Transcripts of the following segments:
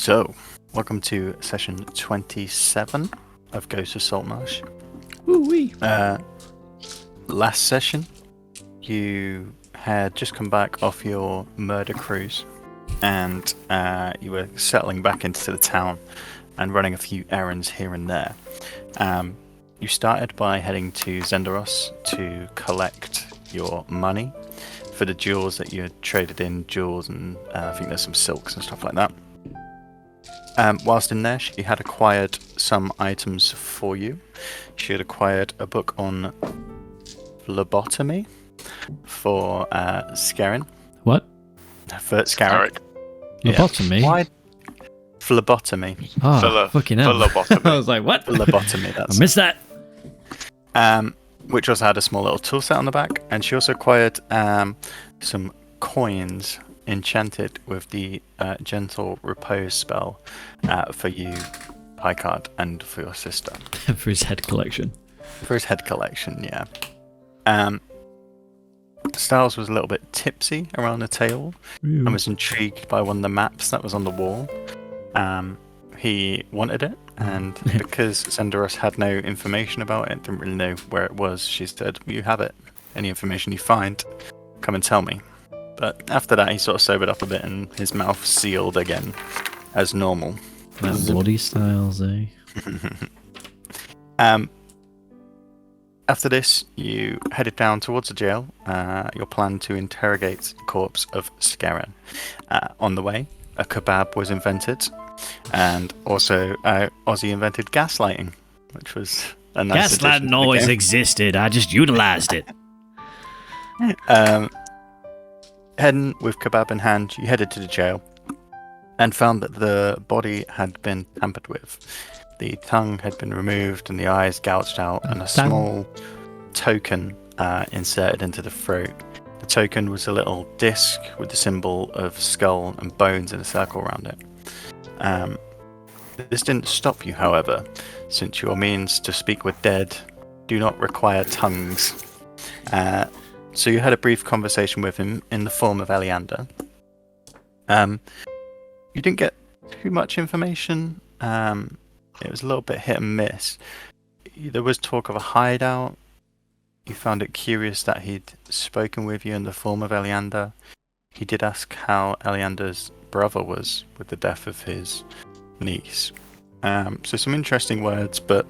So, welcome to session 27 of Ghost of Saltmarsh. Woo-wee. Last session, you had just come back off your murder cruise, and you were settling back into the town and running a few errands here and there. You started by heading to Zendaros to collect your money for the jewels that you had traded in, jewels and I think there's some silks and stuff like that. Whilst in there, she had acquired some items for you. She had acquired a book on phlebotomy for Scarin. What? For Scarin. Lobotomy? Why? Phlebotomy. Oh, fucking hell. Phlebotomy. I was like, what? Phlebotomy, I missed that. Which also had a small little tool set on the back. And she also acquired some coins enchanted with the gentle repose spell for you, Picard, and for your sister. For his head collection. For his head collection, yeah. Styles was a little bit tipsy around the table and was intrigued by one of the maps that was on the wall. He wanted it, and because Zendaros had no information about it, didn't really know where it was, she said, "You have it. Any information you find, come and tell me." But after that, he sort of sobered up a bit, and his mouth sealed again, as normal. That bloody Styles, eh? After this, you headed down towards the jail. Your plan to interrogate the corpse of Scarin. On the way, a kebab was invented, and also Ozzy invented gaslighting, which was a nice addition to Gaslighting the always game. existed. I just utilized it. Heading with kebab in hand, you headed to the jail and found that the body had been tampered with. The tongue had been removed and the eyes gouged out, and a small token inserted into the throat. The token was a little disc with the symbol of skull and bones in a circle around it. This didn't stop you, however, since your means to speak with dead do not require tongues. So you had a brief conversation with him in the form of Eleander. You didn't get too much information. It was a little bit hit and miss. There was talk of a hideout. You found it curious that he'd spoken with you in the form of Eleander. He did ask how Eleander's brother was with the death of his niece. So some interesting words, but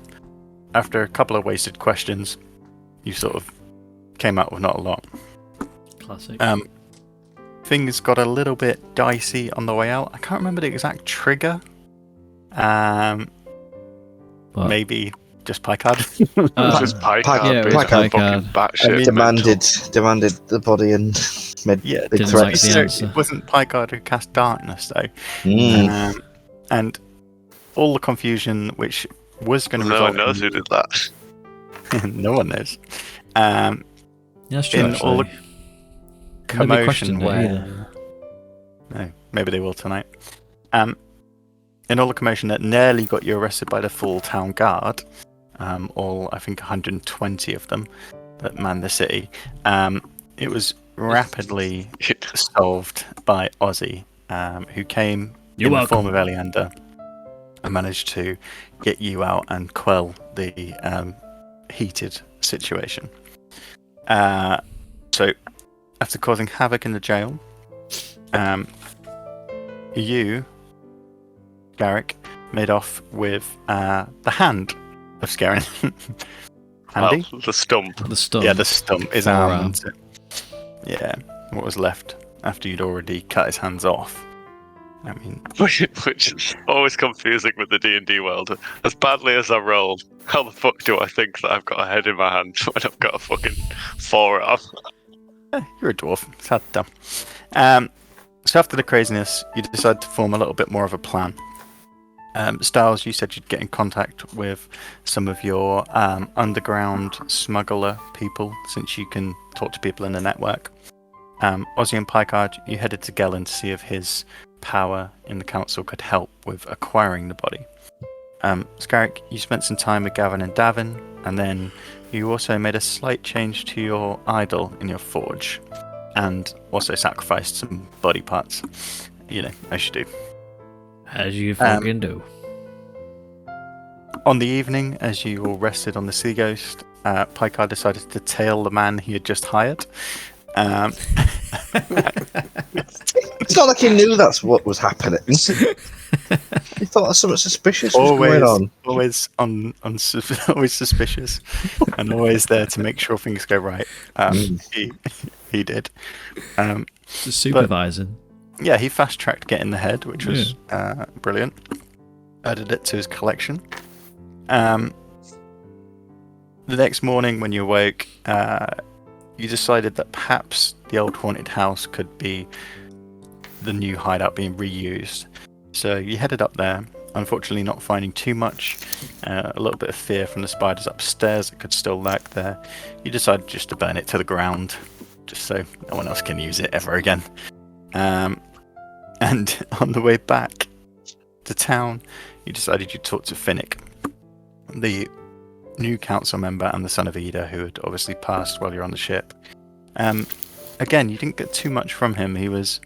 after a couple of wasted questions, you sort of came out with not a lot. Classic. Things got a little bit dicey on the way out. I can't remember the exact trigger. Maybe just Picard. Just Picard. Yeah, it was Picard. Picard. Fucking batshit demanded the body and made Yeah, big didn't like threats. the answer. it wasn't Picard who cast darkness though. And all the confusion which was going to No one result knows who did that. no one knows. Yeah, that's true, in all the actually. Nobody commotion questioned it where either. no, maybe they will tonight. In all the commotion that nearly got you arrested by the full town guard, all I think 120 of them that manned the city, it was rapidly solved by Ozzy, who came You're in welcome. the form of Eleander and managed to get you out and quell the heated situation. So, after causing havoc in the jail, you, Garrick, made off with the hand of Scarin. Handy? Well, the stump. The stump. Yeah, the stump, his Forearm. arm. Isn't it? Yeah, what was left after you'd already cut his hands off. I mean, Which is always confusing with the D&D world. As badly as I roll, how the fuck do I think that I've got a head in my hand when I've got a fucking forearm? you're a dwarf. It's hard to tell. So after the craziness, you decided to form a little bit more of a plan. Styles, you said you'd get in contact with some of your underground smuggler people, since you can talk to people in the network. Ozzy and Picard, you headed to Gellin to see if his power in the council could help with acquiring the body. Scarrick, you spent some time with Gavin and Davin, and then you also made a slight change to your idol in your forge, and also sacrificed some body parts. You know, as you do. As you fucking do. On the evening, as you all rested on the Sea Ghost, Pykar decided to tail the man he had just hired. It's not like he knew that's what was happening. He thought something suspicious was going on. Always always suspicious, and always there to make sure things go right. He did. Just supervising. Yeah, he fast tracked getting the head, which was brilliant. Added it to his collection. The next morning, when you awoke, you decided that perhaps the old haunted house could be the new hideout being reused. So you headed up there, unfortunately not finding too much, a little bit of fear from the spiders upstairs that could still lurk there. You decided just to burn it to the ground, just so no one else can use it ever again. And on the way back to town, you decided you'd talk to Finnick, the new council member and the son of Ida, who had obviously passed while you're on the ship. Again, you didn't get too much from him. He was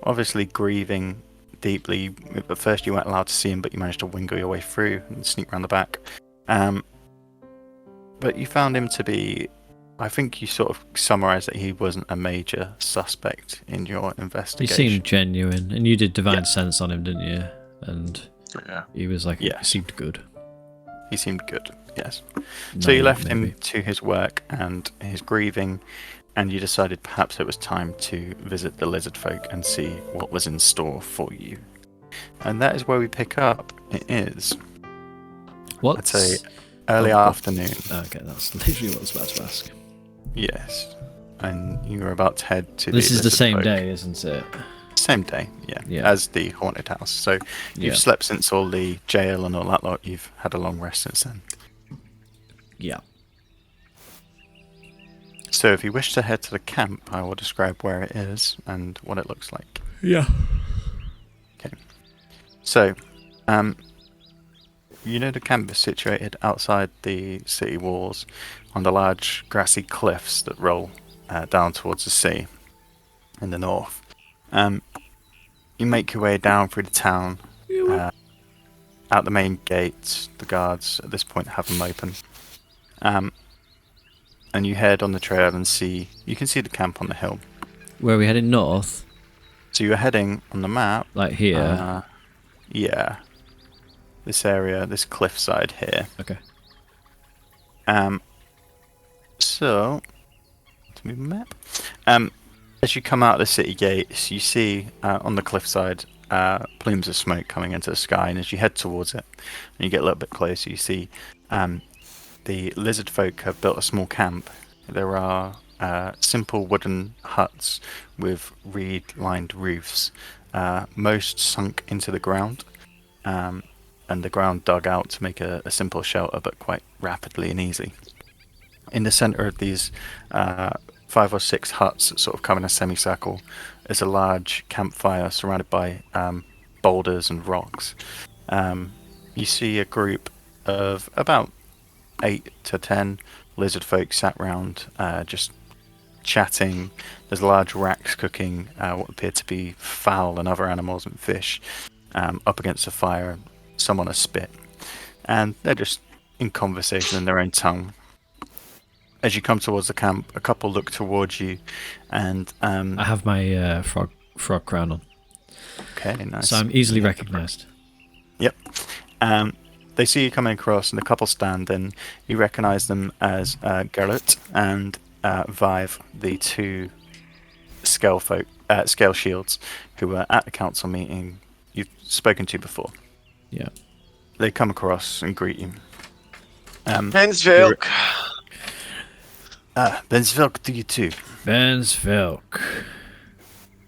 obviously grieving deeply. At first you weren't allowed to see him, but you managed to wingle your way through and sneak around the back. But you found him to be, I think you sort of summarised that he wasn't a major suspect in your He investigation. seemed genuine, and you did divine sense on him, didn't you? And Yeah. he was like, Yeah. he seemed good. He seemed good, yes. So you left him to his work and his grieving, and you decided perhaps it was time to visit the lizard folk and see what was in store for you. And that is where we pick up. It is, What? I'd say, early Oh, afternoon. Okay, that's literally what I was about to ask. Yes. And you were about to head to This the is the lizard same folk. day, isn't it? Same day, yeah, Yeah. as the haunted house. So you've Yeah. slept since all the jail and all that lot. You've had a long rest since then. Yeah. So if you wish to head to the camp, I will describe where it is and what it looks like. Yeah. So, you know the camp is situated outside the city walls on the large grassy cliffs that roll down towards the sea in the north. You make your way down through the town, out the main gates. The guards at this point have them open. And you head on the trail and you can see the camp on the hill. Where are we heading north? So you're heading on the map. Like here? Yeah. This area, this cliffside here. Okay. So, to move the map. As you come out of the city gates, you see on the cliffside plumes of smoke coming into the sky, and as you head towards it, and you get a little bit closer, you see the lizard folk have built a small camp. There are simple wooden huts with reed-lined roofs, most sunk into the ground, and the ground dug out to make a simple shelter, but quite rapidly and easily. In the centre of these 5 or 6 huts that sort of come in a semicircle is a large campfire surrounded by boulders and rocks. You see a group of about 8 to 10 lizard folk sat round just chatting. There's large racks cooking what appear to be fowl and other animals and fish up against the fire, some on a spit. And they're just in conversation in their own tongue. As you come towards the camp, a couple look towards you, and I have my frog crown on, okay, nice. so I'm easily recognised. Yep. They see you coming across, and the couple stand, and you recognise them as Geralt and Vive, the 2 scale shields who were at the council meeting you've spoken to before. Yeah. They come across and greet you. Hensvilk. Bensvilk to you too. Bensvilk.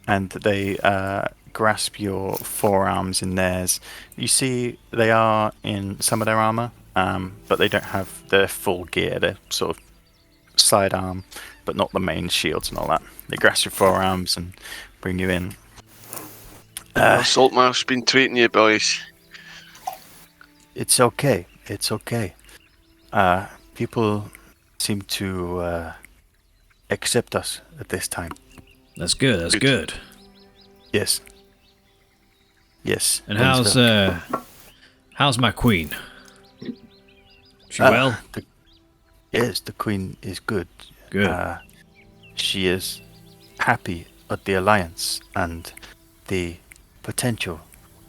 And they grasp your forearms in theirs. You see they are in some of their armour, but they don't have their full gear. They're sort of sidearm, but not the main shields and all that. They grasp your forearms and bring you in. Saltmarsh been treating you, boys. It's okay. It's okay. People seem to accept us at this time. That's good. That's good. Yes. Yes. And things how's my queen? She Ah, well? Yes, the queen is good. Good. She is happy at the alliance and the potential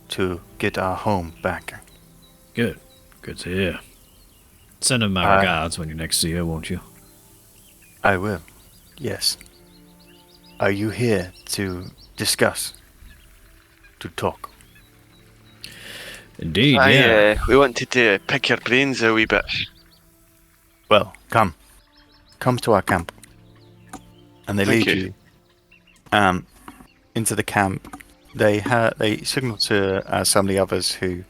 to get our home back. Good. Good to hear. Send her my I- regards when you next see her, won't you? I will. Yes. Are you here to discuss? To talk? Indeed, yeah. We wanted to pick your brains a wee bit. Well, come. Come to our camp. And they Thank lead you. you into the camp. They signal to some of the others who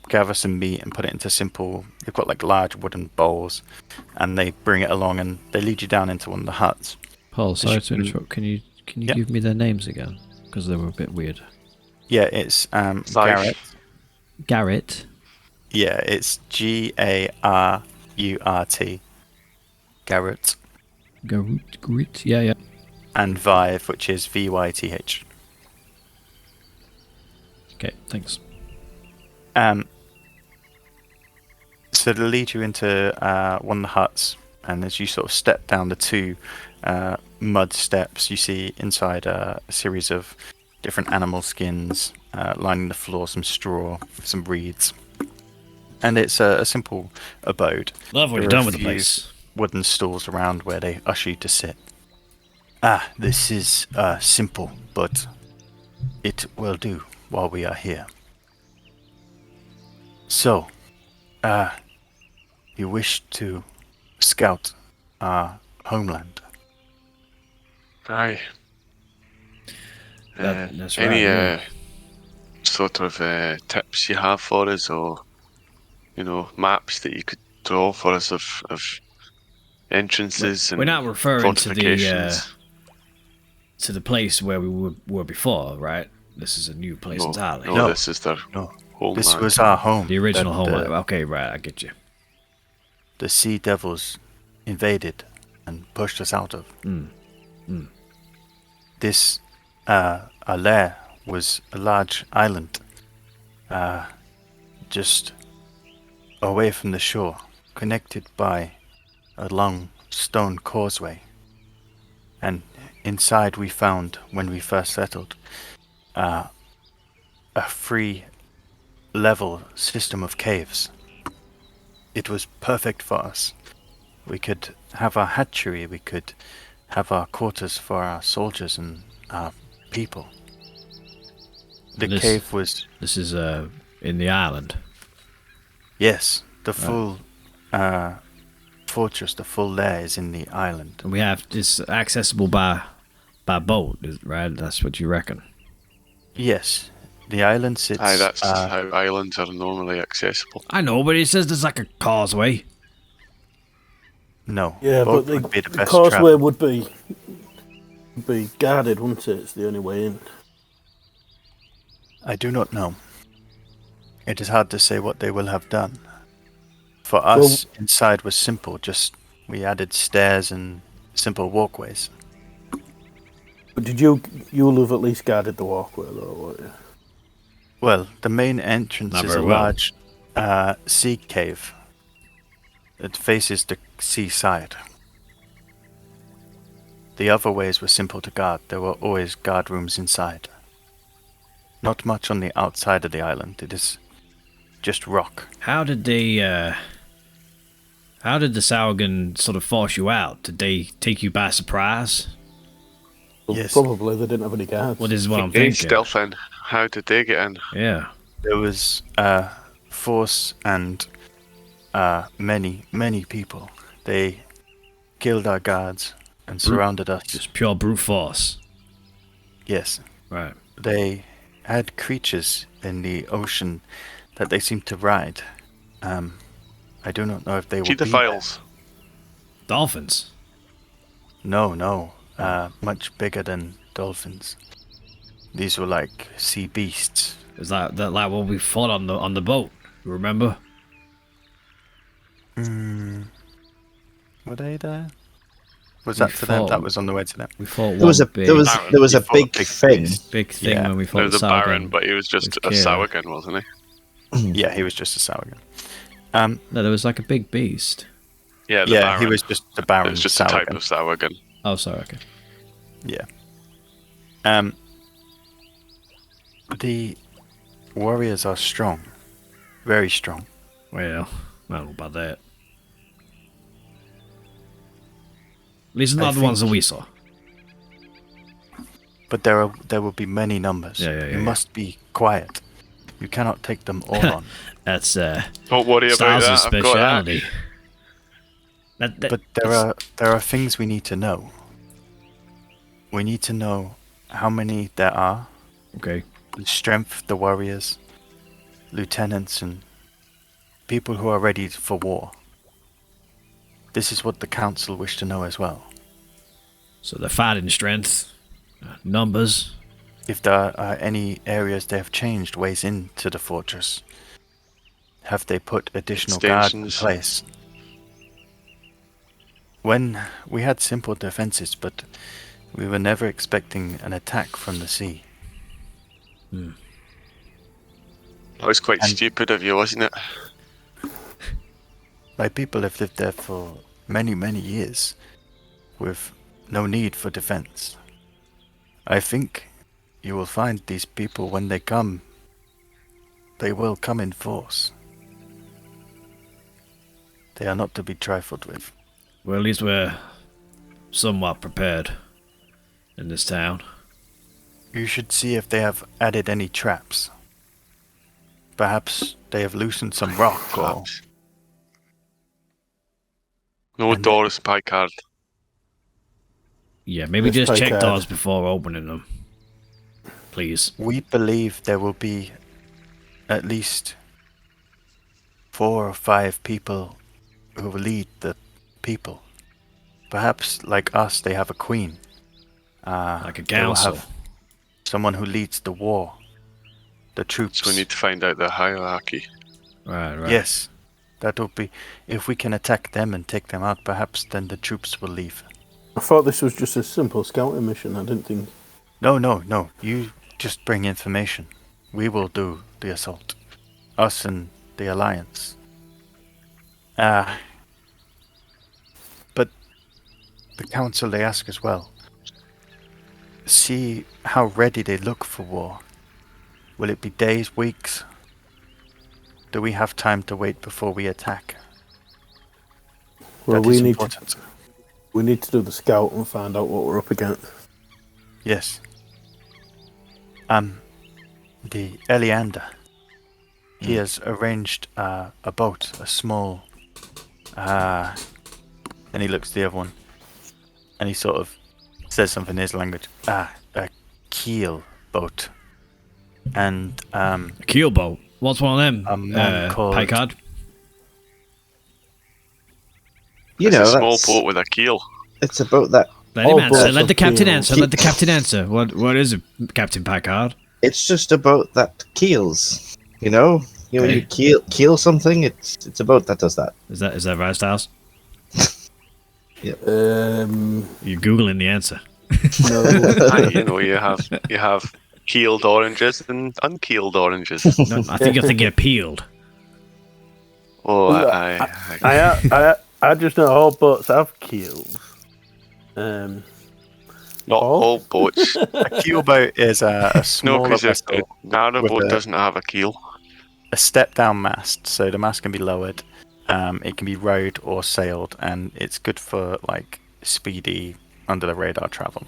gather some meat and put it into simple. They've got like large wooden bowls, and they bring it along and they lead you down into one of the huts. Paul, sorry you to can- interrupt. Can you Yeah. give me their names again? Because they were a bit weird. Yeah, it's Five. Garrett. Garrett. Yeah, it's Garurt. Garrett. Garrett. Yeah, yeah. And Vive, which is Vyth. Okay, thanks. So they'll lead you into one of the huts, and as you sort of step down the two mud steps, you see inside a series of different animal skins lining the floor, some straw, some reeds. And it's a simple abode. Love what There you've are done a with the few place. wooden stools around where they usher you to sit. This is simple, but it will do while we are here. So, you wish to scout our homeland? Aye. That's right. Any yeah. sort of tips you have for us, or maps that you could draw for us of entrances We're and not referring to fortifications? the place where we were before, right? This is a new place No, entirely. no, No. this is their No. homeland. This was our home. The original that home. Okay, right, I get you. The sea devils invaded and pushed us out of. This, our lair was a large island, just away from the shore, connected by a long stone causeway. And inside we found, when we first settled, a free level system of caves. It was perfect for us. We could have our hatchery, we could have our quarters for our soldiers and our people. The This- cave was, This is in the island. yes, the full fortress, the full lair is in the island. And we have it's accessible by boat, right? That's what you reckon. Yes, the island sits. Aye, that's how islands are normally accessible. I know, but it says there's like a causeway. No, Yeah, boat but would be the the best causeway travel. would be guarded, wouldn't it? It's the only way in. I do not know. It is hard to say what they will have done. For us, inside was simple. Just we added stairs and simple walkways. But you'll have at least guarded the walkway, though, won't you? Well, the main entrance Not is a very well. large sea cave. It faces the seaside. The other ways were simple to guard. There were always guard rooms inside. Not much on the outside of the island. It is just rock. How did they? How did the Saugan sort of force you out? Did they take you by surprise? Well, Yes. probably they didn't have any guards. Well, this is what I'm They thinking. stealth in. How did they get in? Yeah. There was force and many people. They killed our guards and surrounded us. Just pure brute force. Yes, Right. they had creatures in the ocean that they seemed to ride. I do not know if they were Pedophiles. Dolphins. No, much bigger than dolphins. These were like sea beasts. Is that like what we fought on the boat? Remember? Were they there? Was We that to them? fought- That was on the way to them. We fought There was one a big, there was Baron. there was You a fought a big big thing. beast. big thing Yeah. when we There fought was the a Baron, Sauron. but he was just with a Kira. Sauron, wasn't Yeah, he was just a Sauron. No, there was like a big beast. he? Yeah, the Yeah, Baron. he was just a Baron. It's just a type Sauron. of Sauron. Oh, sorry. Okay. Yeah. The warriors are strong, very strong. Well, I don't know about that. At least I not the ones that think- we saw. But there will be many numbers. Yeah, You must be quiet. You cannot take them all on. That's Don't worry about Styles' that. I've got that. speciality. That, But there are things we need to know. We need to know how many there are, okay. the strength of the warriors, lieutenants, and people who are ready for war. This is what the council wish to know as well. So the fighting strength, numbers. If there are any areas they have changed ways into the fortress, have they put additional guards in Extensions. place? When we had simple defenses, but we were never expecting an attack from the sea. That was quite And- stupid of you, wasn't it? My people have lived there for many, many years, with no need for defense. I think you will find these people when they come, they will come in force. They are not to be trifled with. Well, at least we're somewhat prepared in this town. You should see if they have added any traps. Perhaps they have loosened some rock or... Traps. No And- Doris Picard. Yeah, maybe Let's just take check that. doors before opening them. Please. We believe there will be at least 4 or 5 people who will lead the people. Perhaps, like us, they have a queen. Like a they will council. have someone who leads the war, the troops. So we need to find out the hierarchy. Right. Yes, that will be. If we can attack them and take them out, perhaps then the troops will leave. I thought this was just a simple scouting mission. I didn't think. No. You just bring information. We will do the assault. Us and the Alliance. But the Council, they ask as well. See how ready they look for war. Will it be days, weeks? Do we have time to wait before we attack? Well, That we is need important. we need to do the scout and find out what we're up against. Yes. The Eleander. He has arranged a boat, a small. Then he looks at the other one, and he sort of says something in his language. A keel boat, and A keelboat. What's one of them? A man called- Picard. You It's know, a small that's, boat with a keel. it's a boat that Let him Oh, answer. boats Let the of captain keels. answer. Let the captain answer. What is it, Captain Picard? it's just a boat that keels. You know, when Okay. you keel something, it's a boat that does that. Is that right, Styles? You're googling the answer. No. You know, you have keeled oranges and unkeeled oranges. No, I think you're thinking of peeled. Oh, I just know all boats have keels. not Oh. all boats. a keel boat is a No, smaller because a vessel, narrowboat with a- doesn't have a keel. a step-down mast. So the mast can be lowered. It can be rowed or sailed, and it's good for like speedy under the radar travel.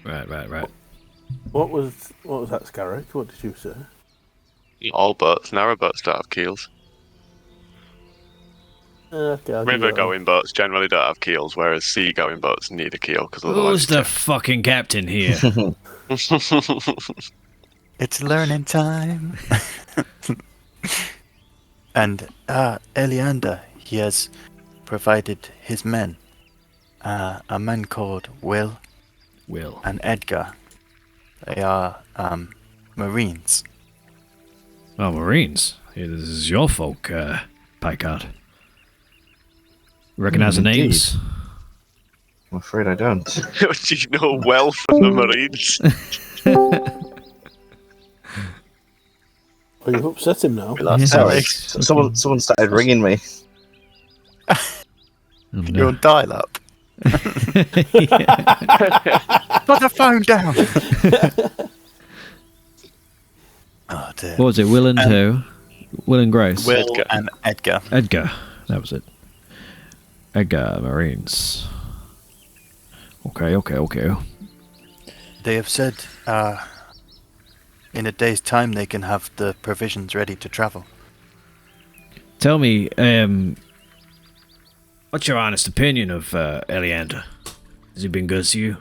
Right. What was that, Scarrick? What did you say? All boats, narrowboats don't have keels. Okay, I'll give you that River-going boats generally don't have keels, whereas sea-going boats need a keel because Who's otherwise. the fucking captain here? It's learning time. And Eleander, he has provided his men. A man called Will Will. and Edgar. They are Marines. Oh, Marines. Yeah, this is your folk, Picard. Recognize the Indeed. names? I'm afraid I don't. Do you know well for the Marines? Oh, you've upset him now. We lost Yeah. Harry. Someone started ringing me. Oh, You're no. on dial-up. Yeah. Put the phone down. Oh dear. What was it? Will and who? Will and Grace. Will Edgar. and Edgar. Edgar. That was it. Edgar Marines. Okay. They have said, in a day's time they can have the provisions ready to travel. Tell me, what's your honest opinion of Eliander? Has he been good to you?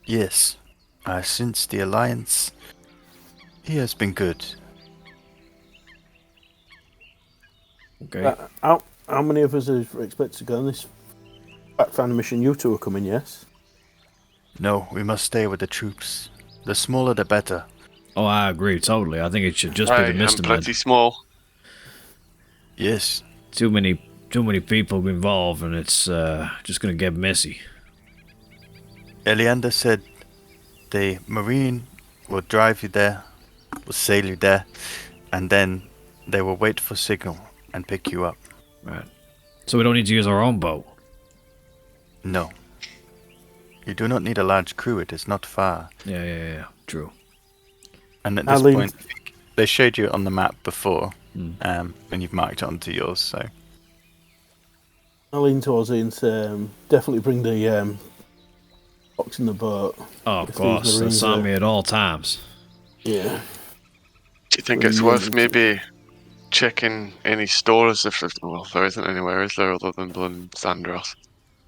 Yes. Since the Alliance, he has been good. Okay. How many of us are expected to go on this fact-finding mission? You two are coming, yes? No, we must stay with the troops. The smaller the better. Oh, I agree totally. I think it should just be I the am Mr. pretty Men. small. Yes. Too many people involved, and it's just gonna get messy. Eliander said the Marine will drive you there, will sail you there, and then they will wait for signal and pick you up. Right. So we don't need to use our own boat. No. You do not need a large crew, it is not far. Yeah. True. And at this Eileen- point, they showed you on the map before, and you've marked it onto yours, so... I lean towards it and say, definitely bring the box in the boat. Oh, of If these course. Marines That's on are- me at all times. Yeah. Do you think Well, it's you worth wouldn't- maybe checking any stores if there isn't anywhere, is there, other than Sandros?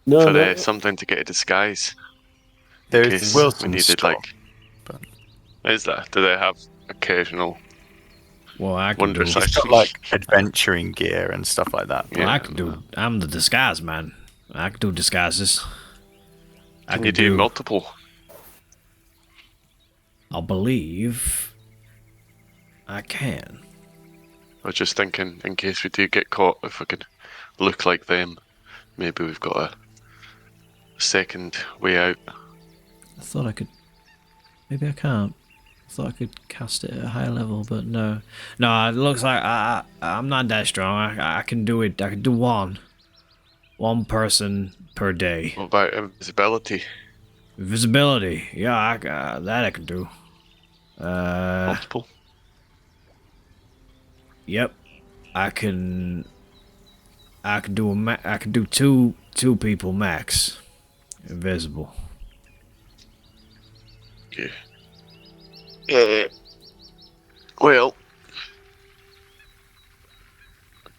No, For no. something to get a disguise. There in is case the Wilson we needed, store, like... but- Is there? Do they have occasional Well, I can wonder do. sites? It's got like adventuring gear and stuff like that. Well, I Yeah. can do. I'm the disguise man. I can do disguises. I Can you could do multiple? I believe I can. I was just thinking, in case we do get caught, if we could look like them, maybe we've got a second way out. I thought I could. Maybe I can't. I thought I could cast it at a higher level, but no. No, it looks like I'm not that strong. I can do it. I can do one person per day. What about invisibility? Visibility. Yeah, that I can do. Multiple? Yep. I can do I can do two people max. Invisible. Yeah. Well,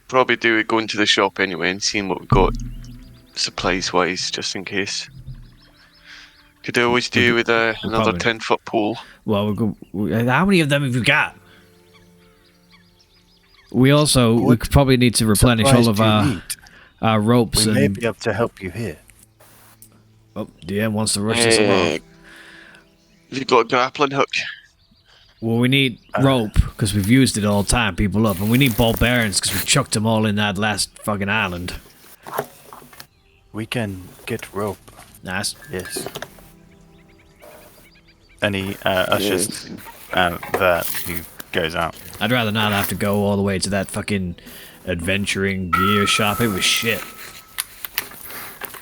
probably do go into the shop anyway and seeing what we've got supplies wise, just in case. Could always do with another probably- 10-foot pole. Well, how many of them have you got? We could probably need to replenish all Supplies of do you our need? ropes We may and. be able to help you here. Oh, DM wants to rush this along. Have you got a grappling hook? Well, we need rope because we've used it all the time, people up, and we need ball bearings because we chucked them all in that last fucking island. We can get rope. Nice. Yes. And he ushers Vert, who goes out. I'd rather not have to go all the way to that fucking adventuring gear shop. It was shit.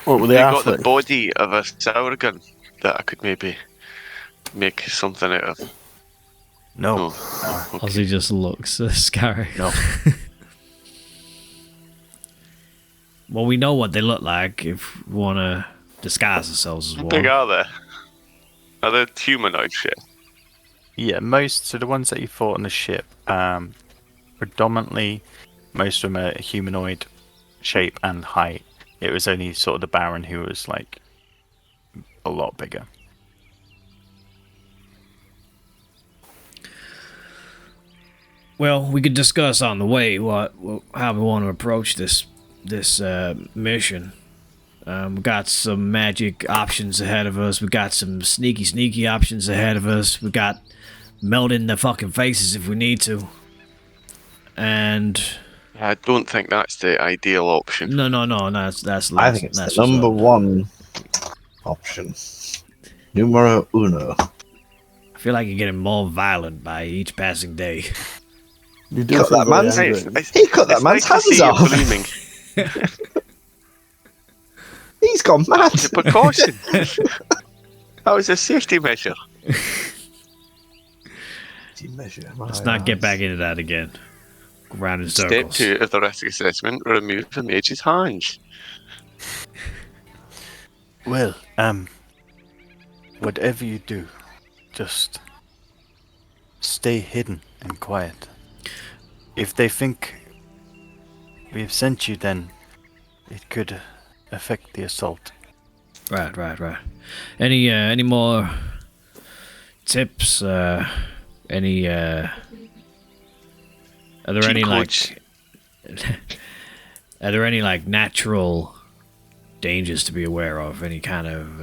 What were You they got the after? body of a sour gun that I could maybe make something out of. No. Oh, okay. Ozzy just looks scary. No. Well, we know what they look like if we want to disguise ourselves as How one. big are they? Are they humanoid shit? Yeah, so the ones that you fought on the ship, predominantly, most of them are humanoid shape and height. It was only sort of the Baron who was like a lot bigger. Well, we could discuss on the way how we want to approach this mission. We got some magic options ahead of us. We got some sneaky options ahead of us. We got melting the fucking faces if we need to. And I don't think that's the ideal option. No. That's last. I think it's last the number resort. one option. Numero uno. I feel like you're getting more violent by each passing day. You do Cut seem that very man's- angry. He cut that it's man's nice to see hands you off. blooming. He's gone mad. It's a precaution. That was a safety measure. Let's not get back into that again. Go round in Step circles. 2 of the risk assessment: remove the mage's hands. Well, whatever you do, just stay hidden and quiet. If they think we've sent you, then it could affect the assault. Right. Any more tips? Any? Are there any codes. Are there any like natural dangers to be aware of? Any kind of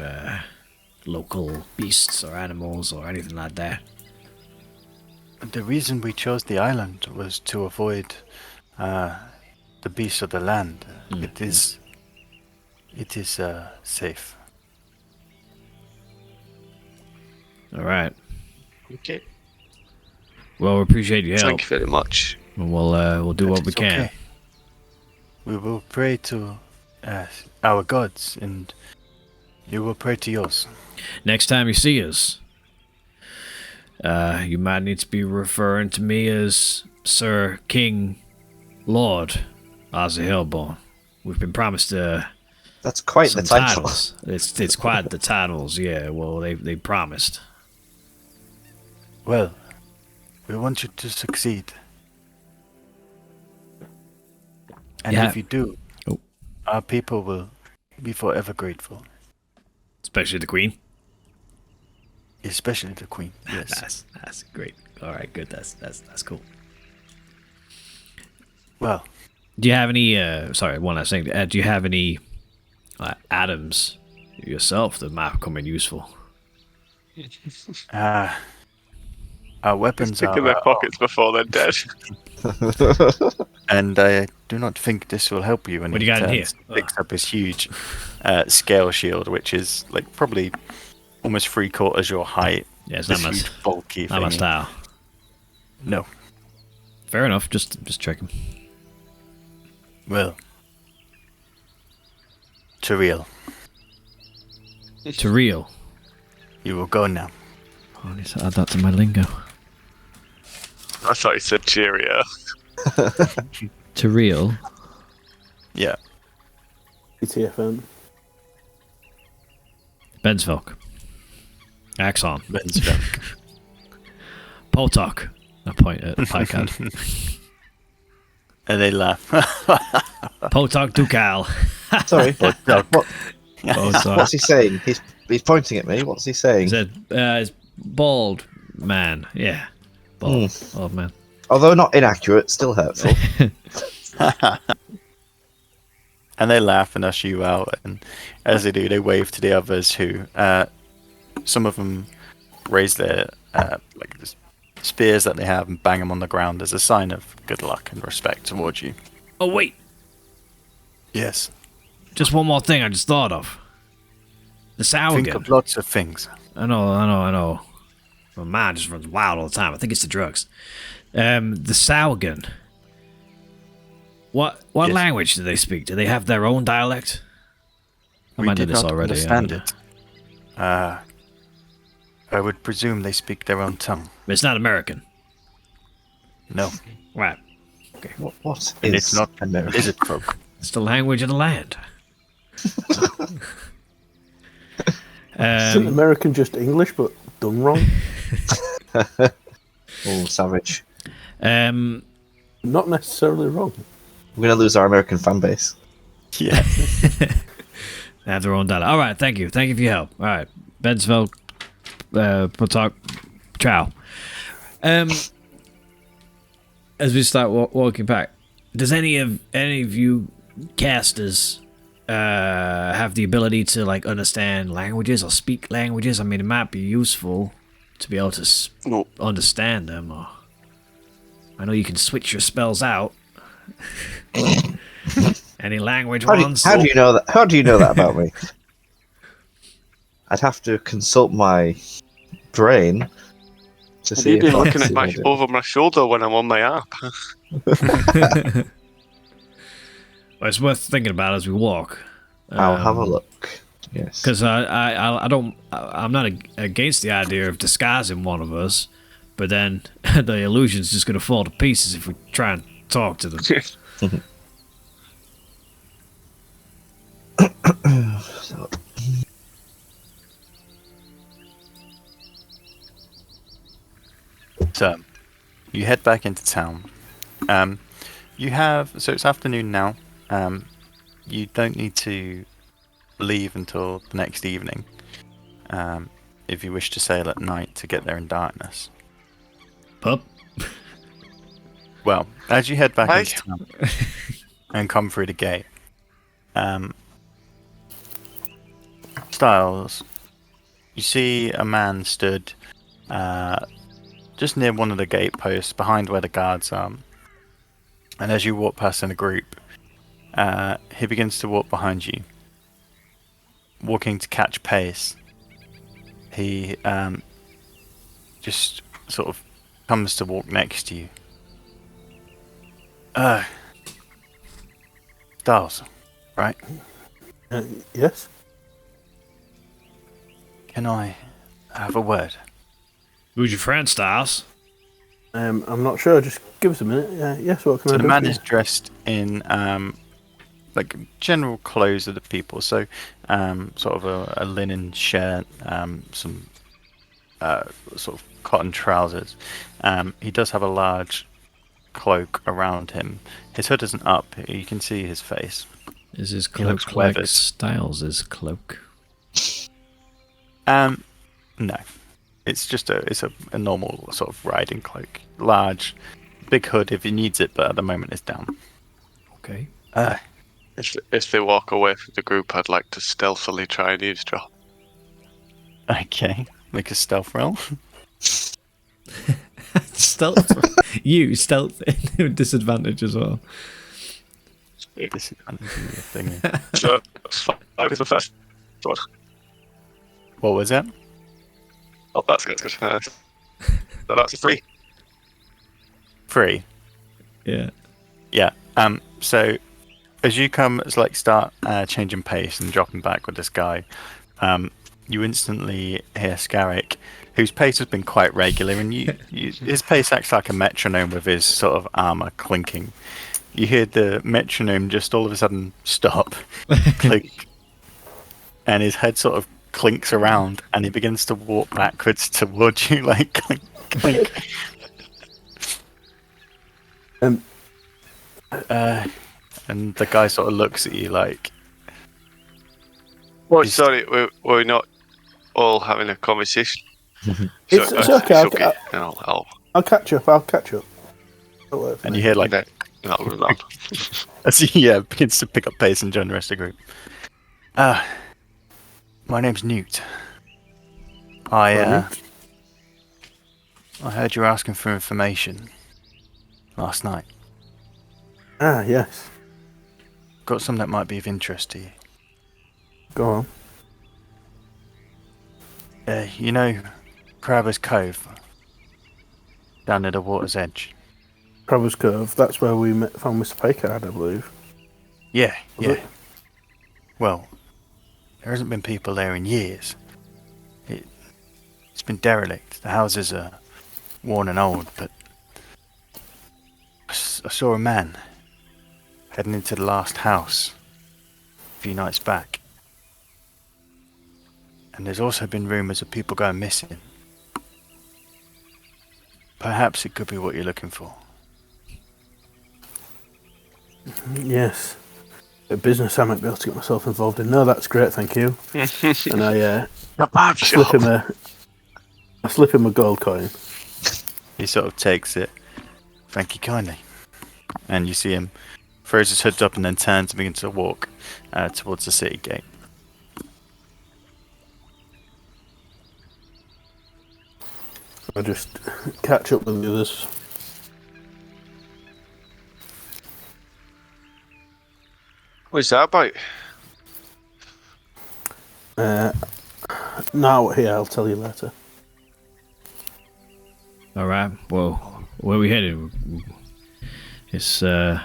local beasts or animals or anything like that? The reason we chose the island was to avoid the beasts of the land. It is safe. All right. Okay. Well, we appreciate your help, Thank you very much. and we'll do what we It's can. okay. We will pray to our gods, and you will pray to yours. Next time you see us, you might need to be referring to me as Sir King Lord Ozzy Hellborn. We've been promised That's quite the some title. titles. It's quite the titles, yeah. Well, they promised. Well, we want you to succeed. And Yeah. if you do, Oh. our people will be forever grateful, Especially the Queen. especially the Queen. Yes. That's great. All right, good. That's cool. Well, Do you have any? Sorry, one last thing. Do you have any items yourself that might come in useful? our weapons Stick in are their pockets before they're dead. and I do not think this will help you. And What do you got in here? Picks up his huge scale shield, which is like probably almost 3/4 your height. Yeah, it's This not my huge, bulky not my thingy. style. No. Fair enough. Just checking. Well, to real, To real. you will go now. Oh, I need to add that to my lingo. I thought you said cheerio. To real. Yeah. TFN. Bensvelk. Axon. Bensville. Poltok. I point at Picard. And they laugh. Poltok Dukal. Sorry. But, What, Poltok. what's he saying? He's pointing at me. What's he saying? He said, it's bald man. Yeah. Bald. Bald man. Although not inaccurate, still hurtful. and they laugh and usher you out. And as they do, they wave to the others who, some of them raise their like the spears that they have and bang them on the ground as a sign of good luck and respect towards you. Oh, wait. Yes. Just one more thing I just thought of. The Think Sauergen. of lots of things. I know. My mind just runs wild all the time. I think it's the drugs. The Sauergen. What Yes. language do they speak? Do they have their own dialect? I We might do did this not already. understand it. I would presume they speak their own tongue. It's not American. No. Right. What And is it's not American? lizard folk. It's the language of the land. Isn't American just English but done wrong? Oh, savage. Not necessarily wrong. We're going to lose our American fan base. Yeah. They have their own dialect. All right, thank you. Thank you for your help. All right. Bensveld, Potok, ciao. As we start walking back, does any of you casters have the ability to like understand languages or speak languages? I mean, it might be useful to be able to No. understand them. Or I know you can switch your spells out Any language How ones? do you know that? How do you know that about me? I'd have to consult my brain to see You've if been I looking see at my what I do. over my shoulder when I'm on my app. Well, it's worth thinking about as we walk. I'll have a look. Yes. Because I'm not against the idea of disguising one of us, but then the illusion's just going to fall to pieces if we try and talk to them. So, So, you head back into town. So it's afternoon now. You don't need to leave until the next evening. If you wish to sail at night to get there in darkness. Pup? Well, as you head back Hi. into town and come through the gate, Styles, you see a man stood just near one of the gate posts behind where the guards are. And as you walk past in a group, he begins to walk behind you, walking to catch pace. He just sort of comes to walk next to you. Styles, right? Yes. Can I have a word? Who's your friend, Styles? I'm not sure. Just give us a minute. Yes. What can So I the do? man for is you? dressed in like general clothes of the people. So sort of a linen shirt, some sort of cotton trousers. He does have a large cloak around him. His hood isn't up. You can see his face. Is his He looks cloak like weathered. Styles' cloak? No. It's just a normal sort of riding cloak. Large, big hood if he needs it, but at the moment it's down. Okay. If they walk away from the group, I'd like to stealthily try and eavesdrop. Okay. Make a stealth roll. Stealth. You stealth with disadvantage as well. Disadvantage in your thing. So, 5 is the first one. What was it? Oh, that's good. So that's a 3. 3. Yeah. Yeah. So as you start changing pace and dropping back with this guy, you instantly hear Scarrick, whose pace has been quite regular, and his pace acts like a metronome with his sort of armor clinking. You hear the metronome just all of a sudden stop, clink, and his head sort of clinks around, and he begins to walk backwards towards you, like clink, clink. And the guy sort of looks at you like, Oh, He's- sorry, we're not all having a conversation. It's okay. I'll catch up. Don't worry for and me. you hear like, No, we're not. as he begins to pick up pace and join the rest of the group. My name's Newt. I heard you were asking for information last night. Ah, yes. Got something that might be of interest to you. Go on. You know Crabber's Cove? Down near the water's edge. Crabber's Cove. That's where we found Mr. Paycard, I believe. Yeah, Was yeah. it? Well, there hasn't been people there in years. It's been derelict. The houses are worn and old, but I saw a man heading into the last house a few nights back. And there's also been rumours of people going missing. Perhaps it could be what you're looking for. Yes. A business I might be able to get myself involved in. No, that's great, thank you. And I slip him a gold coin. He sort of takes it. Thank you kindly. And you see him throws his hood up and then turns and begins to walk towards the city gate. I just catch up with the others. What's that about? Now, here, I'll tell you later. All right. Well, where we headed? It's pub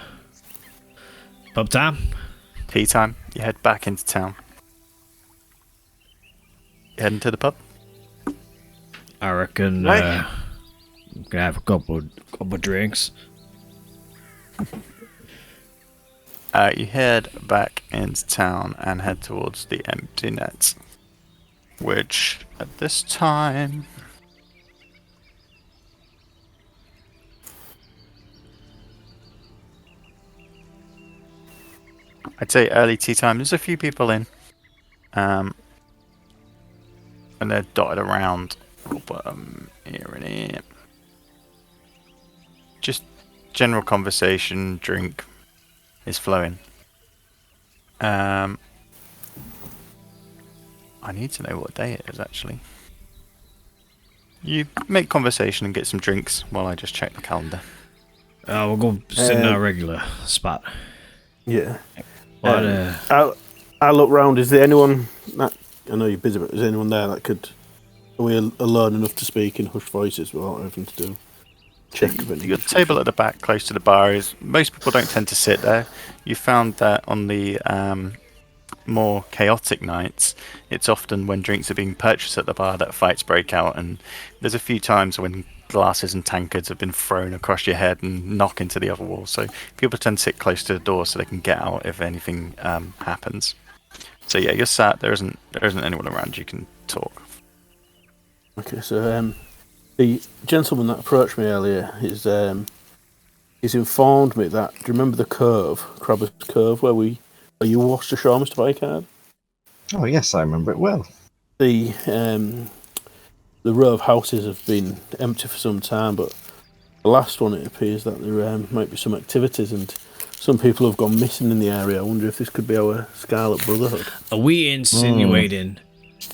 time. Tea time. You head back into town. You heading to the pub? I reckon Right. gonna have a couple of drinks. You head back into town and head towards the Empty Net, which at this time I'd say early tea time. There's a few people in, and they're dotted around here and here. Just general conversation, drink is flowing. I need to know what day it is actually. You make conversation and get some drinks while I just check the calendar. We'll go sit in our regular spot. Yeah. What, I'll look round. Is there anyone that... I know you're busy, but is there anyone there that could... Are we alone enough to speak in hushed voices without having to do... Check if any... Your table at the back, close to the bar, is most people don't tend to sit there. You found that on the more chaotic nights, it's often when drinks are being purchased at the bar that fights break out, and there's a few times when glasses and tankards have been thrown across your head and knock into the other wall. So people tend to sit close to the door so they can get out if anything happens. So yeah, you're sat. There isn't anyone around you can talk. Okay, so the gentleman that approached me earlier is he's informed me that... Do you remember the curve, Crabber's Curve, where you washed ashore, Mr. Bicard? Oh yes, I remember it well. The row of houses have been empty for some time, but the last one, it appears that there might be some activities and some people have gone missing in the area. I wonder if this could be our Scarlet Brotherhood. are we insinuating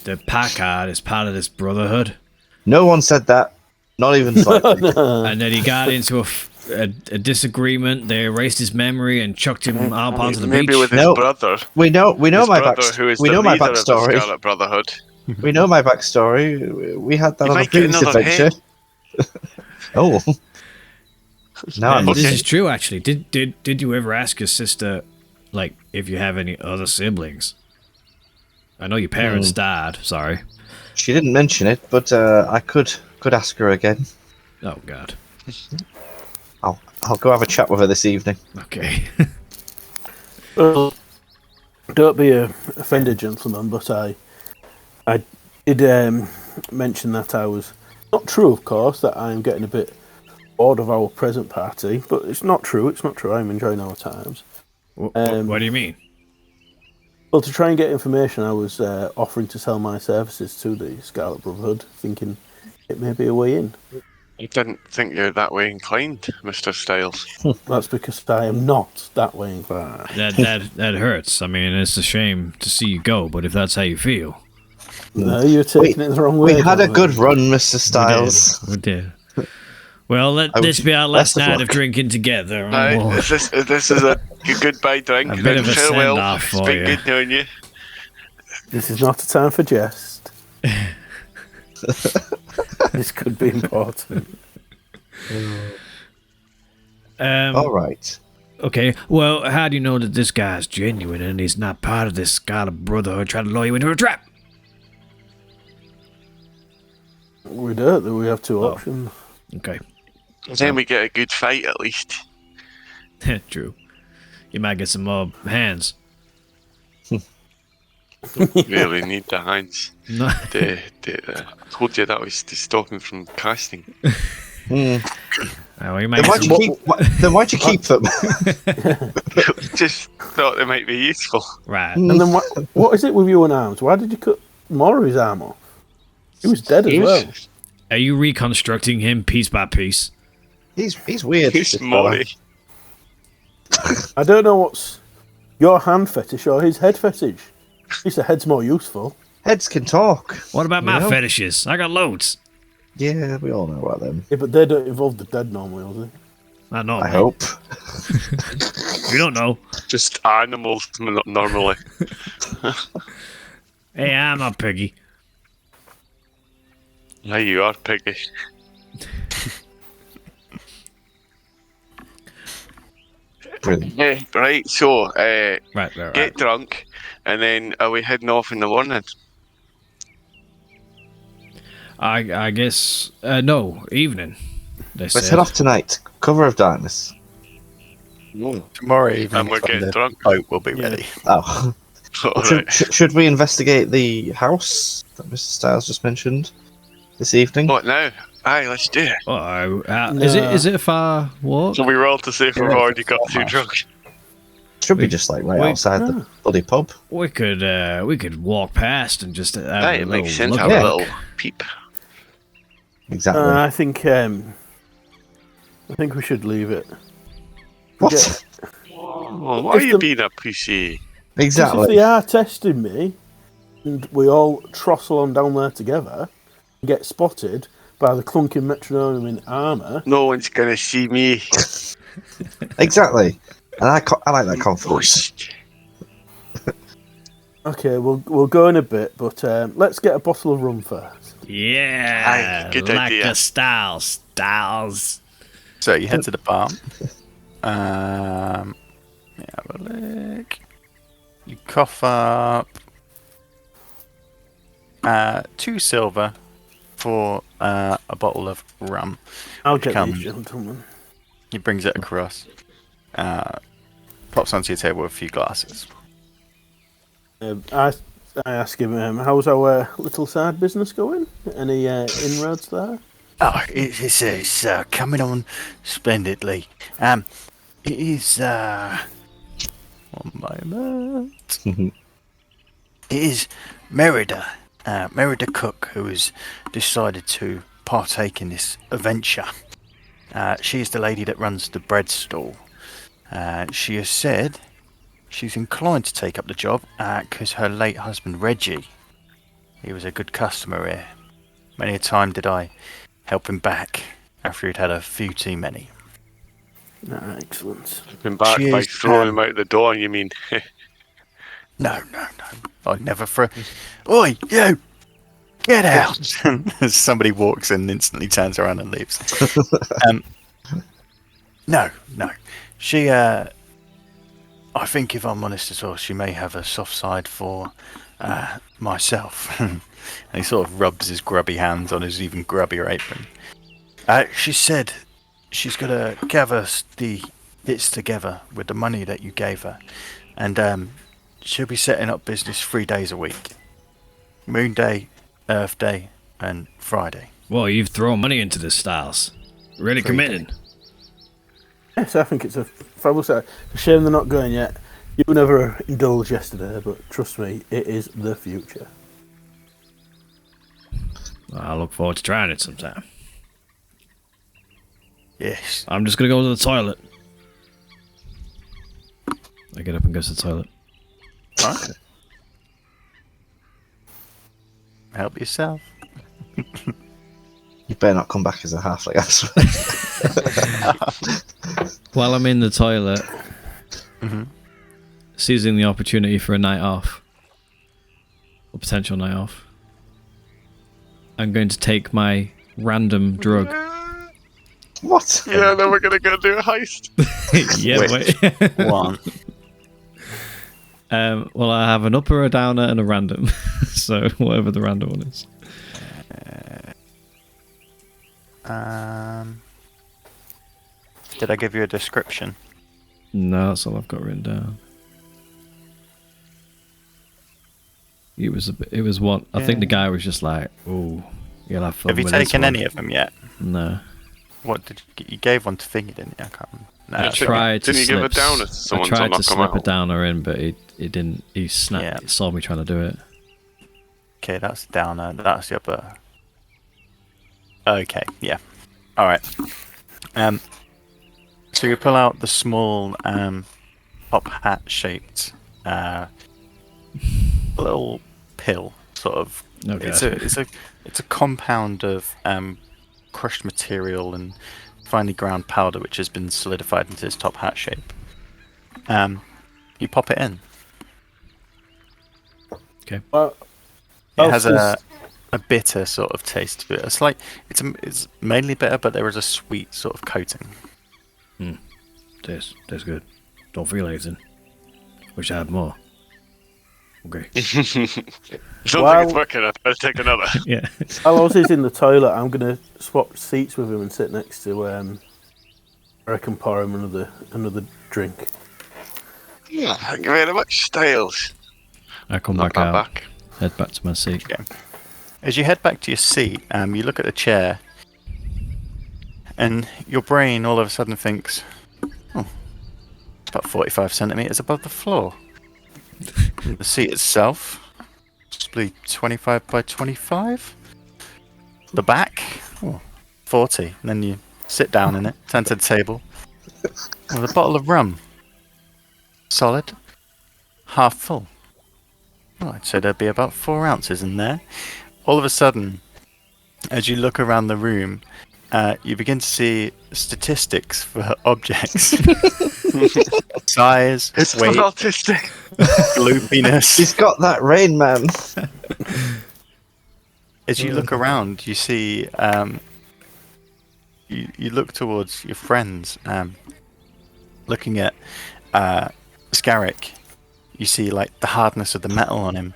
that Packard is part of this brotherhood? No one said that. Not even slightly. And that he got into a disagreement, they erased his memory and chucked him out onto the Maybe beach? with his No. brother. We know His my brother, who is we the know my leader of the backstory. Scarlet Brotherhood. We know my backstory. We had that You on a might get previous another adventure. Oh. No, I'm This Okay. is true, actually. Did you ever ask your sister, like, if you have any other siblings? I know your parents died. Sorry. She didn't mention it, but I could ask her again. Oh God. I'll go have a chat with her this evening. Okay. Well, don't be offended, gentlemen, but I did mention that I was... Not true, of course, that I'm getting a bit bored of our present party, but it's not true. It's not true. I'm enjoying our times. what do you mean? Well, to try and get information, I was offering to sell my services to the Scarlet Brotherhood, thinking it may be a way in. I didn't think you're that way inclined, Mr. Styles. That's because I am not that way inclined. That hurts. I mean, it's a shame to see you go, but if that's how you feel, No, you're taking it the wrong way. We had a gentlemen. good run, Mr. Styles. we did. Well, let I this wish be our last best of night of luck. drinking together. Right, and we'll- this is a goodbye drink. A bit of a Farewell. send-off It's for been you. good knowing you. This is not a time for jest. This could be important. All right. Okay, well, how do you know that this guy's genuine and he's not part of this Scarlet Brotherhood trying to lure you into a trap? We don't. We have two options. Okay, Then we get a good fight at least. true. You might get some more hands. Really need the hands. No. Told you that was to stop him from casting. Well, you might Then get why'd you some- keep them? Just thought they might be useful. Right. And then what is it with you and arms? Why did you cut more of his arm off? He was dead as well. Are you reconstructing him piece by piece? He's weird. He's this fella. Molly. I don't know what's your hand fetish or his head fetish. At least the head's more useful. Heads can talk. What about my You know? fetishes? I got loads. Yeah, we all know about them. Yeah, but they don't involve the dead normally, do they? I know. I man. hope. You don't know. Just animals normally. Hey, I'm a piggy. Yeah, you are piggy. Brilliant. Yeah, right, so, Right. get drunk, and then are we heading off in the morning? I guess no evening. They Let's said. head off tonight. Cover of darkness. Tomorrow evening, And we're when getting the drunk. boat will be Yeah. ready. Oh. Alright. Should we investigate the house that Mr. Styles just mentioned this evening? What now? Aye, let's do it. Oh, No. is it a far walk? So we roll to see if we've Yeah, already got too Saltmarsh. drunk. Should be we- just like right we- outside the bloody pub. We could walk past and just have Aye, a it makes little sense. look Have a Yeah. little peep. Exactly. I think we should leave it. what? Yeah. Well, why are If you the- being a pussy? Because if Exactly. they are testing me, and we all trossel on down there together, and get spotted by the clunking metronome in armour, No one's gonna see me. Exactly. And I like that confidence. okay, we'll go in a bit, but let's get a bottle of rum first. Yeah, Aye, good like idea. the styles. So you head to the bar. Let me have a look. You cough up 2 silver for a bottle of rum. I'll get Come. these gentlemen. He brings it across. Pops onto your table with a few glasses. I ask him, how's our little side business going? Any inroads there? Oh, it's coming on splendidly. It is one moment. Mhm. It is Merida Cook who has decided to partake in this adventure. She is the lady that runs the bread stall. She has said she's inclined to take up the job because her late husband Reggie, he was a good customer here. Many a time did I help him back after he'd had a few too many. Excellent. Been back by Cheers, throwing him out the door, you mean? No. I'd never throw. Oi, you! Get out! Somebody walks in and instantly turns around and leaves. No. She, I think if I'm honest as well, she may have a soft side for myself. And he sort of rubs his grubby hands on his even grubbier apron. She said she's going to gather the bits together with the money that you gave her. And she'll be setting up business 3 days a week. Moon Day, Earth Day, and Friday. Well, you've thrown money into this, Styles. Really committed. Yes, I think it's a fabulous. It's a shame they're not going yet. You were never indulged yesterday, but trust me, it is the future. I look forward to trying it sometime. Yes. I'm just gonna go to the toilet. I get up and go to the toilet. Alright. Help yourself. You better not come back as a halfling. While I'm in the toilet, Mhm. seizing the opportunity for a night off, a potential night off, I'm going to take my random drug. What? Yeah, then we're gonna go do a heist. Yeah, wait. One. Well, I have an upper, a downer, and a random. So whatever the random one is. Did I give you a description? No, that's all I've got written down. It was what I think the guy was just like, "Oh, you'll have fun." Have you with this taken one." any of them yet? No. What did you gave one to Figgy, didn't you? I can't remember. No, I that's Didn't- right. tried to didn't you give slip. a downer to someone I to tried knock to 'em slip a out? downer in, but he didn't. He snapped. Yeah. He saw me trying to do it. Okay, that's downer. That's the upper. Okay, yeah. All right. So you pull out the small top hat shaped little pill, sort of. Okay. It's a compound of crushed material and finely ground powder which has been solidified into its top hat shape. You pop it in. Well, It has else a bitter sort of taste to it. It's mainly bitter, but there is a sweet sort of coating. Tastes good. Don't feel anything. Wish I had more. Okay. I don't think Well- it's working. I better take another. Yeah. While Ozzy's in the toilet, I'm going to swap seats with him and sit next to I can pour him another drink. Yeah, thank you very much, Styles. I come Knock back that out. back. Head back to my seat. As you head back to your seat, you look at the chair, and your brain all of a sudden thinks, "Oh, it's about 45 centimeters above the floor." The seat itself, possibly 25 by 25. The back, 40. And then you sit down in it, turn to the table, with a bottle of rum. Solid, half full. Well, I'd say there'd be about 4 ounces in there. All of a sudden, as you look around the room, you begin to see statistics for objects. Size, It's weight, not autistic. gloopiness. He's got that rain, man. As you look around, you see, you look towards your friends, looking at Scarrick. You see, like, the hardness of the metal on him,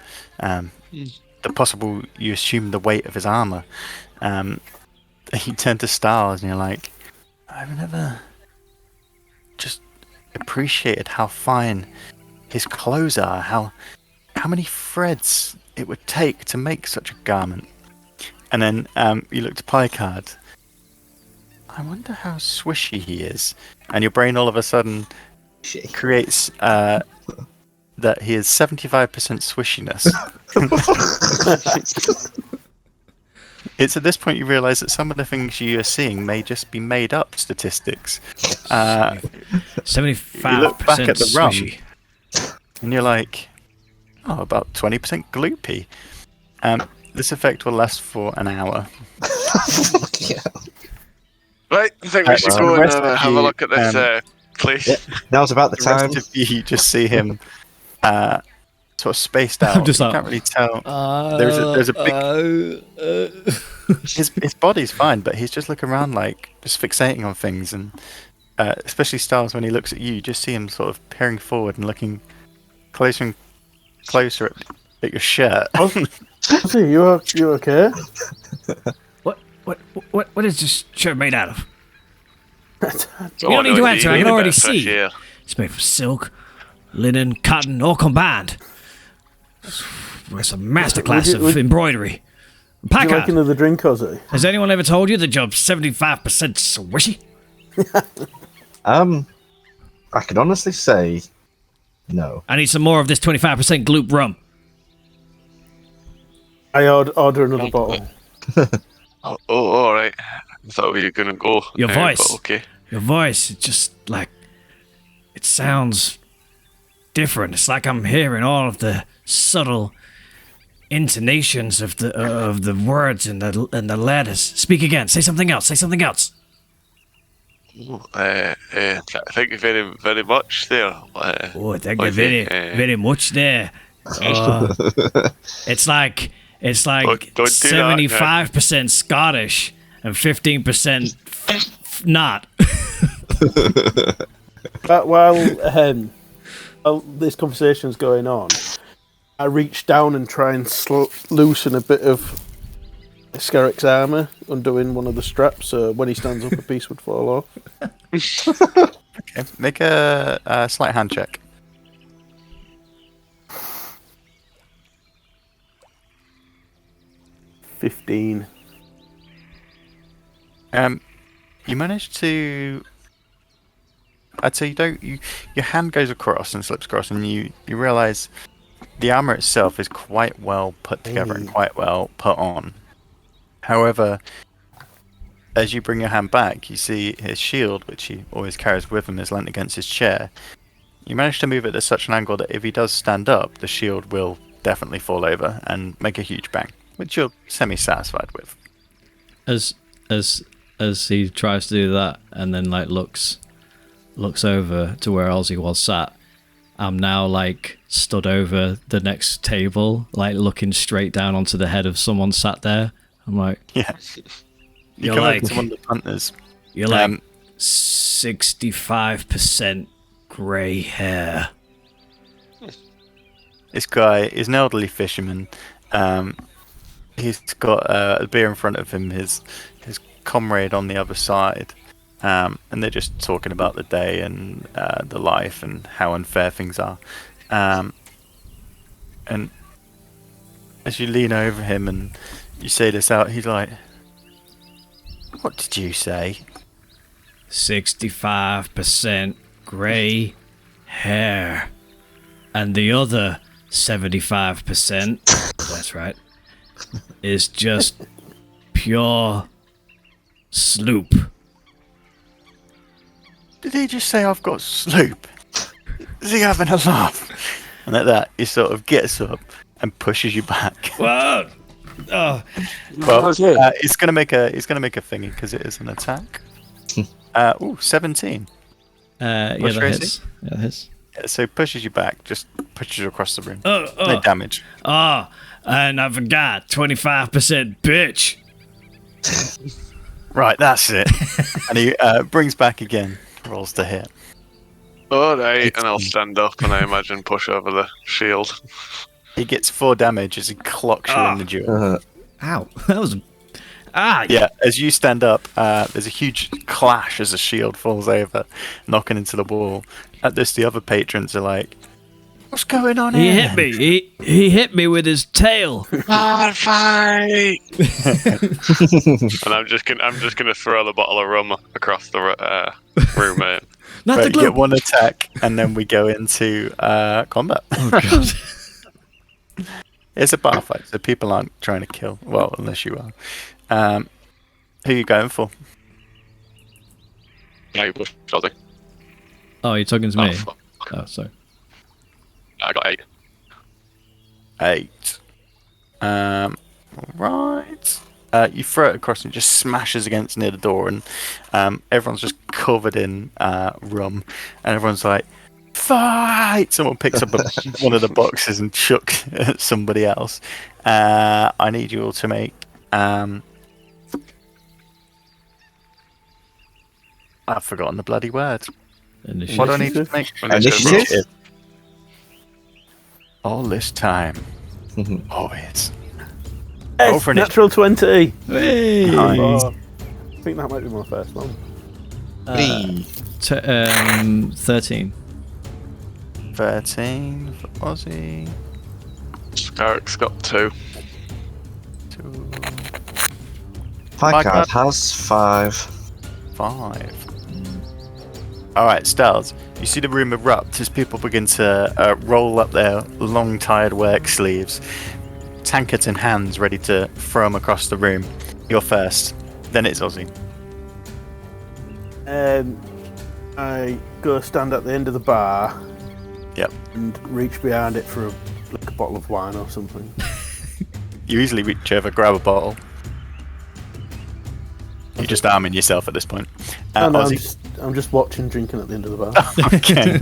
the possible, you assume, the weight of his armor. You turn to Styles and you're like, I've never just appreciated how fine his clothes are, how many threads it would take to make such a garment. And then you look to Picard. I wonder how swishy he is. And your brain all of a sudden creates that he is 75% swishiness. It's at this point you realise that some of the things you are seeing may just be made up statistics. 75% You look back at the rum. swishy. And you're like, about 20% gloopy. This effect will last for an hour. Yeah. Right, I think we should so go the rest and of have a you, look at this place. Yeah. Now's about the The time. rest of you just see him sort of spaced out. I'm just You like, can't really tell. There's a big. His body's fine, but he's just looking around like just fixating on things, and especially Styles when he looks at you, you just see him sort of peering forward and looking closer and closer at your shirt. Ozzy, you okay? What is this shirt made out of? You don't need to answer, I can already see. It's made from silk, linen, cotton, all combined. It's a masterclass Would you- of embroidery. You Packard, like another drink, Ozzy? has anyone ever told you that you're 75% swishy? I can honestly say no. I need some more of this 25% gloop rum. I order another bottle. Oh, all right. I thought we were gonna go. Your voice. But okay. Your voice, it just like it sounds different. It's like I'm hearing all of the subtle intonations of the words and the letters. Speak again. Say something else. Say something else. Thank you very, very much there. Oh, thank you Ozzy, very, very much there. It's like Don't do that, 75% Scottish and 15% not. While this conversation's going on, I reach down and try and loosen a bit of Scarrick's armour, undoing one of the straps, so when he stands up a piece would fall off. Okay, make a slight hand check. $15. You manage to. I'd say your hand goes across and slips across, and you realise the armour itself is quite well put together and quite well put on. However, as you bring your hand back, you see his shield, which he always carries with him, is leant against his chair. You manage to move it at such an angle that if he does stand up, the shield will definitely fall over and make a huge bang, which you're semi-satisfied with. As as he tries to do that, and then like looks over to where Ozzy was sat. I'm now like stood over the next table, like looking straight down onto the head of someone sat there. I'm like, Yeah. You You're come like- over to one of the punters. you're like 65% grey hair. This guy is an elderly fisherman. He's got a beer in front of him. His comrade on the other side, and they're just talking about the day and the life and how unfair things are. And as you lean over him and you say this out, he's like, "What did you say?" 65% grey hair. And the other 75%, that's right, is just pure sloop. Did he just say I've got sloop? Is he having a laugh? And at that, he sort of gets up and pushes you back. Whoa! Oh, Well, Okay. he's gonna make a thingy because it is an attack. 17. yeah, What's that your hits. Yeah, that hits. Yeah, so pushes you back, just pushes you across the room. Oh, No damage. and I forgot, 25% bitch. Right, that's it. And he brings back again, rolls to hit. Alright, and I'll stand up and I imagine push over the shield. He gets 4 damage as he clocks you in the jaw. Ow, that was... Ah, Yeah, as you stand up, there's a huge clash as the shield falls over, knocking into the wall. At this, the other patrons are like, "What's going on he here?" hit me. He hit me with his tail. Hard fight! And I'm just gonna throw the bottle of rum across the room, mate. Not Right, the you glue. get one attack, and then we go into combat. Oh, God. It's a bar fight, so people aren't trying to kill. Well, unless you are. Who are you going for? Yeah, you push something. Oh, you're talking to Oh, me? fuck. Oh, sorry. I got 8. 8. Right. You throw it across and it just smashes against near the door, and everyone's just covered in rum, and everyone's like, "Fight!" Someone picks up one of the boxes and chucks at somebody else. I need you all to make. I've forgotten the bloody word. Initiative. What do I need to make? Initiative. All this time. Always. Yes, for natural 20. Hey! Nice. Oh, I think that might be my first one. Hey. 13. 13 for Aussie. Eric's got 2. 2, My My card card. has 5. 5. Alright, Styles, you see the room erupt as people begin to roll up their long, tired work sleeves, tankards in hands, ready to throw them across the room. You're first, then it's Aussie. I go stand at the end of the bar Yep. and reach behind it for a bottle of wine or something. You easily reach over, grab a bottle. You're just arming yourself at this point. And Aussie. I'm just watching, drinking at the end of the bar. Okay.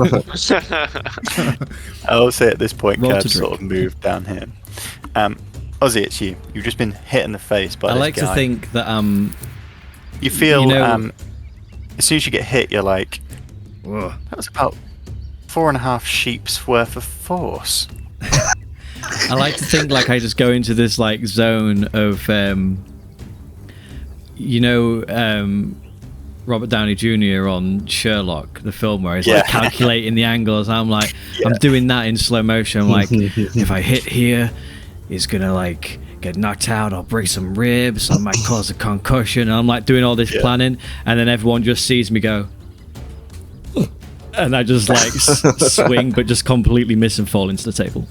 I'll say at this point, Roll to Kev sort of moved down here. Ozzy, it's you. You've just been hit in the face by I this like guy. to think that You feel, you know- as soon as you get hit, you're like, Whoa. that was about 4.5 sheep's worth of force. I like to think like I just go into this like zone of Robert Downey Jr. on Sherlock, the film, where he's like Yeah. calculating the angles. I'm like, I'm doing that in slow motion. I'm like, if I hit here, he's gonna like get knocked out or break some ribs. I might cause a concussion. And I'm like doing all this planning, and then everyone just sees me go, and I just like swing, but just completely miss and fall into the table.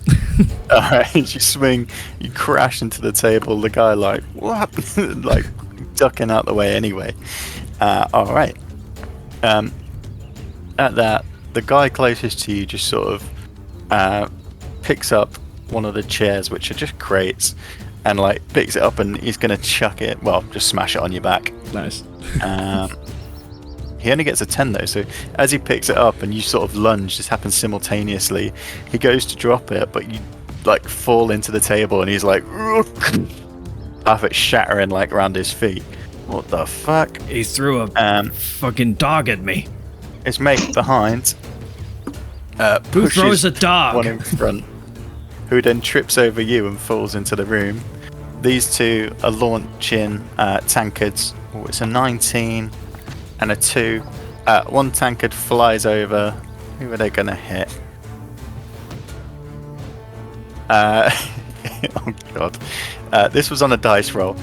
Alright, you swing, you crash into the table, the guy like, what? Like, ducking out the way anyway. Alright. At that, the guy closest to you just sort of picks up one of the chairs, which are just crates, and like picks it up and he's gonna chuck it. Well, just smash it on your back. Nice. He only gets a 10 though, so as he picks it up and you sort of lunge, this happens simultaneously. He goes to drop it, but you like fall into the table and he's like, half it shattering like around his feet. What the fuck? He threw a fucking dog at me. His mate behind Who pushes throws a dog? one in front, who then trips over you and falls into the room. These two are launching tankards. Oh, it's a 19 and a 2. One tankard flies over. Who are they going to hit? Oh god. This was on a dice roll.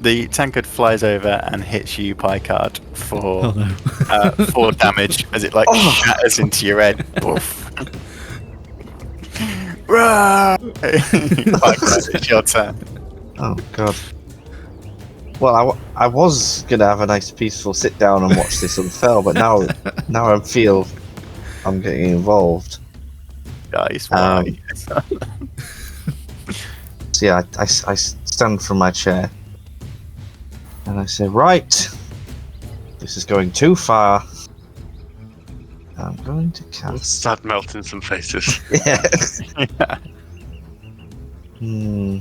The tankard flies over and hits you, Picard, for 4 damage as it like shatters into your head. Oof. Picard, it's your turn. Oh god. Well, I was gonna have a nice peaceful sit down and watch this unfurl, but now I feel I'm getting involved. Guys, why? So yeah, I stand from my chair and I say, right, this is going too far. I'm going to cast. Start melting some faces. Yeah. Yeah.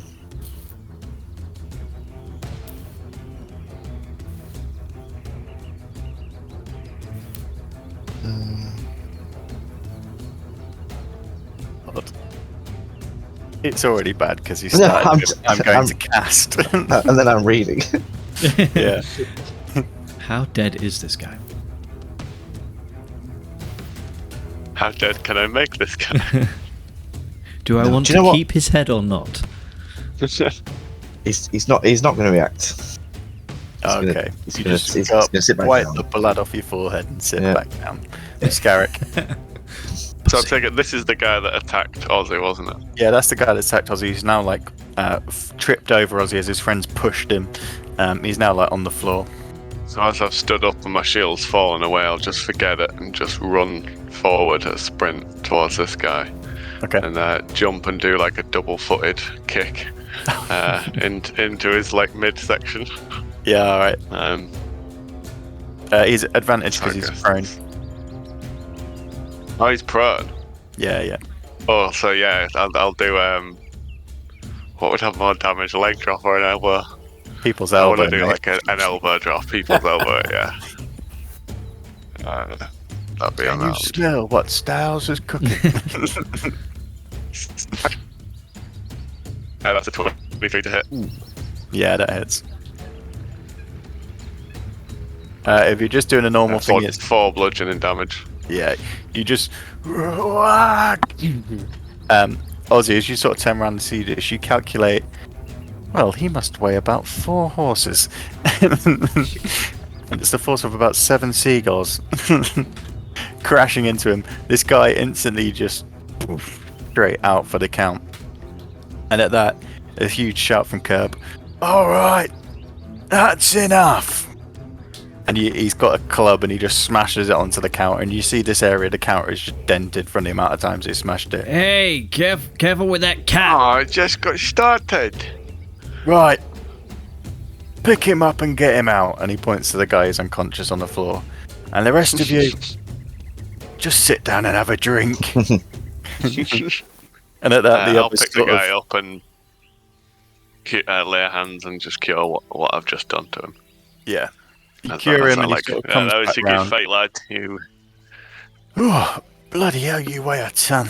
God. It's already bad because you started. I'm going to cast. And then I'm reading. Yeah. How dead is this guy? How dead can I make this guy? Do I want do you know to what? keep his head or not? He's not going to react. Okay. he's You gonna- just he's up, gonna sit back wipe down. the blood off your forehead and sit Yeah. back down. Scarrick. So I'm taking this is the guy that attacked Ozzy, wasn't it? Yeah, that's the guy that attacked Ozzy. He's now like tripped over Ozzy as his friends pushed him. He's now like on the floor. So as I've stood up and my shield's fallen away, I'll just forget it and just run forward at a sprint towards this guy. Okay. And jump and do like a double-footed kick into his like midsection. Yeah, all right. He's advantage because I he's guess. prone. Oh, he's prone. Yeah, yeah. Oh, so yeah, I'll do what would have more damage, a leg drop or an elbow? People's I elbow. want to do mate. like an elbow drop, people's elbow, yeah. That'd be on Can you that. smell what Styles is cooking? That's a 23 to hit. Yeah, that hits. If you're just doing a normal thing, it's 4 bludgeoning damage. yeah. You just Ozzy, as you sort of turn around and see this, you calculate. Well, he must weigh about 4 horses. And it's the force of about 7 seagulls crashing into him. This guy instantly just straight out for the count. And at that, a huge shout from Curb. All right, that's enough. And he's got a club and he just smashes it onto the counter. And you see this area of the counter is just dented from the amount of times he smashed it. Hey, careful with that cat. Oh, I just got started. Right. Pick him up and get him out. And he points to the guy who's unconscious on the floor. And the rest of you, just sit down and have a drink. And at that, the I'll others pick the sort of, guy up and lay hands and just cure what I've just done to him. yeah. You That's cure him and like, he sort of comes that was back a good round. fight, lad. You Oh, bloody hell, you weigh a ton.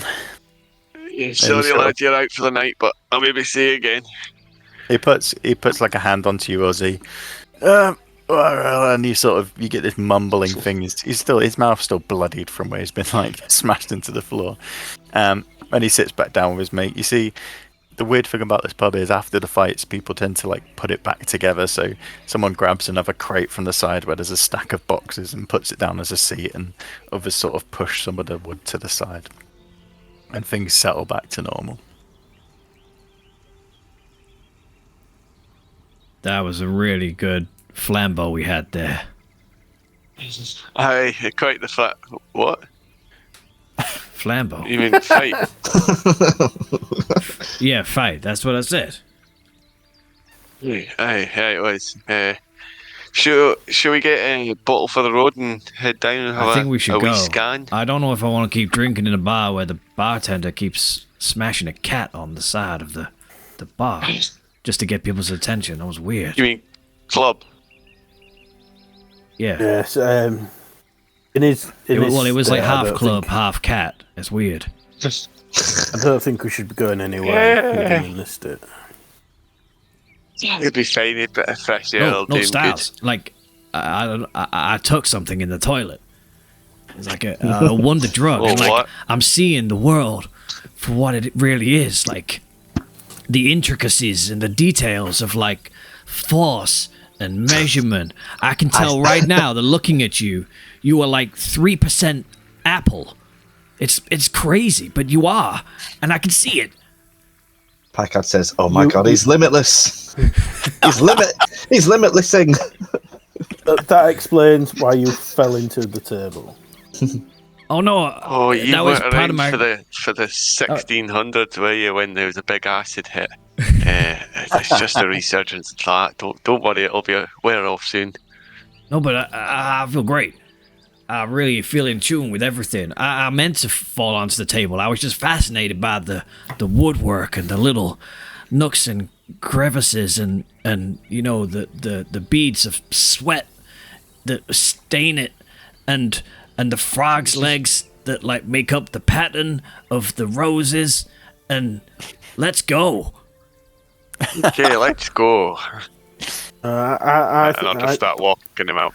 sorry, sort of- lad, you're out for the night, but I'll maybe see you again. He puts like a hand onto you, Ozzy. And you get this mumbling thing. His mouth's still bloodied from where he's been like smashed into the floor. And he sits back down with his mate. You see, the weird thing about this pub is after the fights, people tend to like put it back together. So someone grabs another crate from the side where there's a stack of boxes and puts it down as a seat, and others sort of push some of the wood to the side, and things settle back to normal. That was a really good flambeau we had there. I quite the fact. What? Flambeau. You mean fight? Yeah, fight. That's what I said. Aye, it was. Should we get a bottle for the road and head down and have I think we should a wee go. scan? I don't know if I want to keep drinking in a bar where the bartender keeps smashing a cat on the side of the bar just to get people's attention. That was weird. You mean club? Yeah. Yes. It was like half club, half cat. It's weird. I don't think we should be going anywhere. We didn't list it. It'd be fine, a bit of fresh air. No, Styles. Like, I took something in the toilet. It's like a wonder drug. Oh, And like, what? I'm seeing the world for what it really is. Like, the intricacies and the details of, like, force and measurement. I can tell right now that looking at you, you are like 3% apple. It's crazy, but you are. And I can see it. Packard says, "Oh my god, he's limitless. He's limitlessing." That explains why you fell into the table. Oh no! Oh, you that was weren't part of around my. for the 1600s, were you? When there was a big acid hit. It's just a resurgence of that. Don't worry, it'll be wear off soon. No, but I feel great. I really feel in tune with everything. I meant to fall onto the table. I was just fascinated by the woodwork and the little nooks and crevices and you know the beads of sweat that stain it and the frog's legs that like make up the pattern of the roses. And let's go. Okay, let's go. I And I'll just start walking him out.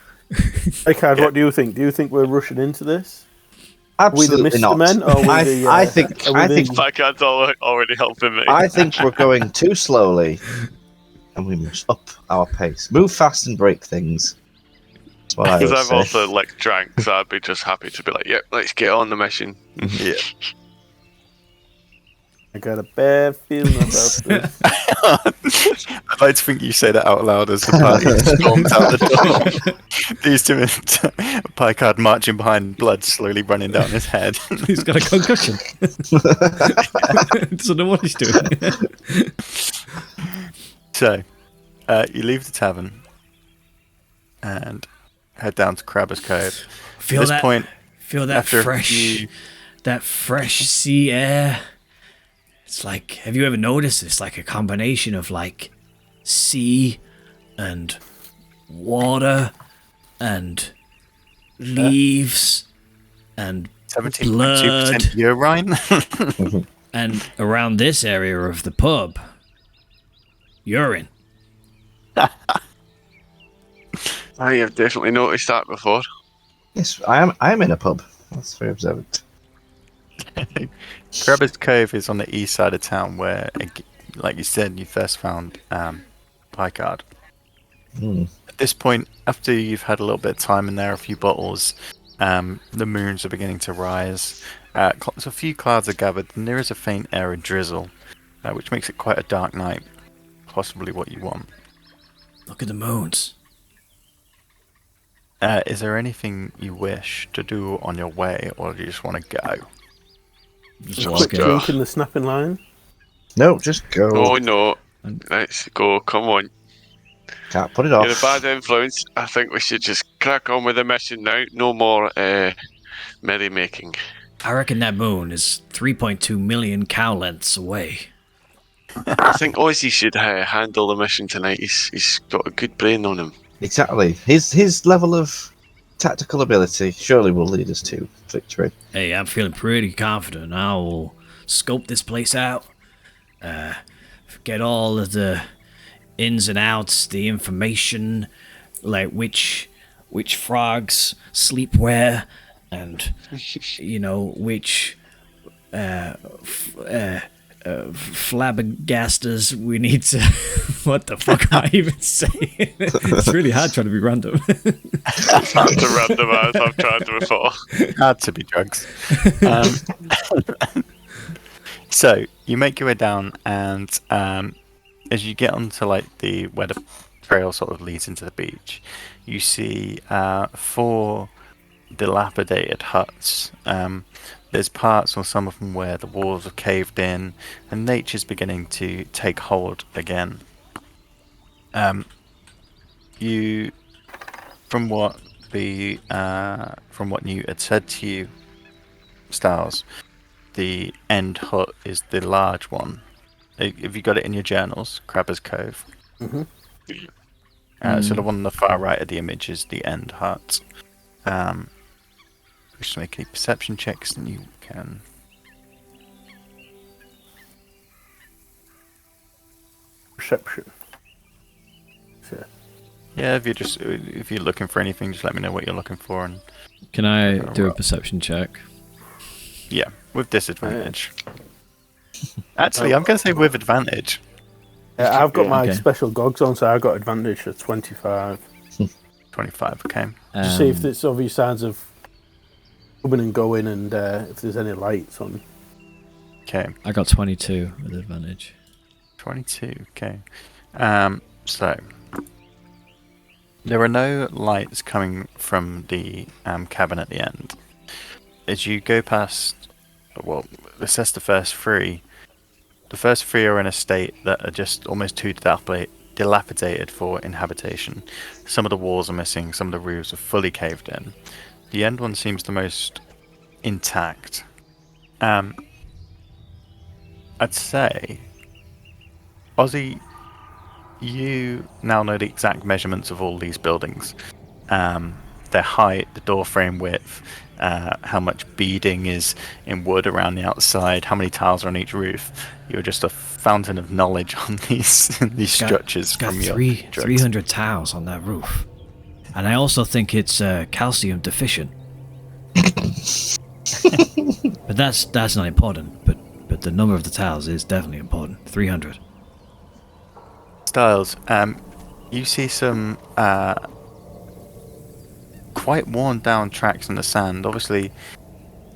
Packard, what do you think? Do you think we're rushing into this? Absolutely we the not. Mr. Men, or we I think Packard's already helping me. I think we're going too slowly, and we must up our pace. Move fast and break things. That's what I Because would I've say. also like drank, so I'd be just happy to be like, "Yep, let's get on the mission." Yeah. I got a bad feeling about this. I'd like to think you say that out loud as the party storms out the door. These two, Picard marching behind, blood slowly running down his head. He's got a concussion. Doesn't know what he's doing. So, you leave the tavern and head down to Crabber's Cove. Feel At this that? point, Feel that after a fresh, few- that fresh sea air. It's like, have you ever noticed? It's like a combination of like sea and water and leaves and 17.2% urine. and around this area of the pub, urine. I have definitely noticed that before. Yes, I am in a pub. That's very observant. Crabber's Cove is on the east side of town where, like you said, you first found Picard. At this point, after you've had a little bit of time in there, a few bottles, the moons are beginning to rise. So a few clouds are gathered, and there is a faint air of drizzle, which makes it quite a dark night. Possibly what you want. Look at the moons. Is there anything you wish to do on your way, or do you just want to go? Just Quick walk in. drink in the snapping line. No, just go. Oh no, let's go. Come on. Can't put it You're a off. bad influence. I think we should just crack on with the mission now. No more merrymaking. I reckon that moon is 3.2 million cow lengths away. I think Ozzy should handle the mission tonight. He's got a good brain on him. Exactly. His level of tactical ability surely will lead us to victory. Hey, I'm feeling pretty confident. I will scope this place out, get all of the ins and outs, the information, like which frogs sleep where, and you know which flabbergastas we need to. What the fuck am I even saying? It's really hard trying to be random. It's hard to randomize. I've tried before. Had to be drugs. So you make your way down, and as you get onto like where the trail sort of leads into the beach, you see four dilapidated huts. There's parts on some of them where the walls have caved in, and nature's beginning to take hold again. You, from what Newt had said to you, Styles, the end hut is the large one. Have you got it in your journals? Crabber's Cove. Mhm. So the one on the far right of the image is the end hut. Just make any perception checks, and you can. Perception. So, Yeah, if you're looking for anything, just let me know what you're looking for, and Can I do a perception check? yeah, with disadvantage. Actually, I'm going to say with advantage. I've got my Okay. special gogs on, so I got advantage at 25. 25. Okay. To see if there's obvious signs of coming and going, and if there's any lights on. Okay. I got 22 with advantage. 22. Okay. So there are no lights coming from the cabin at the end. As you go past, well, this says the first three. The first three are in a state that are just almost too dilapidated for inhabitation. Some of the walls are missing, some of the roofs are fully caved in. The end one seems the most intact. I'd say, Ozzy, you now know the exact measurements of all these buildings. Their height, the door frame width, how much beading is in wood around the outside, how many tiles are on each roof. You're just a fountain of knowledge on these structures. It's got from your 300 tiles on that roof. And I also think it's calcium deficient. But that's not important. But the number of the tiles is definitely important. 300. Styles, you see some quite worn down tracks in the sand. Obviously,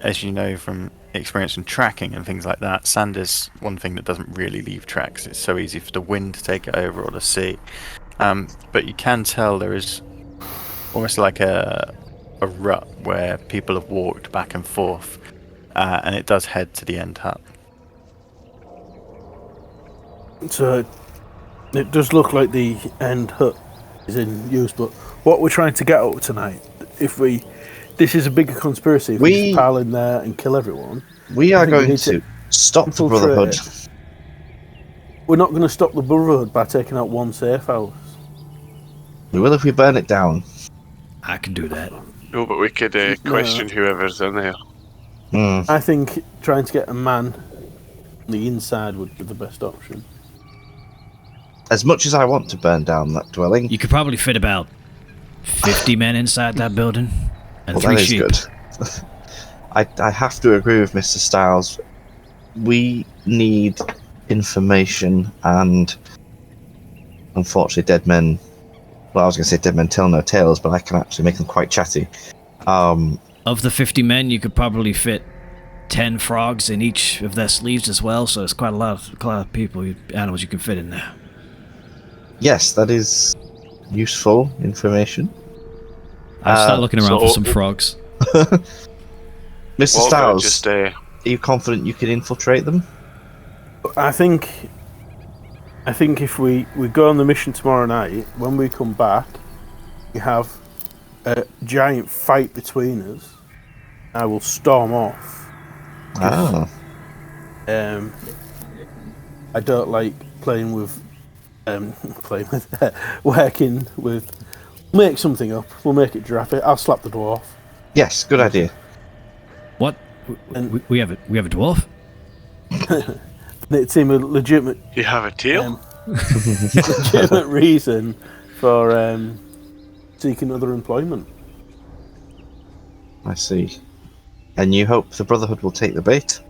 as you know from experience in tracking and things like that, sand is one thing that doesn't really leave tracks. It's so easy for the wind to take it over or the sea. But you can tell there is almost like a rut where people have walked back and forth, and it does head to the end hut. So it does look like the end hut is in use, but what we're trying to get at tonight, this is a bigger conspiracy. If we just pile in there and kill everyone, We I are think we going need to to stop the infiltrate Brotherhood. it. We're not going to stop the Brotherhood by taking out one safe house. We will if we burn it down. I can do that. No, but we could question whoever's in there. I think trying to get a man on the inside would be the best option. As much as I want to burn down that dwelling, You could probably fit about 50 men inside that building. And well, 3 that is sheep. good. I have to agree with Mr. Styles. We need information, and unfortunately, dead men. Well, I was going to say dead men tell no tales, but I can actually make them quite chatty. Of the 50 men, you could probably fit 10 frogs in each of their sleeves as well, so it's quite a lot of people, animals you can fit in there. Yes, that is useful information. I'll start looking around so- for some frogs. Mr. Walter, Styles, just are you confident you can infiltrate them? I think if we go on the mission tomorrow night, when we come back, we have a giant fight between us. I will storm off. Ah, I don't like playing with, working with. Make something up. We'll make it dramatic. I'll slap the dwarf. yes, good idea. What? And- We have a dwarf? It seemed a legitimate, You have a tail? legitimate reason for seeking other employment. I see. And you hope the Brotherhood will take the bait?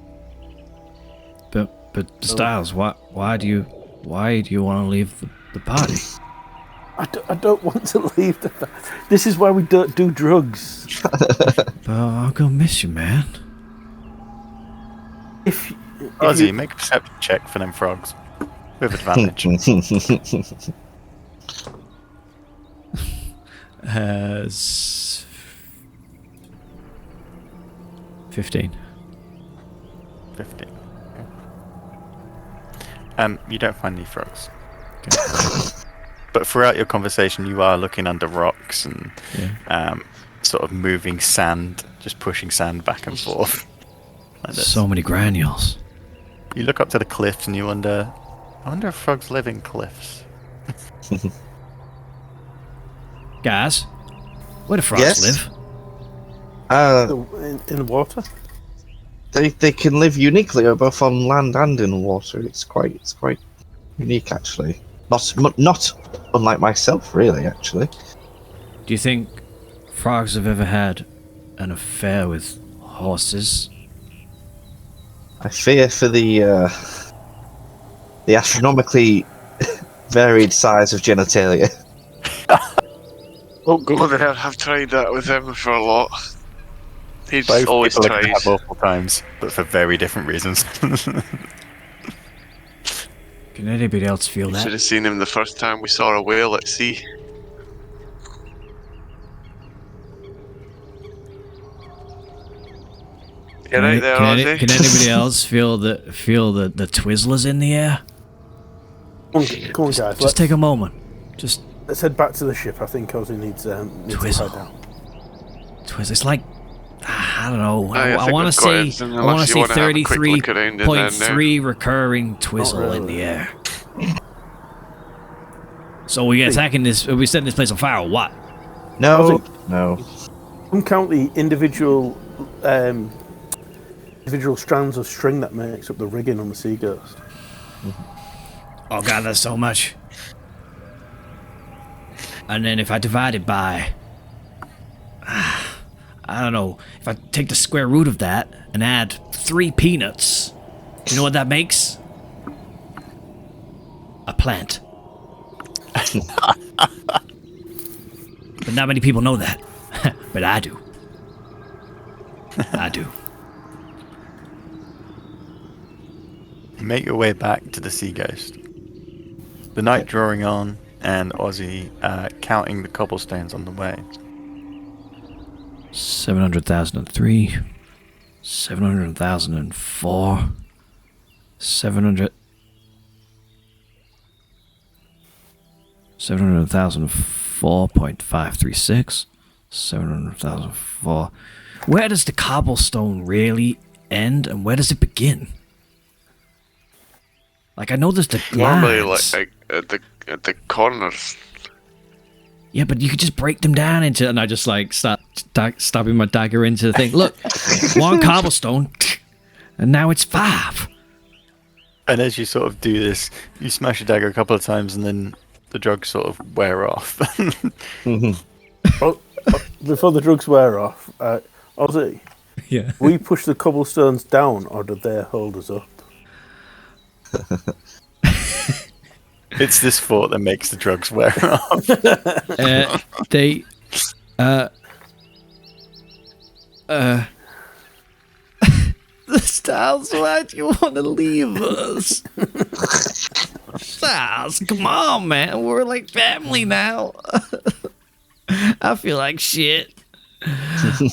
But Styles, why do you want to leave the party? I don't want to leave the. This is why we don't do drugs. But I'm gonna miss you, man. If Ozzy, you- make a perception check for them frogs. With advantage. 15. 15. You don't find any frogs. But throughout your conversation, you are looking under rocks and sort of moving sand, just pushing sand back and forth. Like this. So many granules. You look up to the cliffs and you wonder, I wonder if frogs live in cliffs. Guys, where do frogs Yes? live? In the water? They can live uniquely both on land and in water. It's quite unique actually. Not unlike myself, really. Actually, Do you think frogs have ever had an affair with horses? I fear for the astronomically varied size of genitalia. Oh god, I've tried that with him for a lot. He's Both always people have tries. multiple times, but for very different reasons. Can anybody else feel Should that? have seen him the first time we saw a whale at sea. You're right there, Ozzy. Can anybody else feel the Twizzlers in the air? Come on, guys. Just take a moment. Just Let's head back to the ship. I think Ozzy needs to Twizzle. head down. Twizzle. It's like I don't know. I I think want we've to got say it, I unless want to you say wanna have a quick look around in there 33.3 recurring Twizzle in the air. So we attacking this? Are we setting this place on fire or what? No. Come count the individual strands of string that makes up the rigging on the Sea Ghost. Oh god, that's so much. And then if I divide it by, I don't know, if I take the square root of that and add 3 peanuts, you know what that makes? A plant. But not many people know that. But I do. I do. You make your way back to the Sea Ghost. The night drawing on, and Ozzy counting the cobblestones on the way. 700,003, 700,004, 700. 700,004.536, 700,004. Where does the cobblestone really end and where does it begin? Like I know there's the Normally, lines. like at the corners. Yeah, but you could just break them down into, and I just like start stabbing my dagger into the thing. Look, one cobblestone, and now it's 5. And as you sort of do this, you smash your dagger a couple of times, and then the drugs sort of wear off. Before the drugs wear off, Ozzy, Yeah. we push the cobblestones down, or do they hold us up? It's this thought that makes the drugs wear off. They, the Styles, why do you want to leave us? Styles, come on, man. We're like family now. I feel like shit.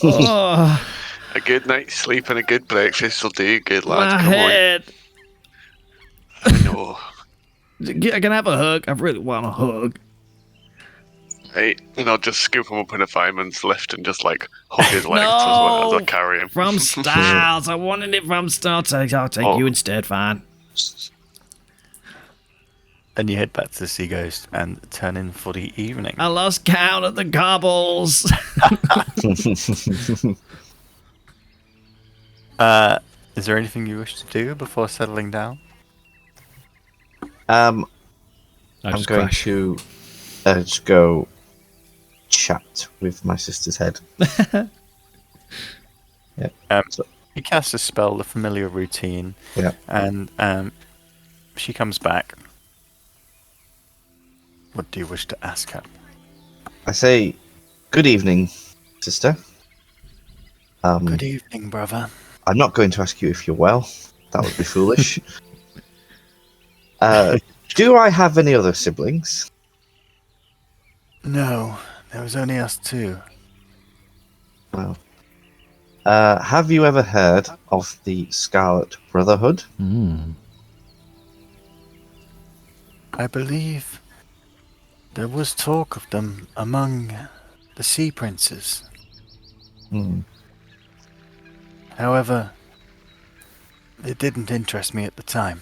Oh, A good night's sleep and a good breakfast will do you good, my lads. Come head. on. I know. Can I have a hug? I really want a hug. Hey, and I'll just scoop him up in a fireman's lift and just like hug his legs as well as I carry him. From Styles. I wanted it from Styles. I'll take Oh. you instead, fine. And you head back to the Sea Ghost and turn in for the evening. I lost count of the cobbles. Is there anything you wish to do before settling down? I'm I just going crash. to just go chat with my sister's head. You cast a spell, the familiar routine, Yeah. and she comes back. What do you wish to ask her? I say, "Good evening, sister. Good evening, brother. I'm not going to ask you if you're well. That would be foolish. Do I have any other siblings?" No, there was only us two. Well, Have you ever heard of the Scarlet Brotherhood? I believe there was talk of them among the sea princes. Hmm. However, it didn't interest me at the time.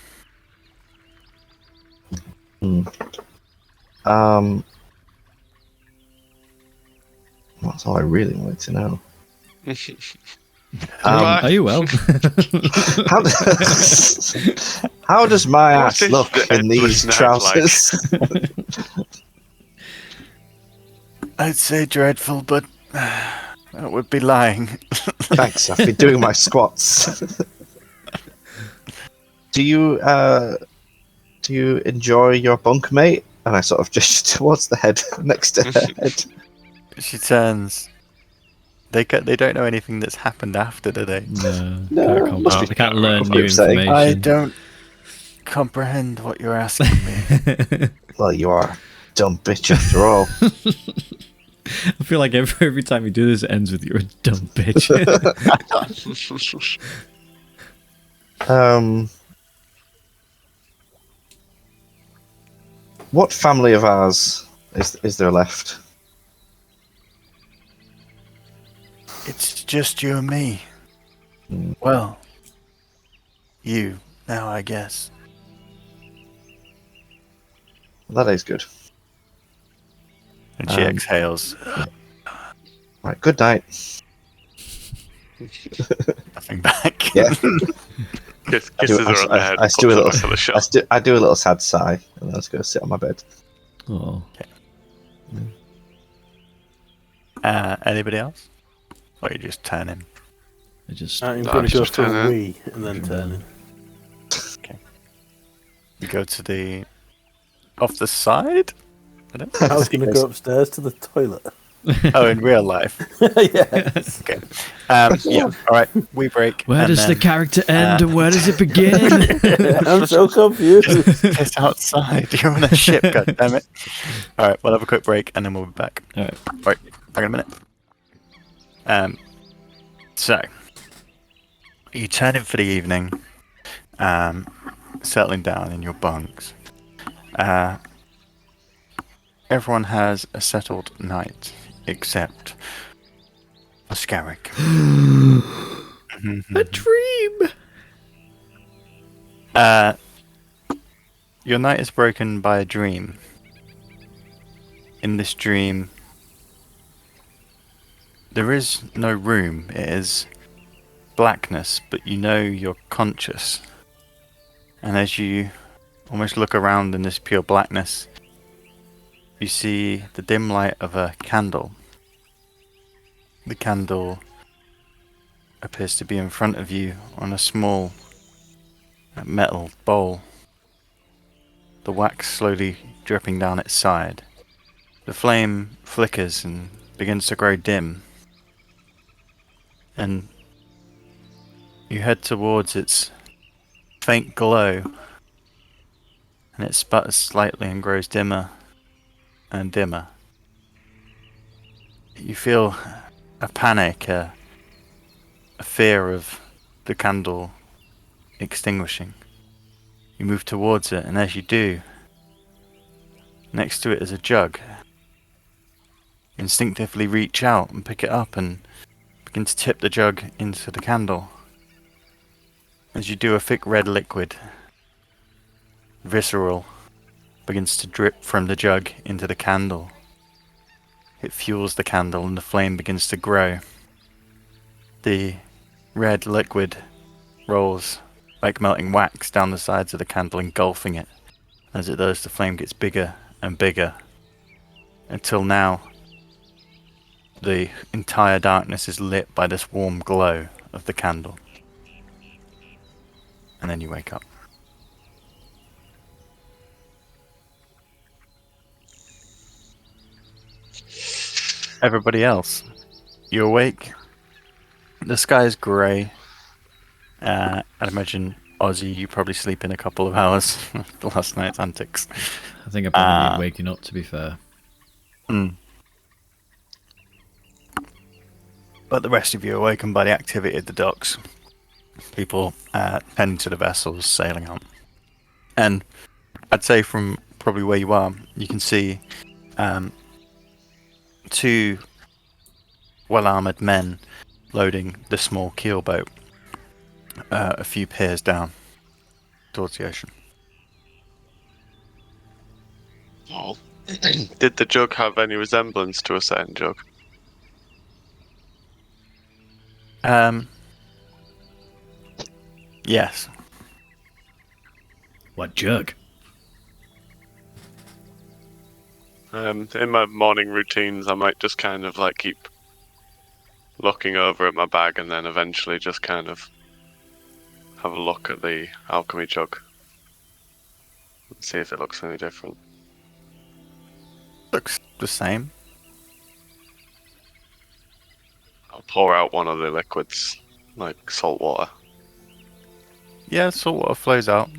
That's all I really wanted to know. Are you well? How, how does my What ass is look the in these endless night trousers? I'd say dreadful, but that would be lying. Thanks, I've been doing my squats. Do you enjoy your bunkmate? And I sort of gesture towards the head next to her head. She turns. They don't know anything that's happened after, do they? No, must be They can't learn probably new upsetting. information. I don't comprehend what you're asking me. Well, you are a dumb bitch after all. I feel like every time you do this, it ends with "you're a dumb bitch." What family of ours is there left? It's just you and me. Well, you now, I guess. That is good. And she exhales. Right, good night. Nothing back. Yeah. Kisses her on the head. I do a puts her back on the little. shelf. I do a little sad sigh, and then I just go sit on my bed. Oh, Anybody else? Or you just turn in? I just I'm No, going to go just for turn a in. wee and then turn in. You go to the off the side. I don't I was going to go upstairs to the toilet. Oh, in real life. Yes. Okay. Yeah. All right. We break. where and does the then character end and where does it begin? I'm so confused. It's outside. You're on a ship. God damn it. All right. We'll have a quick break and then we'll be back. All right. Back in a minute. So you turn in for the evening. Settling down in your bunks. Everyone has a settled night except Oscaric. A dream. Your night is broken by a dream. In this dream, there is no room. It is blackness, but you know you're conscious. And as you almost look around in this pure blackness, you see the dim light of a candle. The candle appears to be in front of you on a small metal bowl. The wax slowly dripping down its side. The flame flickers and begins to grow dim. And you head towards its faint glow. And it sputters slightly and grows dimmer and dimmer. You feel a panic, a fear of the candle extinguishing. You move towards it, and as you do, next to it is a jug. You instinctively reach out and pick it up and begin to tip the jug into the candle. As you do, a thick red liquid, visceral, begins to drip from the jug into the candle. It fuels the candle and the flame begins to grow. The red liquid rolls like melting wax down the sides of the candle, engulfing it. As it does, the flame gets bigger and bigger, until now the entire darkness is lit by this warm glow of the candle. And then you wake up. Everybody else, you awake. The sky is grey. I'd imagine, Ozzy, you probably sleep in a couple of hours after last night's antics. I think I probably need waking up, to be fair. But the rest of you are awakened by the activity at the docks. People tending to the vessels sailing on. And I'd say from probably where you are, you can see two well-armoured men loading the small keelboat a few piers down towards the ocean. Oh. Did the jug have any resemblance to a certain jug? Yes. What jug? In my morning routines, I might just kind of like keep looking over at my bag and then eventually just kind of have a look at the alchemy jug and see if it looks any different. Looks the same. I'll pour out one of the liquids, like salt water. Yeah, salt water flows out.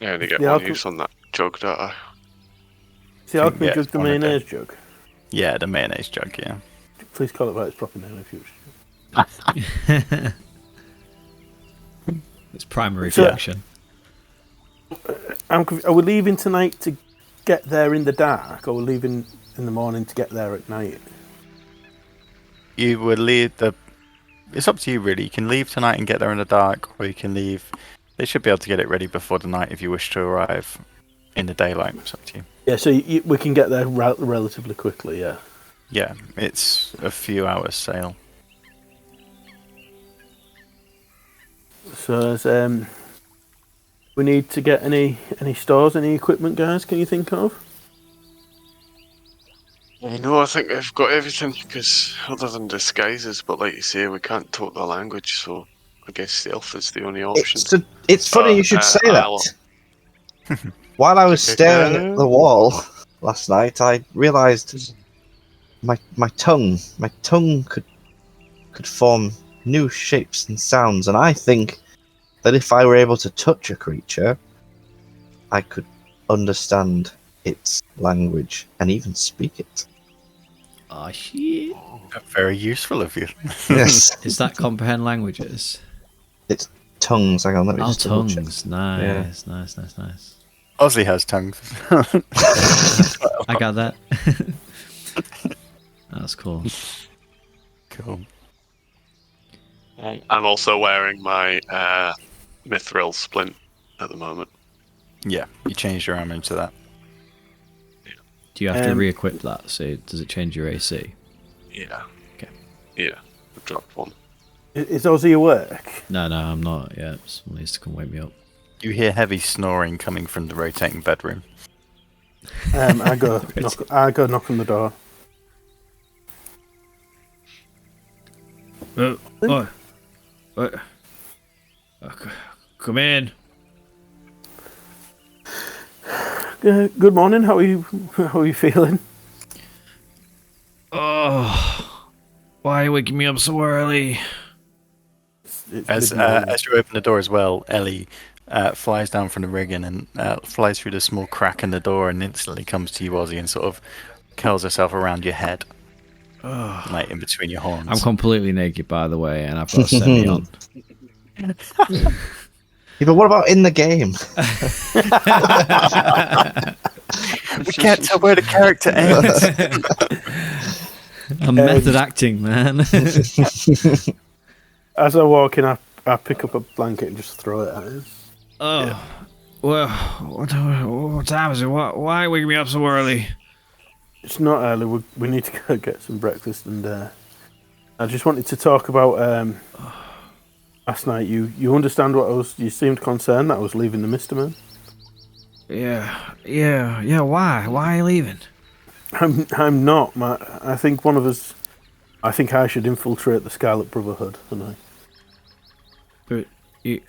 I only get The one alchem- use on that jug, don't I? Is the alchemy Yeah, jug it's the one a day. mayonnaise jug? Yeah, the mayonnaise jug, yeah. Please call it by its proper name if you wish. It's primary So- function. Are we leaving tonight to get there in the dark, or we're leaving in the morning to get there at night? You would leave the... It's up to you, really. You can leave tonight and get there in the dark, or you can leave... They should be able to get it ready before the night if you wish to arrive in the daylight. It's up to you. Yeah, so we can get there relatively quickly, yeah. Yeah, it's a few hours sail. So, we need to get any stores, any equipment, guys, can you think of? No, I think I've got everything, because other than disguises, but like you say, we can't talk the language, so I guess stealth is the only option. It's funny you should say I'll- that. While I was staring at the wall last night, I realised my tongue could form new shapes and sounds, and I think that if I were able to touch a creature, I could understand its language and even speak it. Oh shit! Very useful of you. Yes, Is that comprehend languages? tongues. Hang on, let me Oh, just double check. tongues. Nice, nice. Ozzy has tongues. I got that. That's cool. Cool. I'm also wearing my mithril splint at the moment. Yeah, you changed your armor into that. Do you have to Um, re-equip that? So does it change your AC? Yeah. Okay. Yeah, I dropped one. Is Ozzy awake? No, I'm not yet. Someone needs to come wake me up. You hear heavy snoring coming from the rotating bedroom. I go knock on the door. Come in. Good morning. How are you? How are you feeling? Oh, why are you waking me up so early? It's As midnight. as you open the door as well, Ellie flies down from the rigging and flies through the small crack in the door and instantly comes to you, Ozzy, and sort of curls herself around your head, like in between your horns. I'm completely naked, by the way, and I've got a semi on. Yeah, but what about in the game? We can't tell where the character ends. I'm method acting, man. As I walk in, I pick up a blanket and just throw it at him. Oh, well, what time is it? Why are you waking me up so early? It's not early. We need to go get some breakfast, and I just wanted to talk about last night. You understand what I was? You seemed concerned that I was leaving the Mister Man. Yeah. Why? Why are you leaving? I'm not. I think one of us. I think I should infiltrate the Scarlet Brotherhood, and I. But you.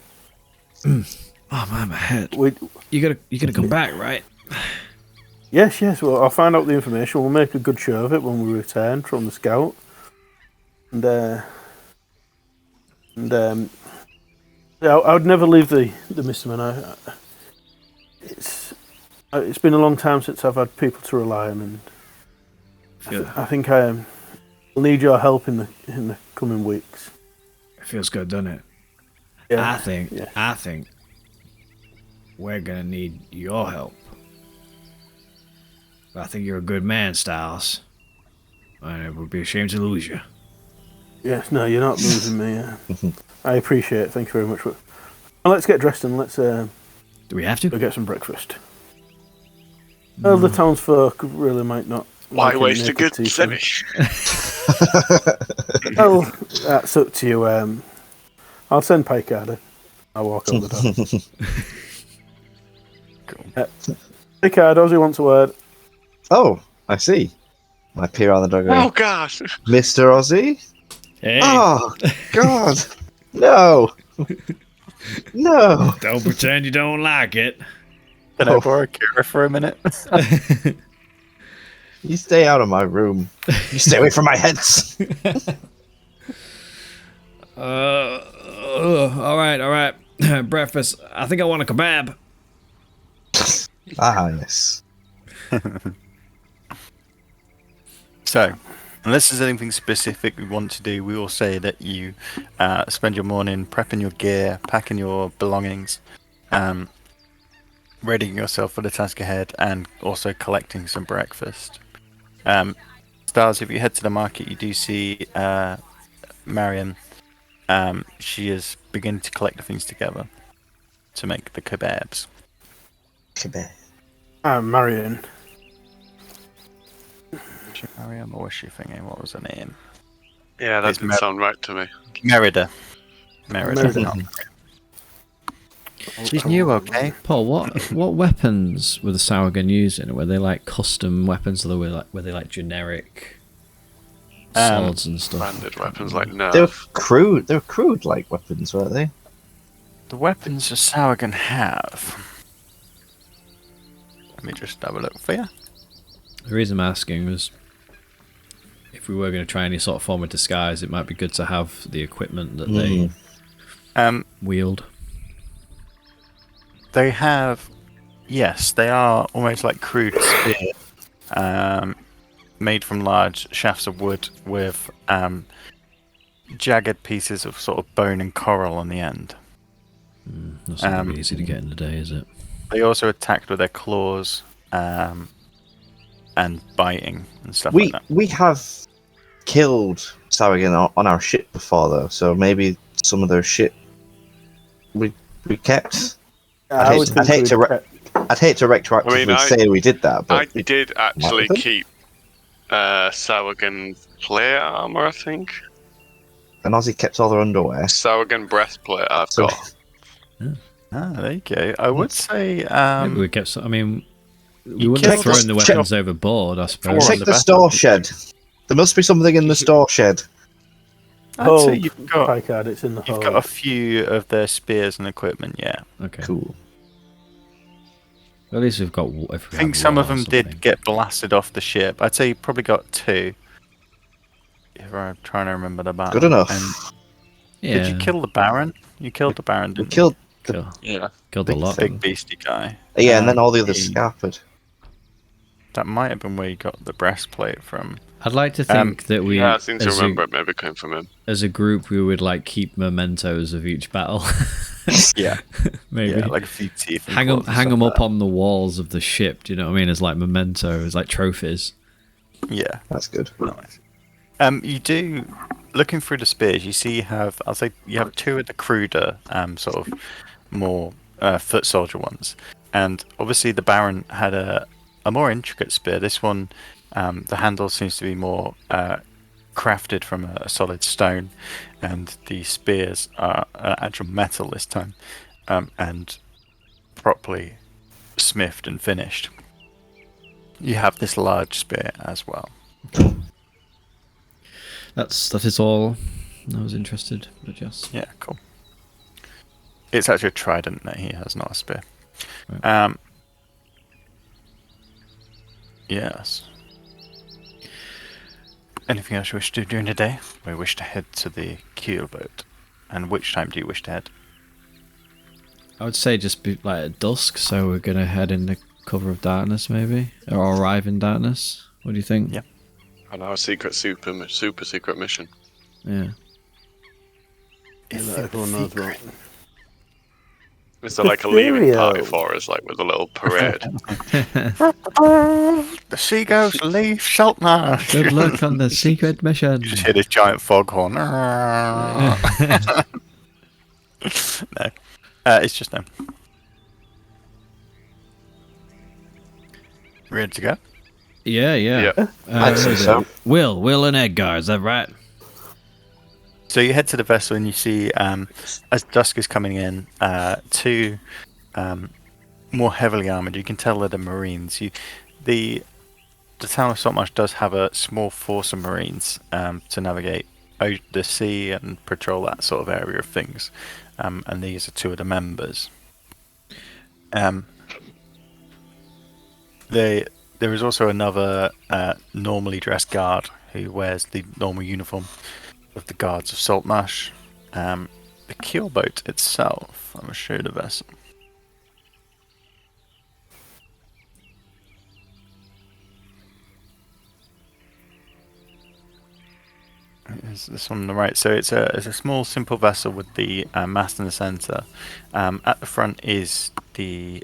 Oh man, my head. We, You gotta come back, right? yes. Well, I'll find out the information. We'll make a good show of it when we return from the scout. And yeah, I would never leave the Mister Man. It's been a long time since I've had people to rely on, and I think I will need your help in the coming weeks. It feels good, doesn't it? Yeah. I think we're gonna need your help. But I think you're a good man, Styles. And it would be a shame to lose you. Yes, no, you're not losing me. I appreciate it. Thank you very much. Well, let's get dressed and let's Do we have to? go get some breakfast. Well, the townsfolk really might not. Why like any waste a naked good tea semi? Well, that's up to you. I'll send Picard. I'll walk over the door. Picard, Ozzy wants a word. Oh, I see. I peer on the dog. Oh God! Mr. Ozzy? Hey, Oh, God. No. No. don't pretend you don't like it. Can I borrow Kira for a minute? You stay out of my room. You stay away from my heads. All right. Breakfast. I think I want a kebab. Ah, yes. So, unless there's anything specific we want to do, we will say that you spend your morning prepping your gear, packing your belongings, readying yourself for the task ahead, and also collecting some breakfast. Stars, if you head to the market, you do see Marion. She is beginning to collect the things together to make the kebabs. Kebab. I'm Marion. Was she Mariam or was she thinking? What was her name? Yeah, that It's didn't sound right to me. Merida. Merida. Merida. She's new, okay? Paul, what weapons were the Sauergun using? Were they like custom weapons, or were they like generic swords and stuff? Branded weapons like They were Nerf. crude. They were crude-like weapons, weren't they? The weapons the Sauergun have. Let me just have a look for you. The reason I'm asking was, if we were going to try any sort of form of disguise, it might be good to have the equipment that they wield. They have, yes, they are almost like crude spear, made from large shafts of wood with jagged pieces of sort of bone and coral on the end. That's not gonna be easy to get in the day, is it? They also attacked with their claws and biting and stuff like that. We have killed Sawagan on our ship before, though, so maybe some of their shit we kept. I'd hate to retroactively say we did that, but I did actually keep Sauergan plate armor, I think. and Ozzy kept all their underwear. Sauergan breastplate I've So- got. There you go. I would say, Maybe we kept. I mean, we You wouldn't have check thrown the- the weapons overboard, I suppose. Or Check on the the back. store shed. There must be something in the store shed. I'd Hold, say you've got Picard, it's in the You've hold. got a few of their spears and equipment, yeah. Okay. Cool. At least we've got. I think some of them did get blasted off the ship. I'd say you probably got 2. If I'm trying to remember the battle. Good enough. And Yeah. did you kill the Baron? You killed the Baron, We didn't killed, Yeah. Killed a you? lot. Big beastie guy. yeah, and then all the he- others scalpered. That might have been where you got the breastplate from. I'd like to think that we, Yeah, I seem to as, remember it maybe came from him. as a group, we would like keep mementos of each battle. Yeah, Maybe. yeah, like a few teeth. and hang claws and them stuff like up on the walls of the ship. Do you know what I mean? As like mementos, like trophies. that. Yeah, That's good. nice. You do looking through the spears. You see, I'll say you have 2 of the cruder, sort of more foot soldier ones, and obviously the Baron had a more intricate spear. This one, the handle seems to be more crafted from a solid stone, and the spears are actual metal this time, and properly smithed and finished. You have this large spear as well. That is all I was interested. But yes. Yeah, cool. It's actually a trident that he has, not a spear. Right. Yes. Anything else you wish to do during the day? We wish to head to the keel boat. And which time do you wish to head? I would say just be like at dusk, so we're gonna head in the cover of darkness, maybe, or arrive in darkness. What do you think? Yeah. On our super secret mission. Yeah. That everyone knows about. Is there like a leaving party Ethereal. for us, like with a little parade? The seagulls leave Saltmarsh. Good luck on the secret mission. You just hear this giant foghorn. No, it's just them. Ready to go? Yeah. I'd say so. Will and Edgar, is that right? So you head to the vessel and you see, as dusk is coming in, two more heavily armored. You can tell they're the Marines. The town of Saltmarsh does have a small force of Marines to navigate the sea and patrol that sort of area of things. And these are two of the members. There is also another normally dressed guard who wears the normal uniform of the guards of Saltmarsh. The keelboat itself, I'm going to show you the vessel. Is this one on the right? So it's a small, simple vessel with the mast in the center. At the front is the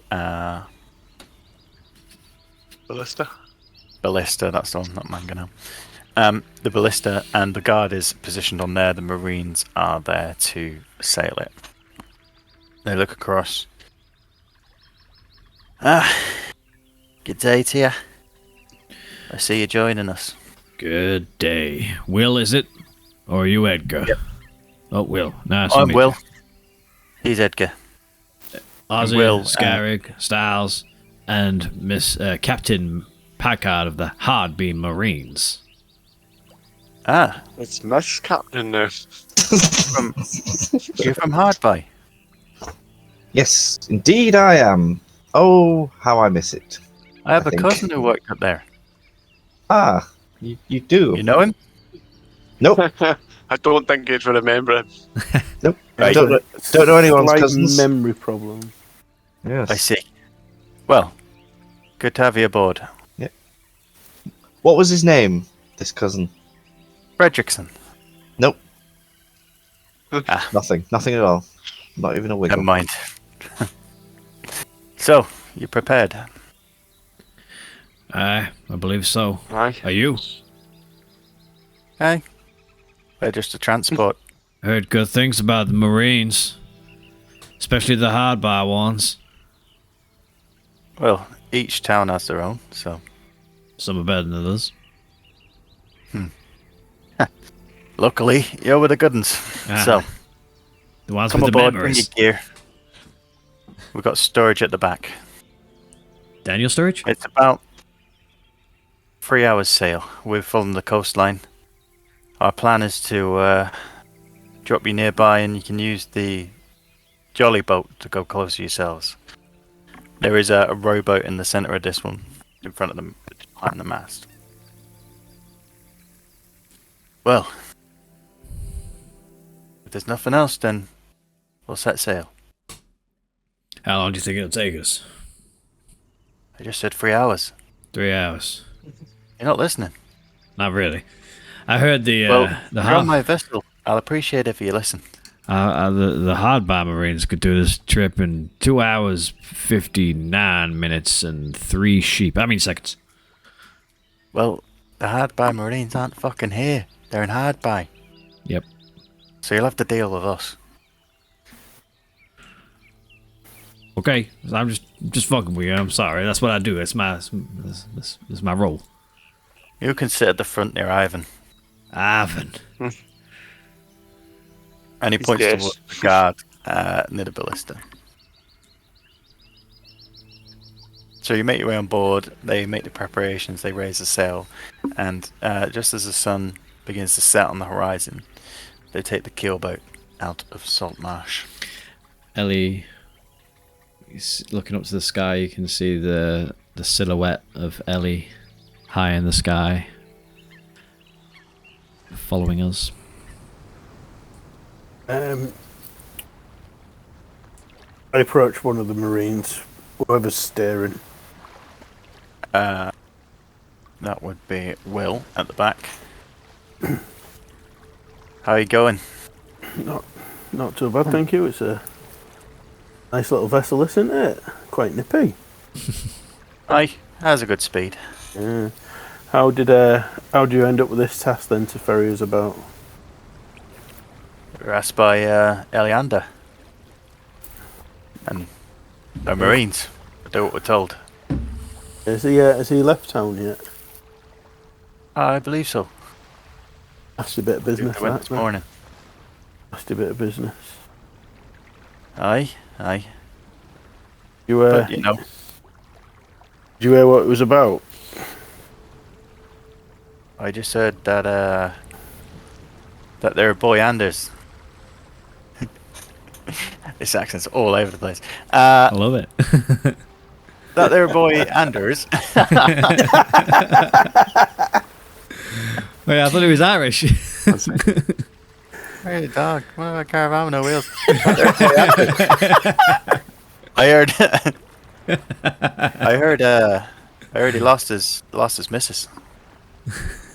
Ballista? ballista. That's the one, not mangonel. The ballista and the guard is positioned on there. The Marines are there to sail it. They look across. Good day to you. I see you joining us. Good day. Will, is it? Or are you Edgar? Yep. Oh, Will. Nice to I'm meet Will. He's Edgar. you. Ozzy, Will, Scarrig, Styles, and Miss Captain Packard of the Hardbeam Marines. Ah, It's Miss Captain now. you're from Hardby. Yes, indeed I am. Oh, how I miss it. I have I a think. cousin who worked up there. Ah, you do? You know him? Nope, I don't think you'd remember him. nope. Right. Don't know anyone's Slight cousins. memory problem. Yes. I see. Well, good to have you aboard. What was his name? This cousin? Fredrickson. Nope. Ah. Nothing. Nothing at all. Not even a wiggle. Never mind. So, you prepared? I believe so. Aye. Are you? Hey, we're just a transport. Heard good things about the Marines. Especially the hardbar ones. Well, each town has their own, so Some are better than others. luckily you're with the good ones. Ah, So, the ones come with the aboard, bring your memories. gear. We've got storage at the back. Daniel storage? It's about 3 hours sail. We're following the coastline. Our plan is to drop you nearby and you can use the jolly boat to go closer yourselves. There is a rowboat in the centre of this one, in front of them, behind the mast. Well, if there's nothing else, then we'll set sail. How long do you think it'll take us? I just said 3 hours. 3 hours. You're not listening. Not really. I heard the Well, the you're on hard my vessel. I'll appreciate it if you listen. the hardbar Marines could do this trip in 2 hours, 59 minutes, and 3 sheep. I mean seconds. Well, the Hardby Marines aren't fucking here. They're in Hardby. Yep. So you'll have to deal with us. Okay, I'm just fucking with you. I'm sorry. That's what I do. That's that's my role. You can sit at the front near Ivan. Ivan. And he He's points dead. towards the guard near the ballista. So you make your way on board, they make the preparations, they raise the sail, and just as the sun begins to set on the horizon, they take the keelboat out of Saltmarsh. Ellie is looking up to the sky. You can see the silhouette of Ellie high in the sky, following us. I approach one of the Marines, whoever's steering. that would be Will at the back. How are you going? Not too bad, thank you. It's a nice little vessel, isn't it? Quite nippy. Aye, has a good speed. Yeah. How do you end up with this task then to ferry us about? We were asked by Eliander and the Marines. I do what we're told. Has he left town yet? I believe so. That's a bit of business, They went this morning. That's a bit of business. Aye. You But, you know, did you hear what it was about? I just heard that they're Boyanders. This accent's all over the place. I love it. That they're Boyanders. Wait, I thought he was Irish. Hey, dog. What about caravan with no wheels? I heard he lost his missus.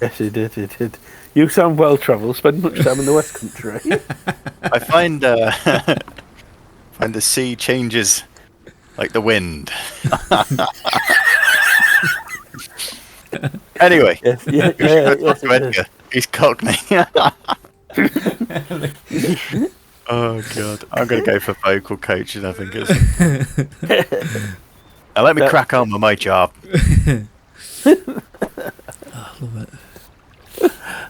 Yes, he did. You sound well travelled. Spend much time in the West Country. I find the sea changes like the wind. Anyway, Yes, yes, yes, it is. he's Cockney. Oh god, I'm gonna go for vocal coaching. I think it's. Now let me crack on with my job.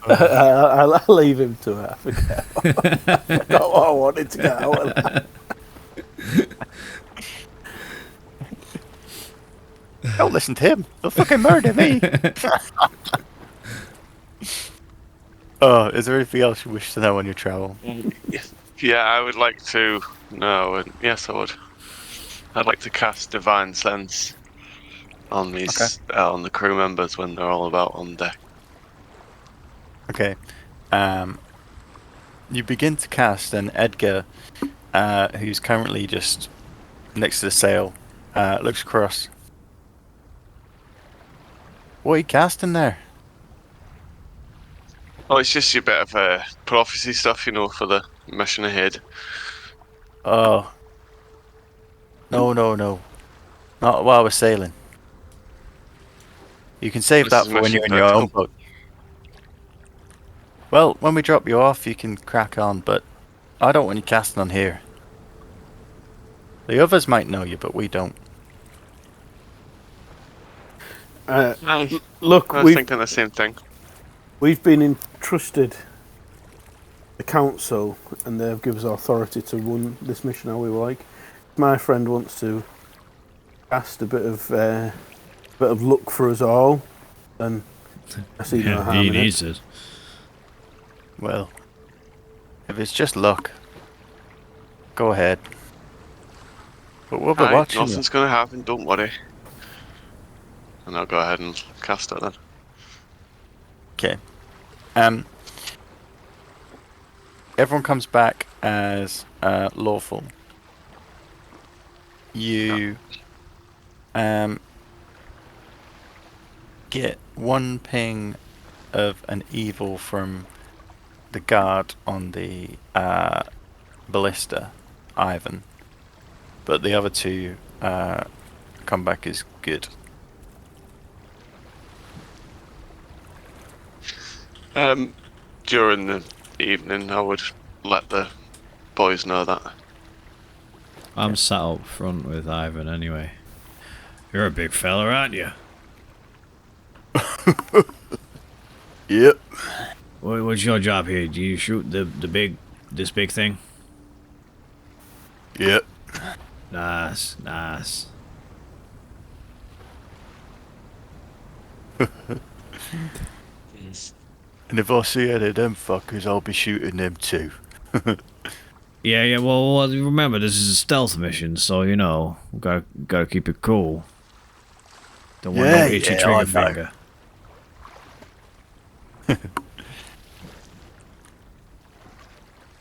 I'll leave him to it. I forget. I forgot what I wanted to get out of that. Don't listen to him. They'll fucking murder me. Oh, is there anything else you wish to know on your travel? Yeah, I would like to know, and yes, I would. I'd like to cast Divine Sense on these on the crew members when they're all about on deck. Okay. You begin to cast, and Edgar, who's currently just next to the sail, looks across. What are you casting there? Oh, it's just your bit of prophecy stuff, you know, for the mission ahead. Oh. No. Not while we're sailing. You can save This that is for when you're mission in your own critical. boat. Well, when we drop you off, you can crack on, but I don't want you casting on here. The others might know you, but we don't. Look, I was thinking the same thing. we've been entrusted the council, and they've given us authority to run this mission how we like. My friend wants to cast a bit of luck for us all, and I see no harm he in needs it. it. Well, if it's just luck, go ahead. But we'll be Aye, watching you. nothing's going to happen, don't worry. And I'll go ahead and cast it then. Okay. Everyone comes back as lawful. You get one ping of an evil from the guard on the ballista, Ivan, but the other two come back as good. During the evening, I would let the boys know that. I'm sat up front with Ivan anyway. You're a big fella, aren't you? Yep. What's your job here? Do you shoot this big thing? Yep. Nice. And if I see any of them fuckers, I'll be shooting them too. Yeah. Well, remember this is a stealth mission, so you know gotta keep it cool. Don't want no itchy trigger I know. finger.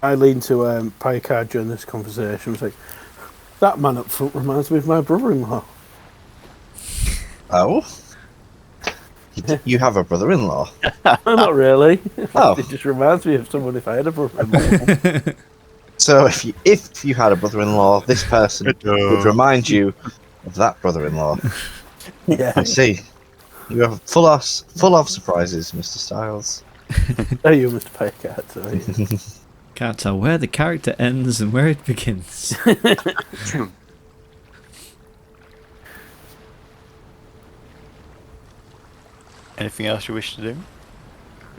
I lean to Picard during this conversation. It's like, that man up front reminds me of my brother-in-law. Oh? You have a brother-in-law. No, not really. Oh. It just reminds me of someone if I had a brother. So if you had a brother-in-law, this person would remind you of that brother-in-law. Yeah. I see. You have full of surprises, Mr. Styles. Oh, you must pay a cat, so yeah. Can't tell where the character ends and where it begins. Anything else you wish to do?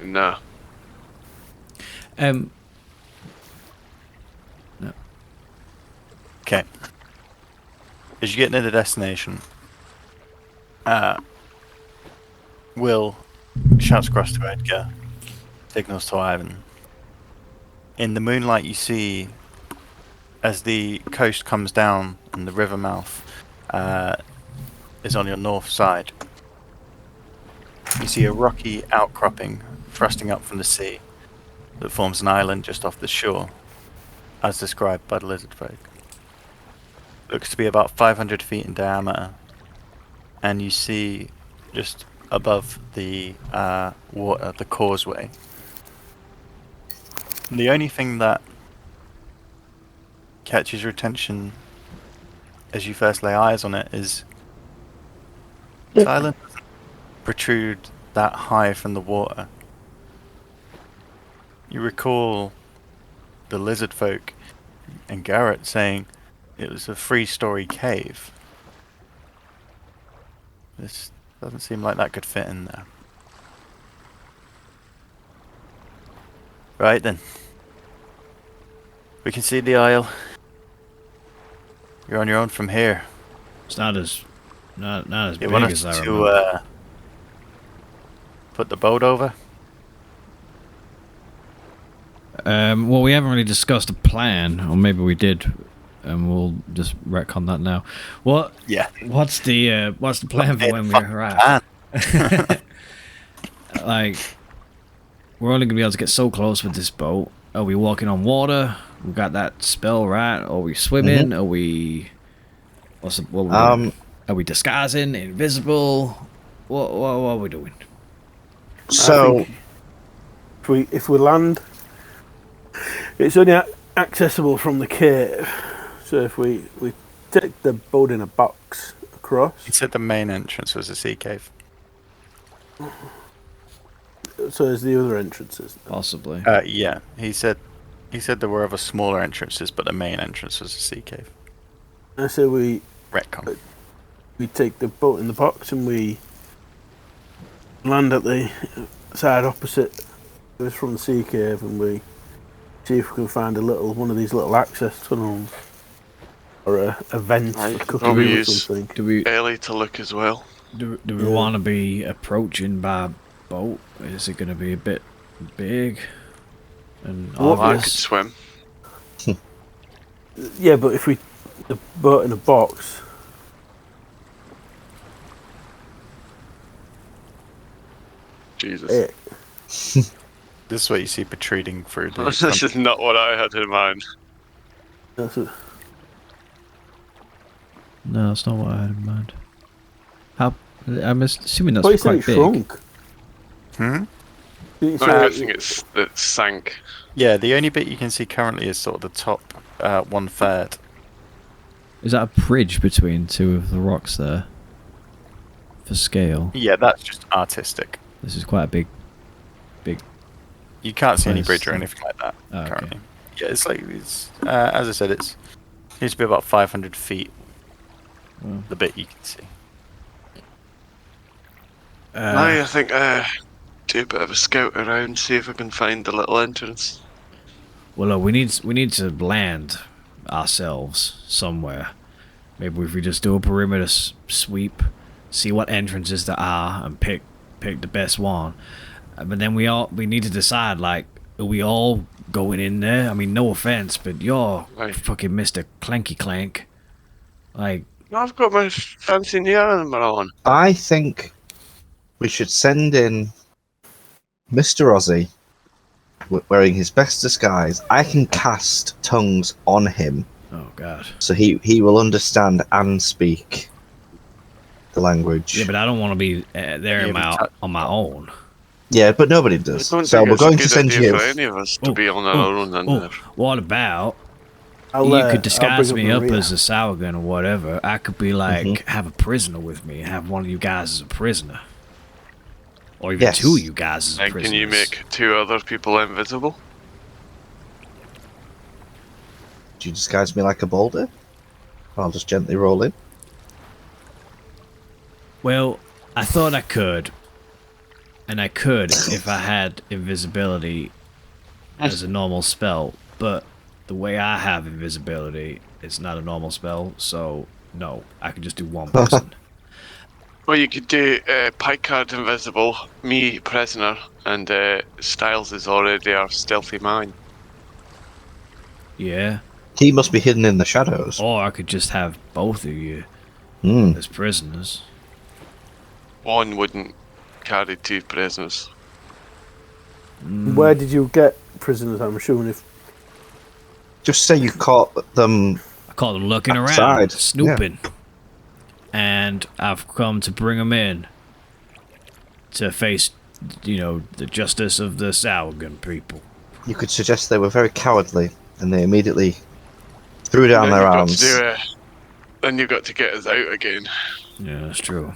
No. No. Okay. As you get near the destination, Will shouts across to Edgar, signals to Ivan. In the moonlight, you see, as the coast comes down and the river mouth is on your north side, you see a rocky outcropping thrusting up from the sea that forms an island just off the shore, as described by the lizard folk. Looks to be about 500 feet in diameter, and you see just above the water, the causeway. The only thing that catches your attention as you first lay eyes on it is this island doesn't protrude that high from the water. You recall the lizard folk and Garrett saying it was a 3-story cave. This doesn't seem like that could fit in there. Right then. We can see the isle. You're on your own from here. It's not as You big want as us I to remember. put the boat over? Well, we haven't really discussed a plan, or maybe we did, and we'll just retcon that now. Yeah. What's the plan for when we arrive? Like, we're only gonna be able to get so close with this boat. Are we walking on water? We got that spell right? Are we swimming? Are we? What we doing? Are we disguising? Invisible? What are we doing? So If we land, it's only accessible from the cave. So if we take the boat in a box across. He said the main entrance was a sea cave. So there's the other entrances. Possibly. Yeah. He said there were other smaller entrances, but the main entrance was a sea cave. I say we Retcon. take the boat in the box and we land at the side opposite us from the sea cave, and we see if we can find one of these little access tunnels or a vent Right, for cooking probably or use- something. Do we Early to look as well. do we want to be approaching by boat? Is it going to be a bit big and I could obvious? swim. Yeah, but if we the boat in a box, Jesus. it, This is what you see protruding through the This is not what I had in mind. that's a, No, that's not what I had in mind. How? I'm assuming that's what you said quite it big. shrunk. Hmm? Didn't you I'm say guessing it sank. Yeah, the only bit you can see currently is sort of the top 1/3. Is that a bridge between two of the rocks there? For scale, Yeah, that's just artistic. this is quite a big. You can't see any Nice. bridge or anything like that Oh, okay. currently. Yeah, it's like as I said, it needs to be about 500 feet. Well. The bit you can see. I think do a bit of a scout around, see if I can find the little entrance. Well, look, we need to land ourselves somewhere. Maybe if we just do a perimeter sweep, see what entrances there are, and pick the best one. But then we need to decide, like, are we all going in there? I mean, no offense, but you're Right. fucking Mr. Clanky Clank. Like, I've got my fancy new armor on. I think we should send in Mr. Ozzy wearing his best disguise. I can cast tongues on him, oh god. so he will understand and speak the language. Yeah, but I don't want to be there Yeah, on my own. Yeah, but nobody I does. don't So think we're it's a going to good send idea you. for any of us to be on our own in there. What about I'll, you I'll could disguise bring me up Maria. as a Sourgun or whatever. I could be like, have a prisoner with me, have one of you guys as a prisoner. Or even Yes. 2 of you guys as And prisoners. can you make 2 other people invisible? Do you disguise me like a boulder? I'll just gently roll in. Well, I thought I could. And I could if I had invisibility as a normal spell. But the way I have invisibility, it's not a normal spell. So, no, I can just do one person. Well, you could do Picard invisible, me prisoner, and Styles is already our stealthy man. Yeah. He must be hidden in the shadows. Or I could just have both of you Hmm. as prisoners. One wouldn't carry 2 prisoners. Where did you get prisoners? I'm assuming if Just say you caught them. I caught them looking around, Outside, snooping. And I've come to bring them in to face, the justice of the Sourgun people. You could suggest they were very cowardly, and they immediately threw down Then their you've got arms. to then you've got to get us out again. Yeah, that's true.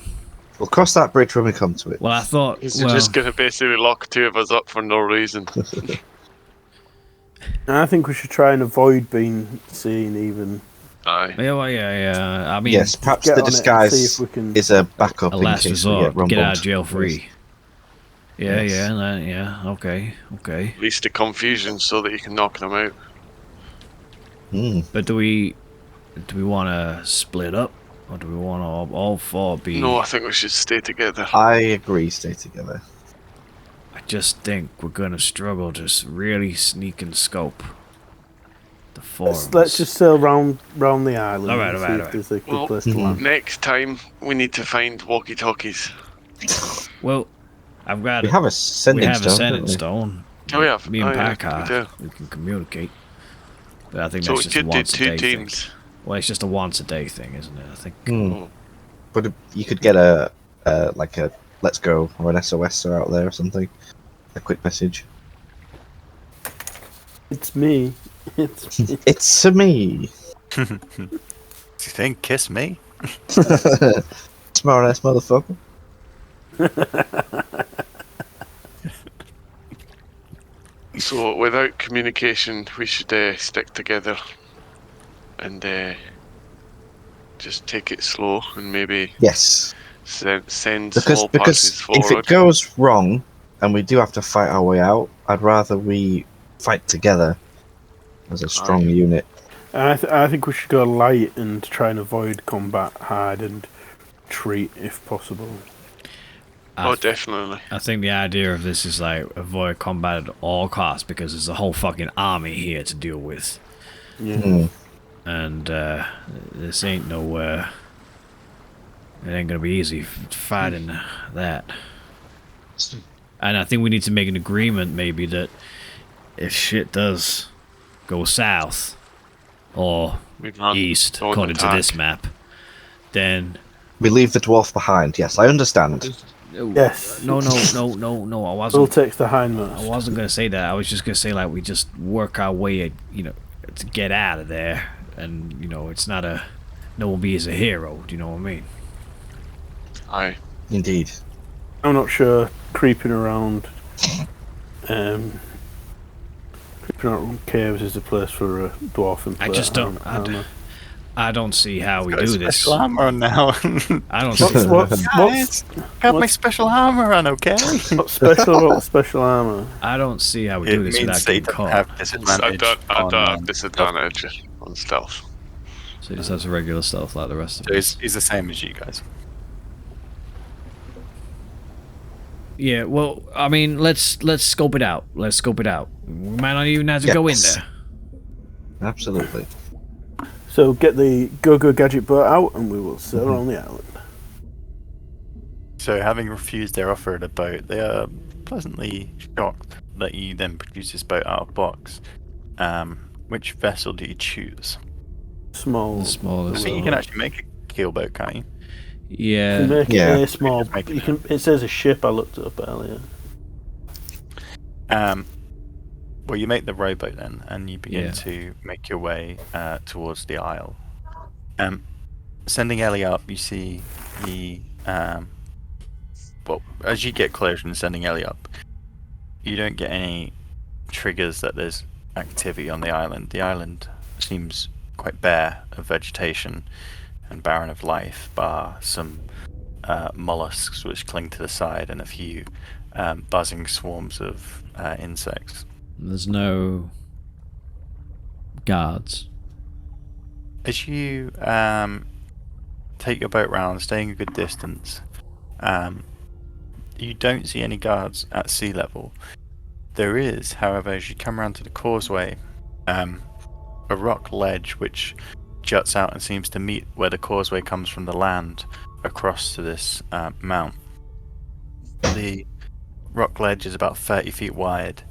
We'll cross that bridge when we come to it. Well, I thought, You're just going to basically lock 2 of us up for no reason. I think we should try and avoid being seen even. Aye. yeah. I mean, Yes, perhaps get the on it and disguise see if we can- is a backup a in last case we resort, get rumbled. get out of jail free. Yeah, Yes. okay. At least the confusion so that you can knock them out. Hmm. But do we want to split up, or do we want to all 4 be? No, I think we should stay together. I agree, stay together. I just think we're gonna struggle to really sneak and scope the forums. Let's just sail round the island All right, and all see right, if all there's a good Well, place to land. Next time, we need to find walkie-talkies. Well, I've got We have a sending a stone. sending don't we? stone. Oh, yeah. Me and Oh, yeah, Packard, we we can communicate. But I think So that's we just a could do once a 2 day thing. teams. Well, it's just a once a day thing, isn't it? I think. Hmm. But you could get a let's go or an SOS out there or something. A quick message. It's me. It's me. It's me. Do you think kiss me? Smart ass motherfucker. So without communication, we should stick together and just take it slow and maybe Yes. send Because small parties if forward. it goes wrong and we do have to fight our way out, I'd rather we fight together as a strong unit. I think we should go light and try and avoid combat hard and retreat if possible. Oh, definitely. I think the idea of this is like avoid combat at all costs because there's a whole fucking army here to deal with, Yeah. Hmm. and this ain't no. It ain't gonna be easy fighting that. And I think we need to make an agreement, maybe, that if shit does go south or We can't east, go and according to this attack. map, then We leave the dwarf behind. Yes, I understand. Yes. No. I We'll wasn't. take the I hindmost. wasn't gonna say that. I was just gonna say like we just work our way, to get out of there, and it's not a. No one be as a hero. Do you know what I mean? Aye. Indeed. I'm not sure creeping around caves is the place for a dwarf. I just don't. I don't see how we Got do this. special armor on now. I don't see. What's Got my special armor on, okay? what's special about special armor? I don't see how we It do this means without they getting don't caught. have I disadvantage. don't on, have disadvantage on stealth. So he just has a regular stealth like the rest of So us. he's the same as you guys. Yeah. Well, I mean, let's scope it out. Let's scope it out. We might not even have to go in Yes. there. Absolutely. So get the go-go gadget boat out and we will sail around the island. So, having refused their offer at a boat, they are pleasantly shocked that you then produce this boat out of box. Which vessel do you choose? Small. The I smallest. think you can actually make a keelboat, can't you? You Yeah. can make Yeah. it a small. Just make it You can. It says a ship. I looked it up earlier. Well, you make the rowboat then, and you begin Yeah. to make your way towards the isle. Sending Ellie up, you see the well, as you get closer and sending Ellie up, you don't get any triggers that there's activity on the island. The island seems quite bare of vegetation and barren of life, bar some mollusks which cling to the side and a few buzzing swarms of insects. There's no guards. As you take your boat round, staying a good distance, you don't see any guards at sea level. There is, however, as you come around to the causeway, a rock ledge which juts out and seems to meet where the causeway comes from the land across to this mount. The rock ledge is about 30 feet wide.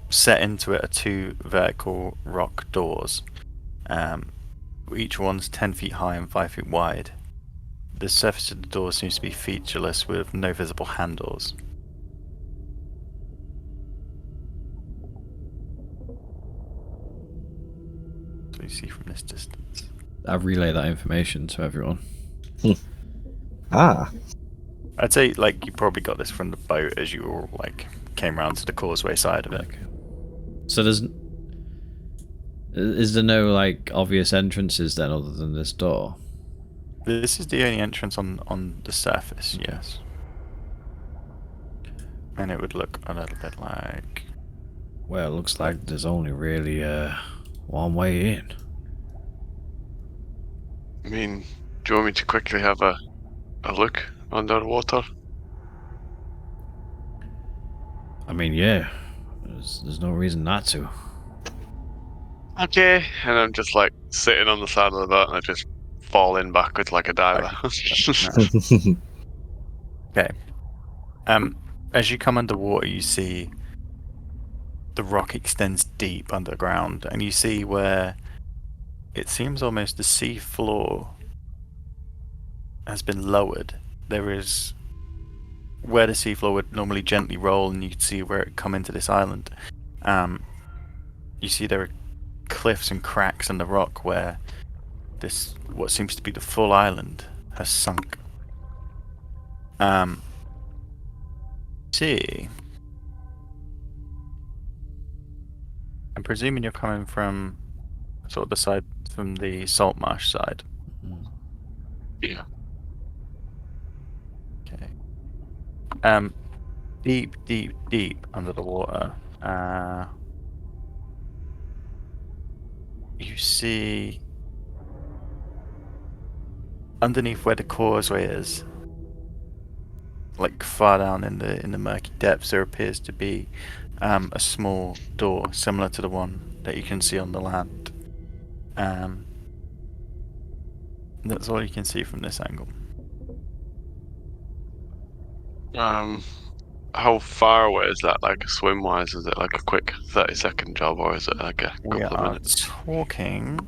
Set into it are two vertical rock doors. Each one's 10 feet high and 5 feet wide. The surface of the door seems to be featureless with no visible handles. So you see from this distance. I relay that information to everyone. Ah, I'd say like you probably got this from the boat as you all like came around to the causeway side of it. Okay. So is there no like obvious entrances then other than this door? This is the only entrance on the surface, yes. And it would look a little bit like... Well, it looks like there's only really one way in. I mean, do you want me to quickly have a look underwater? I mean, yeah. There's no reason not to. Okay. And I'm just like sitting on the side of the boat and I just fall in backwards like a diver. Okay. As you come underwater, you see the rock extends deep underground, and you see where it seems almost the sea floor has been lowered. There is where the seafloor would normally gently roll, and you can see where it come into this island. You see there are cliffs and cracks in the rock where this what seems to be the full island has sunk. See, I'm presuming you're coming from sort of the side from the Saltmarsh side. Yeah. Okay. Deep under the water. You see underneath where the causeway is, like far down in the murky depths, there appears to be a small door similar to the one that you can see on the land. That's all you can see from this angle. How far away is that? Like swim wise, is it like a quick 30-second job, or is it like a We couple of are minutes? talking.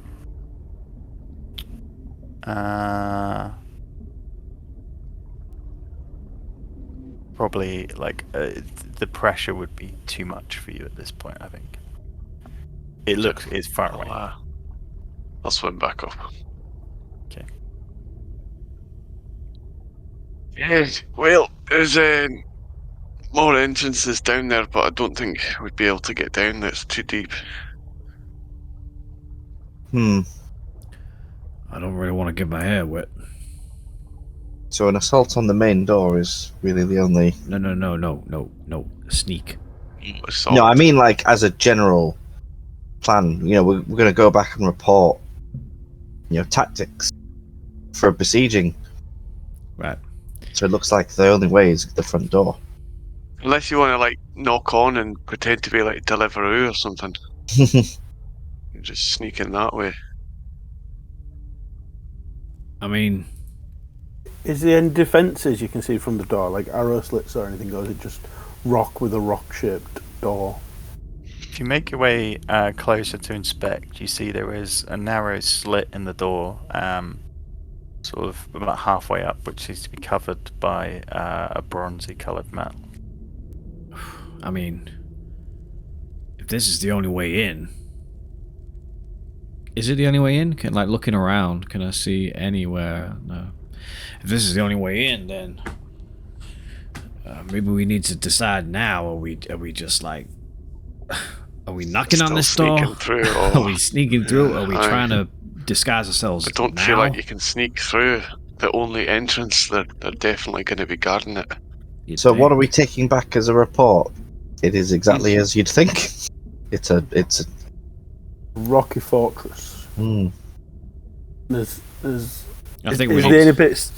Probably like the pressure would be too much for you at this point. I think it's far away. I'll swim back up. Okay. Yes. Well, there's more entrances down there, but I don't think we'd be able to get down. That's too deep. I don't really want to get my hair wet. so an assault on the main door is really the only. No. Sneak. No, I mean like as a general plan. You know, we're going to go back and report. You know, tactics for besieging. Right. So it looks like the only way is the front door. Unless you want to like knock on and pretend to be like Deliveroo or something. Just sneak in that way. I mean, Is there any defences you can see from the door, like arrow slits or anything, or is it just rock with a rock-shaped door? If you make your way closer to inspect, you see there is a narrow slit in the door, sort of about halfway up, which seems to be covered by a bronzy coloured mat. I mean, if this is the only way in, is it the only way in? Like looking around, can I see anywhere? No. If this is the only way in, then maybe we need to decide now. Are we just like, are we knocking on this door? Through, Are we sneaking through? Are we trying to disguise ourselves? I don't now? feel like you can sneak through the only entrance. They're definitely going to be guarding it. So what are we taking back as a report? It is exactly as you'd think. It's a rocky fortress. Hmm. There's I think is we there any bits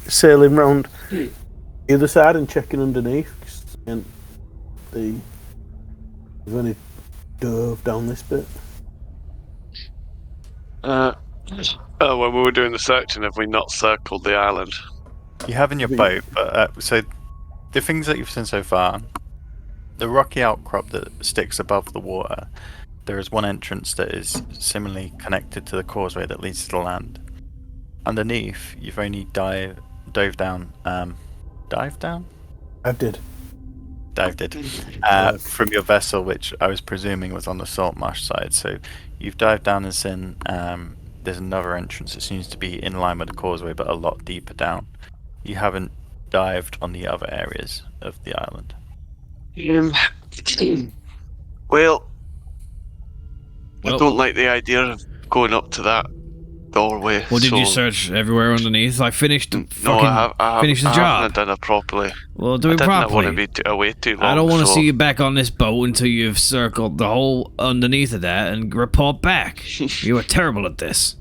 sailing round the other side and checking underneath? And we've only dove down this bit. When we were doing the searching, have we not circled the island? You have in your boat, but so the things that you've seen so far, the rocky outcrop that sticks above the water, there is one entrance that is similarly connected to the causeway that leads to the land. Underneath, you've only dove down. Dive down? I did. Dived from your vessel, which I was presuming was on the Saltmarsh side. So you've dived down and seen there's another entrance that seems to be in line with the causeway, but a lot deeper down. You haven't dived on the other areas of the island. Well, I don't like the idea of going up to that doorway. Well, did you search everywhere underneath? Like, finish the finish the job. I haven't done it properly. Well, do it properly. I want to be away too long. I don't want to see you back on this boat until you've circled the whole underneath of that and report back. You are terrible at this.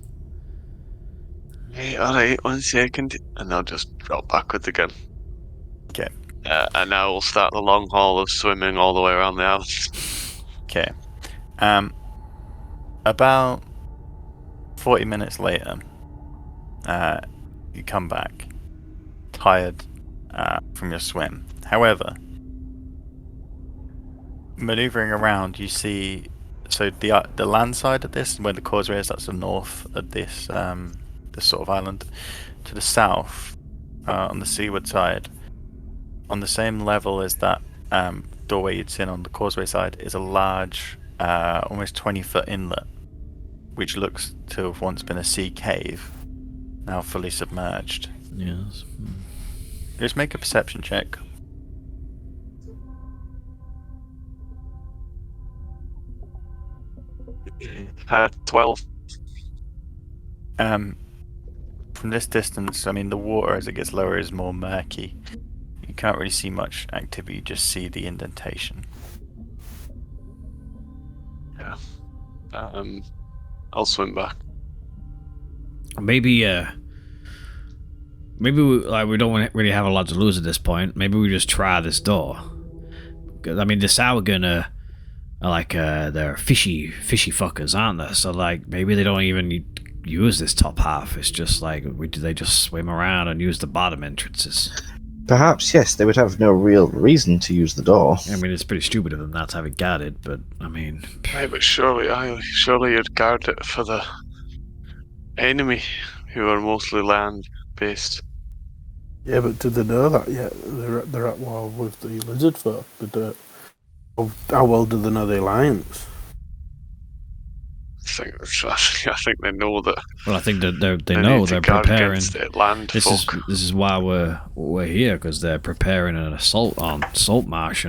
Hey, alright, 1 second. And I'll just drop backwards again. Okay. And now we'll start the long haul of swimming all the way around the house. Okay. About 40 minutes later, you come back, tired from your swim. However, maneuvering around, you see, so the land side of this, where the causeway is, that's the north of this this sort of island. To the south, on the seaward side, on the same level as that doorway you'd seen on the causeway side, is a large, almost 20-foot inlet, which looks to have once been a sea cave, now fully submerged. Yes. Just make a perception check. Had 12. From this distance, I mean, the water as it gets lower is more murky. You can't really see much activity, you just see the indentation. Yeah. I'll swim back. Maybe we don't really have a lot to lose at this point. Maybe we just try this door. 'Cause, I mean, the Sourgun are like they're fishy fuckers, aren't they? So like maybe they don't even use this top half. It's just like they just swim around and use the bottom entrances. Perhaps, yes, they would have no real reason to use the door. I mean, it's pretty stupid of them not to have it guarded, but I mean, Right, but surely you'd guard it for the enemy, who are mostly land-based. Yeah, but do they know that yet? They're at war with the lizard folk. How well do they know the alliance? I think they know that. well, I think that they need know to they're guard preparing. against it, land folk. This is why we're here, because they're preparing an assault on Saltmarsh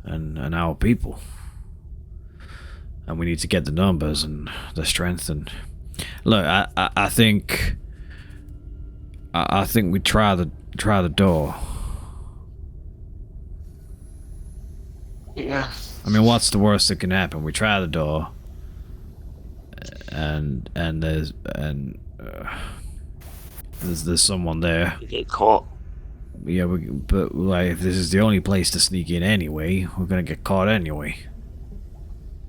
and our people, and we need to get the numbers and the strength. And look, I think we try the door. Yeah. I mean, what's the worst that can happen? We try the door, and there's someone there. You get caught. Yeah, but like, if this is the only place to sneak in anyway, we're gonna get caught anyway.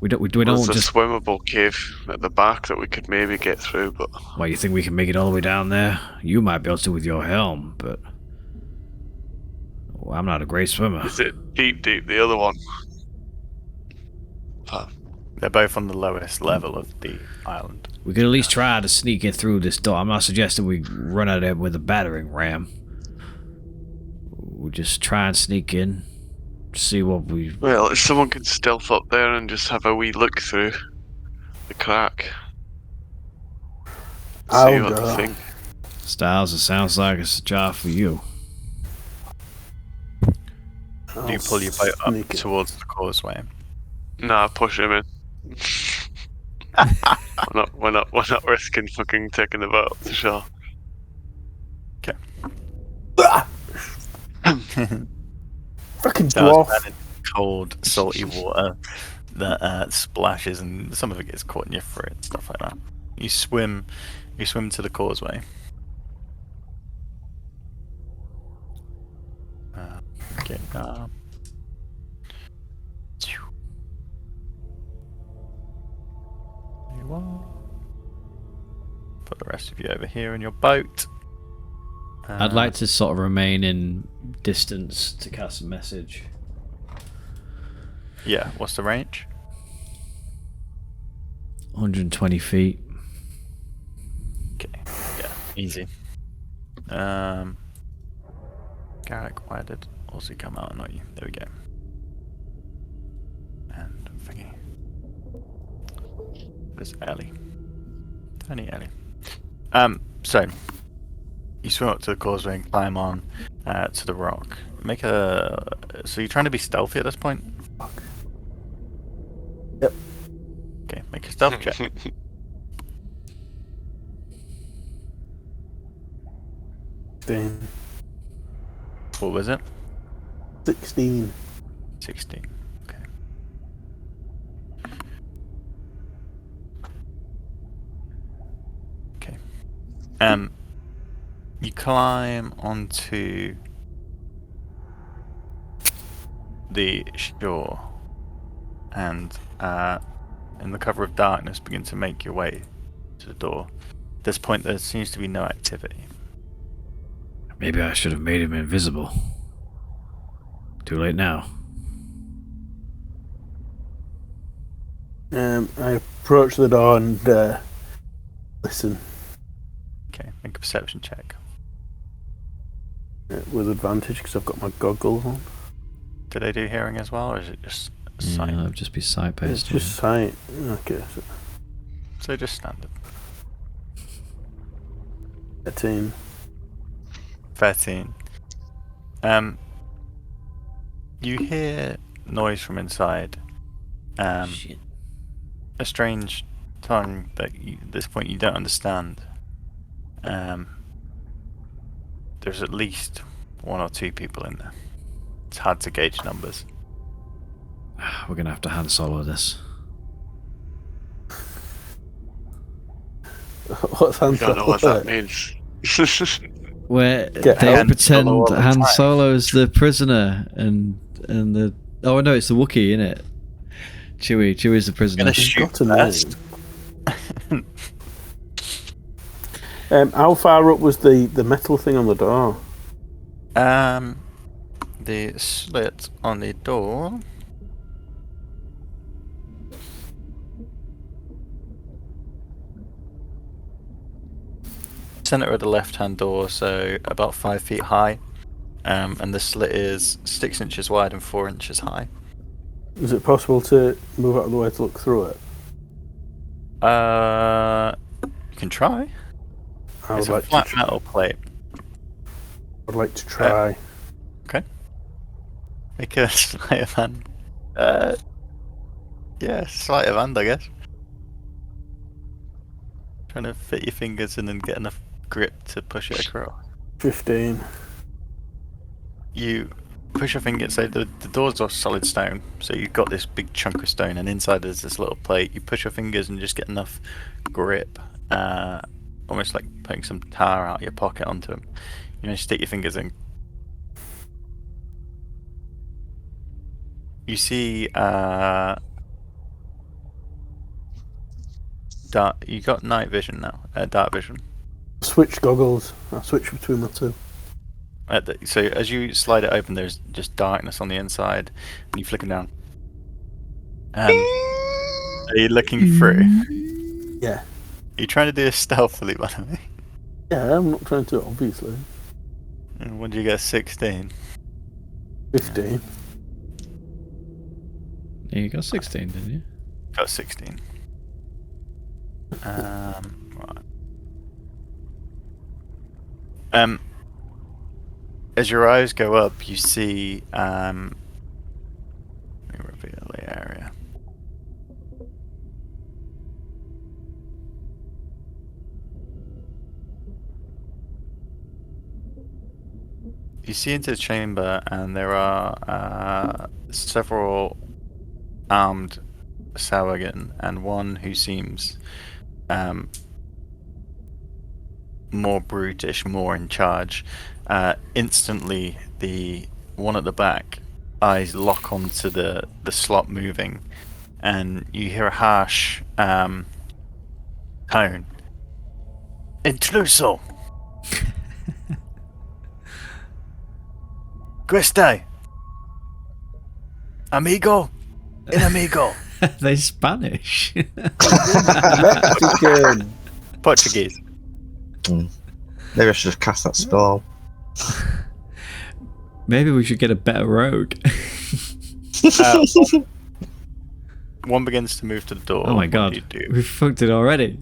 We don't There's a just. swimmable cave at the back that we could maybe get through, but Why, you think we can make it all the way down there? You might be able to with your helm, but well, I'm not a great swimmer. is it deep? The other one. They're both on the lowest level of the island. We could at least try to sneak in through this door. I'm not suggesting we run at it with a battering ram. We'll just try and sneak in, see what we... Well, if someone can stealth up there and just have a wee look through the crack. See I'll what go. they think. Styles, it sounds like it's a job for you. Do you pull your boat up sneak it. towards the causeway? Nah, push him in. we're not risking fucking taking the boat to shore. Ah! Fucking Starts dwarf. burning cold, salty water that splashes, and some of it gets caught in your throat and stuff like that. You swim to the causeway. Okay. There you are. Put the rest of you over here in your boat. I'd like to sort of remain in distance to cast a message. Yeah. What's the range? 120 feet. Okay. Yeah. Easy. Garrick, why did Aussie come out and not you? There we go. And thingy. There's Ellie. Tiny Ellie. So you swim up to the causeway and climb on to the rock. Make a. So you're trying to be stealthy at this point? Yep. Okay, make a stealth check. 16. What was it? 16. 16. Okay. Okay. You climb onto the shore and in the cover of darkness begin to make your way to the door. At this point there seems to be no activity. Maybe I should have made him invisible. Too late now. I approach the door and listen Okay, make a perception check. with advantage because I've got my goggles on. Do they do hearing as well, or is it just sight? Yeah, that'd just be sight It's based. just sight. Okay, so So just standard. 13. 13. You hear noise from inside. Shit. A strange tongue that at this point you don't understand. There's at least 1 or 2 people in there. It's hard to gauge numbers. We're gonna have to hand solo this. What's I Han don't know what that Solo? means. Where Get they Han pretend Solo all the Han time. Solo's the prisoner and the no, it's the Wookiee, isn't it? Chewie's the prisoner. Gonna shoot got a first. How far up was the metal thing on the door? The slit on the door. Center of the left-hand door, so about 5 feet high, and the slit is 6 inches wide and 4 inches high. Is it possible to move out of the way to look through it? You can try. I It's would a like flat to. metal plate. I'd like to try. Make a sleight of hand. Yeah, sleight of hand, I guess. Trying to fit your fingers in and get enough grip to push it across. 15. You push your finger, so the doors are solid stone, so you've got this big chunk of stone, and inside there's this little plate. You push your fingers and just get enough grip, almost like putting some tar out of your pocket onto them. You know, stick your fingers in. You see, dark. You got night vision now. Dark vision. Switch goggles. I'll switch between the two. So as you slide it open, there's just darkness on the inside, and you flick them down. Are you looking through? Yeah. You're trying to do this stealthily, by the way. Yeah, I'm not trying to, obviously. And when did you get 16? 15. Yeah, you got 16, didn't you? Got 16. Right. As your eyes go up, you see. Let me reveal the area. You see into the chamber, and there are several armed Sawagan, and one who seems more brutish, more in charge. Instantly, the one at the back eyes lock onto the slot moving, and you hear a harsh tone. Intruso! Queste! Amigo! Inamigo! They Spanish. Mexican. Portuguese. Maybe I should have cast that spell. Maybe we should get a better rogue. One begins to move to the door. Oh my What god, do you do? we fucked it already.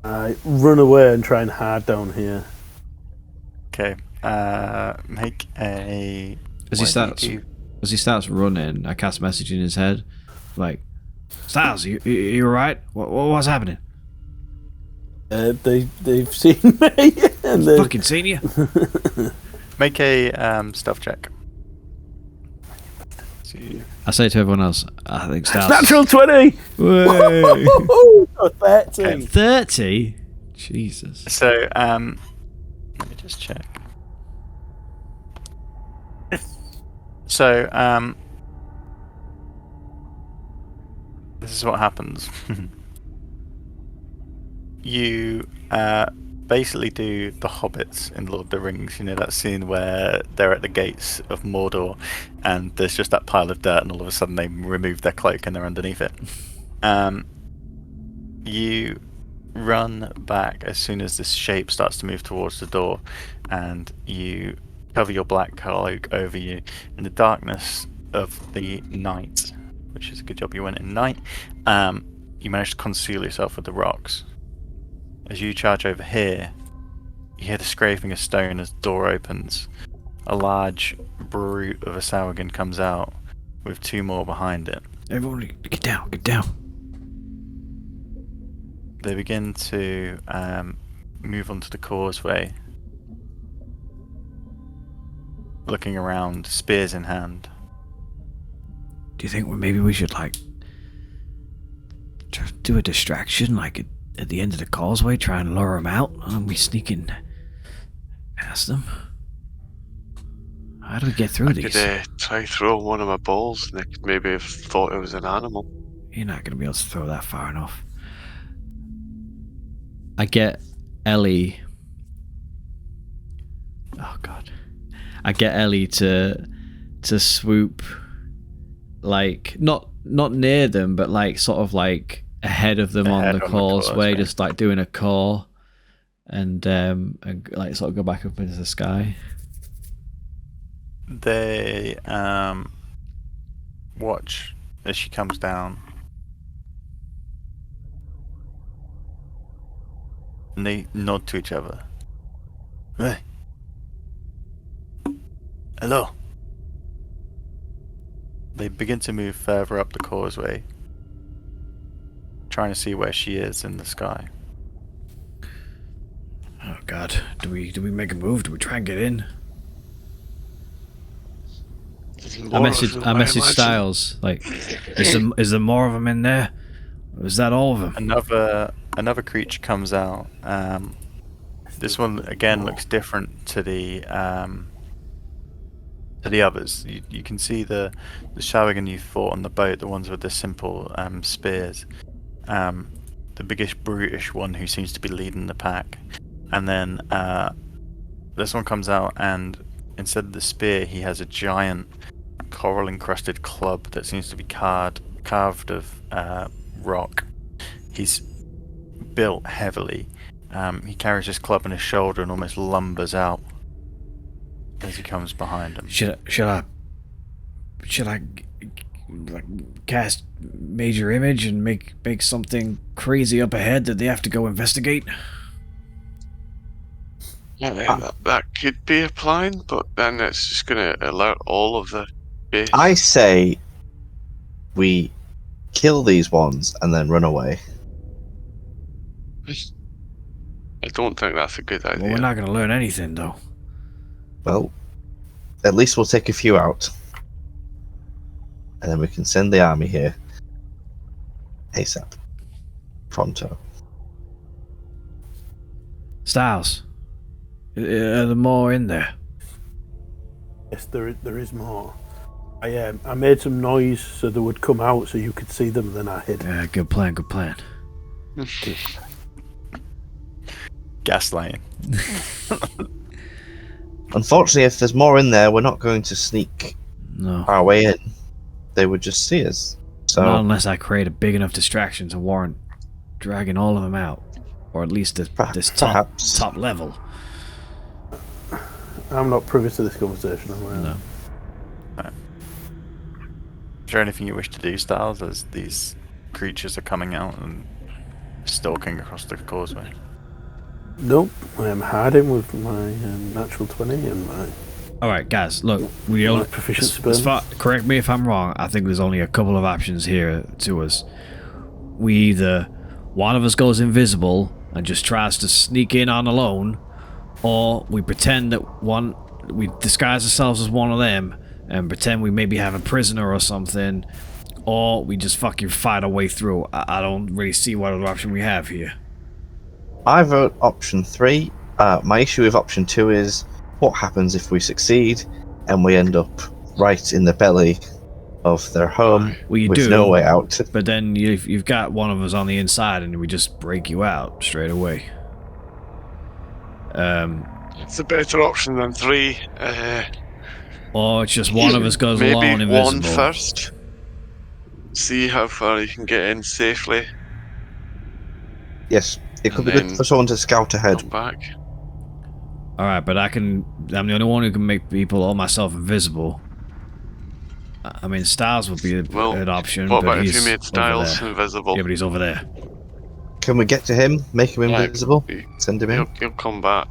I run away and try and hide down here. Okay. Make a. As he what starts, do you do? as he starts running, I cast a message in his head, like, Styles, you alright? What's happening? They've seen me and they Fucking seen you. Make a stealth check. See. I say to everyone else, I think Styles. natural 20. Way. Oh, 13. 30? Jesus. So, let me just check. So, this is what happens. You basically do the hobbits in Lord of the Rings. You know that scene where they're at the gates of Mordor and there's just that pile of dirt and all of a sudden they remove their cloak and they're underneath it. You run back as soon as this shape starts to move towards the door, and you cover your black cloak over you in the darkness of the night, which is a good job you went in night. You manage to conceal yourself with the rocks. As you charge over here, you hear the scraping of stone as the door opens. A large brute of a Sawagan comes out with two more behind it. Everyone, get down, get down. They begin to move onto the causeway, looking around, spears in hand. Do you think maybe we should, like, do a distraction, like at the end of the causeway, try and lure them out, and we sneak in past them? How do we get through these? Could try throw one of my balls, and they could maybe have thought it was an animal. You're not going to be able to throw that far enough. I get Ellie. Oh god. I get Ellie to swoop, like not near them, but like sort of like ahead of them on the causeway, just like doing a core, and like sort of go back up into the sky. They watch as she comes down, and they nod to each other. Hey. Hello. They begin to move further up the causeway, trying to see where she is in the sky. Oh god, do we make a move? Do we try and get in? I message Styles, like, is there more of them in there? Or is that all of them? Another creature comes out. This one again looks different to the others. You can see the Sawagan you fought on the boat, the ones with the simple spears. The biggest brutish one who seems to be leading the pack, and then this one comes out, and instead of the spear, he has a giant coral encrusted club that seems to be carved of rock. He's built heavily. He carries his club on his shoulder and almost lumbers out as he comes behind him. Should I like cast major image and make something crazy up ahead that they have to go investigate? Yeah, that could be a plan, but then it's just going to alert all of the base. I say we kill these ones and then run away. I don't think that's a good idea. Well, we're not going to learn anything, though. Well, at least we'll take a few out. And then we can send the army here. ASAP. Pronto. Styles, are there more in there? Yes, there is more. I made some noise so they would come out so you could see them, and then I hid. Good plan. Gaslighting. Unfortunately, if there's more in there, we're not going to sneak No. our way in. They would just see us. So Not unless I create a big enough distraction to warrant dragging all of them out. Or at least this perhaps. top level. I'm not privy to this conversation. No. Is there anything you wish to do, Styles, as these creatures are coming out and stalking across the causeway? Nope, I am hiding with my natural 20 and my... Alright, guys, look, we only... proficiency correct me if I'm wrong, I think there's only a couple of options here to us. We either... One of us goes invisible and just tries to sneak in on alone, or we pretend that we disguise ourselves as one of them and pretend we maybe have a prisoner or something, or we just fucking fight our way through. I don't really see what other option we have here. I vote option 3. My issue with option 2 is what happens if we succeed and we end up right in the belly of their home with no way out. But then you've got one of us on the inside and we just break you out straight away. It's a better option than 3. Or it's just one of us goes alone Maybe invisible. one first. See how far you can get in safely. Yes, it could And be then good for someone to scout ahead. Come back. Alright, but I'm the only one who can make people or myself invisible. I mean, Styles would be an option, What but about he's if you made over Styles there. invisible? Yeah, but he's over there. Can we get to him, make him invisible, send him in? He'll come back.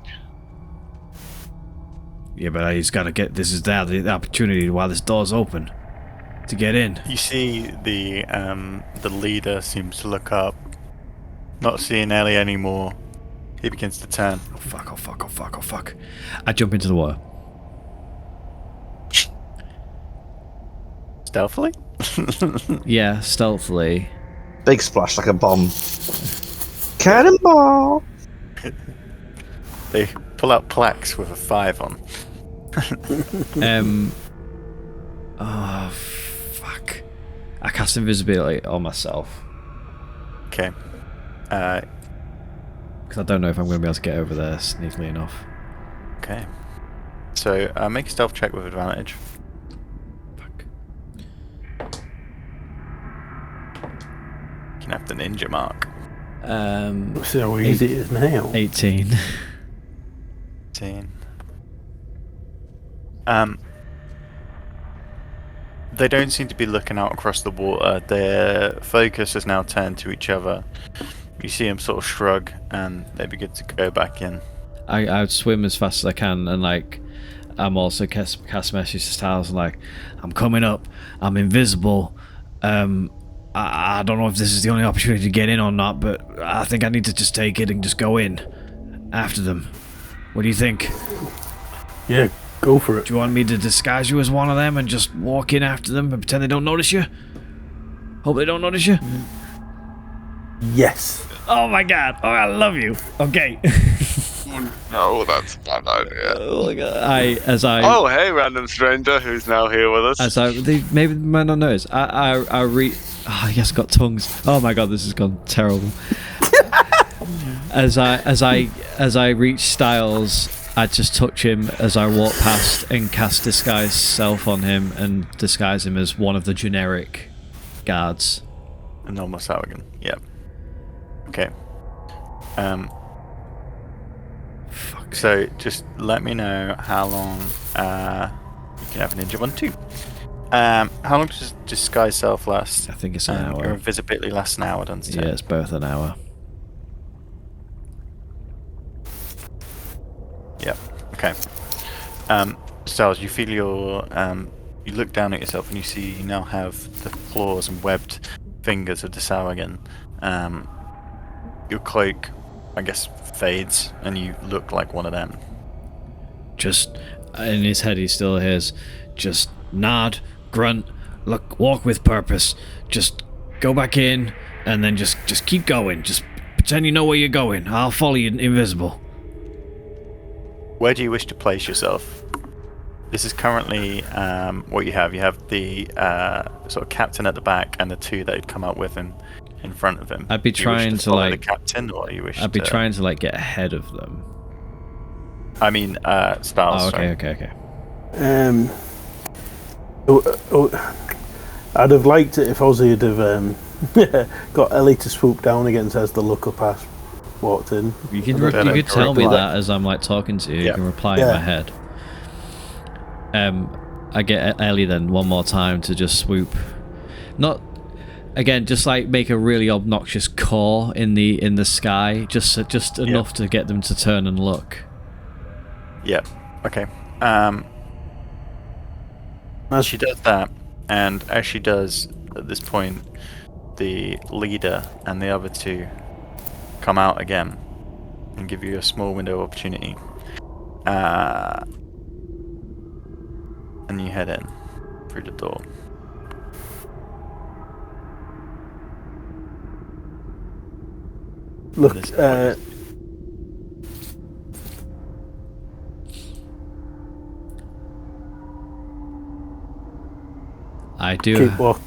Yeah, but he's got to get... This is the opportunity while this door's open to get in. You see the leader seems to look up, not seeing Ellie anymore. He begins to turn. Oh fuck. I jump into the water. Stealthily? Yeah, stealthily. Big splash like a bomb. Cannonball! They pull out plaques with a 5 on. Oh, fuck. I cast invisibility on myself. Okay. Because I don't know if I'm going to be able to get over there sneakily enough. Okay. So make a stealth check with advantage. Fuck. You can have the ninja mark. See how easy it is now. 18. 18. They don't seem to be looking out across the water. Their focus has now turned to each other. You see them sort of shrug, and they begin to go back in. I would swim as fast as I can, and I'm also cast message to Styles, and I'm coming up, I'm invisible. I don't know if this is the only opportunity to get in or not, but I think I need to just take it and just go in after them. What do you think? Yeah, go for it. Do you want me to disguise you as one of them and just walk in after them and pretend they don't notice you? Hope they don't notice you? Yes. Oh my god. Oh, I love you. Okay. No, that's a bad idea. Oh my god. Oh, hey, random stranger who's now here with us. They maybe might not notice. Oh, yes, got tongues. Oh my god, this has gone terrible. As I reach Styles, I just touch him as I walk past and cast disguise self on him and disguise him as one of the generic guards. A normal Sawagan. Yep. Okay. Fuck. So just let me know how long you can have a ninja one too. How long does disguise self last? I think it's an Your hour. invisibility lasts an hour, doesn't it? Yeah, it's both an hour. Yep. Okay. Styles, you feel your you look down at yourself and you see you now have the claws and webbed fingers of the Sawagan. Your cloak, I guess, fades and you look like one of them. Just in his head, he still hears, just nod, grunt, look, walk with purpose. Just go back in, and then just keep going. Just pretend you know where you're going. I'll follow you invisible. Where do you wish to place yourself? This is currently what you have. You have the sort of captain at the back and the two that had come up with him in front of him. I'd be Do you wish trying to follow like the captain, or you wish I'd be to... trying to like get ahead of them. I mean, Styles. Oh, sorry. okay. I'd have liked it if Ozzy had have got Ellie to swoop down again as the look up pass walked in. You could Better you could tell me reply. that as I'm like talking to you. Yeah. You can reply in Yeah. my head. I get Ellie then one more time to just swoop. Not again, just like make a really obnoxious caw in the sky, just enough to get them to turn and look. Yep. Okay. That's- She does that, and as she does, at this point, the leader and the other two come out again and give you a small window of opportunity. And you head in through the door. Look, This is what I do. keep walk.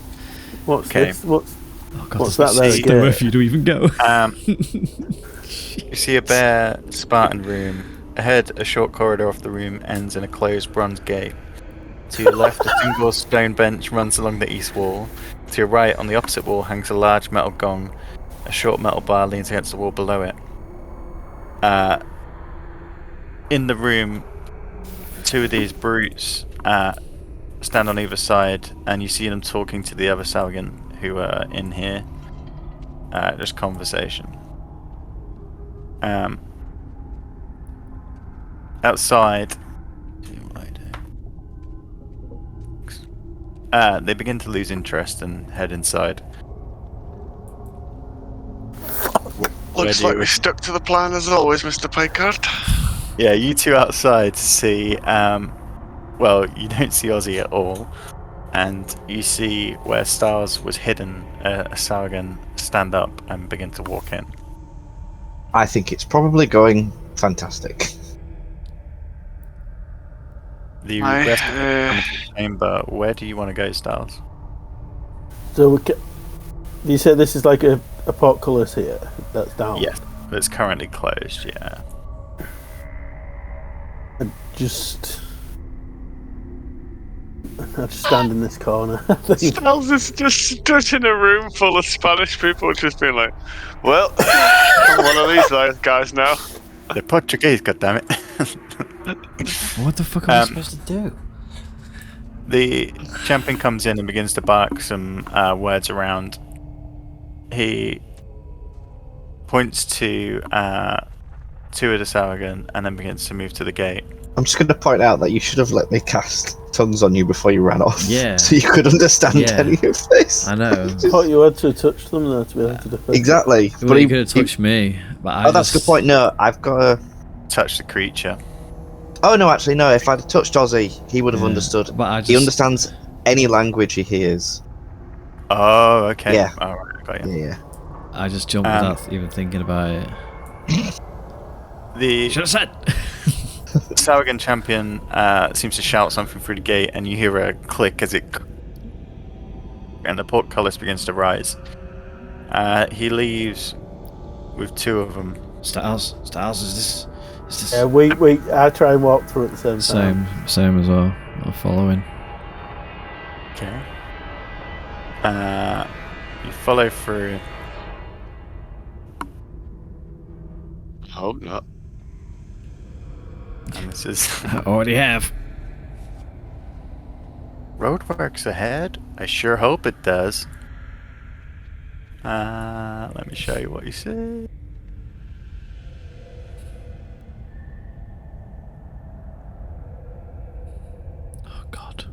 What's Okay. this? What's Oh, God, what's there's that there? see nowhere Gate? for you to even go. You see a bare Spartan room. Ahead, a short corridor off the room ends in a closed bronze gate. To your left, a single stone bench runs along the east wall. To your right, on the opposite wall, hangs a large metal gong. A short metal bar leans against the wall below it. In the room, two of these brutes stand on either side, and you see them talking to the other Sawagan who are in here. Just conversation. Outside, they begin to lose interest and head inside. Where Looks do you like we wish- stuck to the plan as always, Mr. Paycard. Yeah, you two outside see, well, you don't see Ozzy at all, and you see where Styles was hidden, a Sawagan stand up and begin to walk in. I think it's probably going fantastic. The I, rest of the come into the chamber, where do you want to go, Styles? So you said this is like a portcullis here. That's down. Yes, but it's currently closed, yeah. I just stand in this corner. I think. Styles is just stood in a room full of Spanish people, just being like, "Well, I'm one of these guys now." They're Portuguese, goddammit. What the fuck am I supposed to do? The champion comes in and begins to bark some words around. He points to two of the Sawagan and then begins to move to the gate. I'm just going to point out that you should have let me cast tongues on you before you ran off. Yeah. So you could understand Yeah. any of this. I know. I thought you had to touch them there to be able to defend. Exactly. Well, you could have touched me, but I Oh, that's a good point. No, I've got to. Touch the creature. Oh, no, actually, no. If I'd have touched Ozzy, he would have Yeah, understood. But I He just understands any language he hears. Oh, okay. Yeah. Alright, got you. Yeah. I just jumped without even thinking about it. The Should have said. Sawagan champion seems to shout something through the gate, and you hear a click as it, and the portcullis begins to rise. He leaves with two of them. Styles, Yeah, I try and walk through at the same time. Same as well. I'll follow in. Okay. You follow through. I hope not. And this is I already have. roadworks ahead. I sure hope it does. Let me show you what you see. Oh God.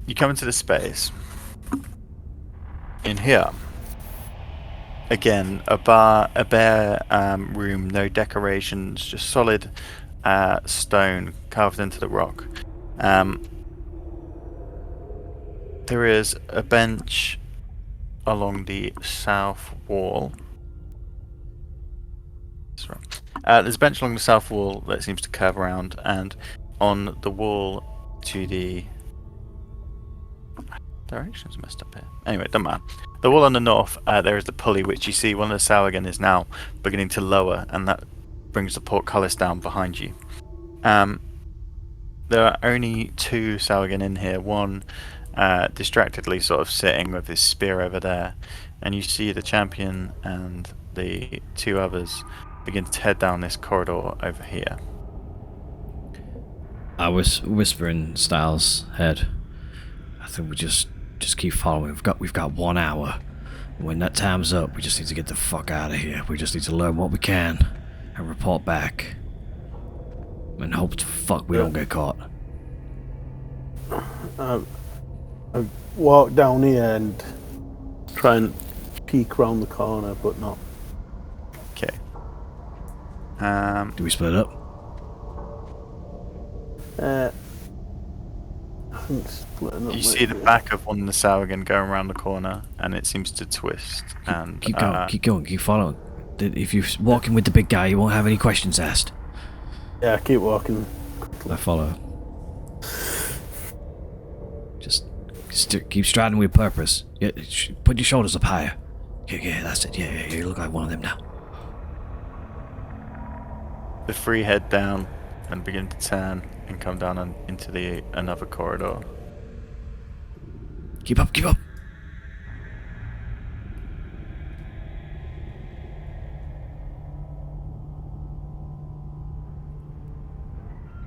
You come into the space. In here, again, a bare room, no decorations, just solid stone carved into the rock. There is a bench along the south wall. That's right. There's a bench along the south wall that seems to curve around, and on the wall to the directions messed up here. Anyway, doesn't matter. The wall on the north, there is the pulley, which you see one of the Sauergen is now beginning to lower, and that brings the portcullis down behind you. There are only 2 Sauergen in here. One distractedly sort of sitting with his spear over there, and you see the champion and the 2 others begin to head down this corridor over here. I was whispering Styles' head. I think we just keep following. We've got 1 hour. When that time's up, we just need to get the fuck out of here. We just need to learn what we can and report back. And hope to fuck we don't get caught. I walk down here and try and peek round the corner, but not. Okay. Do we split up? I think splitting up. You see the back of one of the Sauergen going around the corner, and it seems to twist. And Keep going, keep following. If you're walking with the big guy, you won't have any questions asked. Yeah, keep walking. I follow. Just keep striding with purpose. Yeah, put your shoulders up higher. Yeah, that's it. Yeah, you look like one of them now. the 3 head down and begin to turn and come down into another corridor. Keep up, keep up.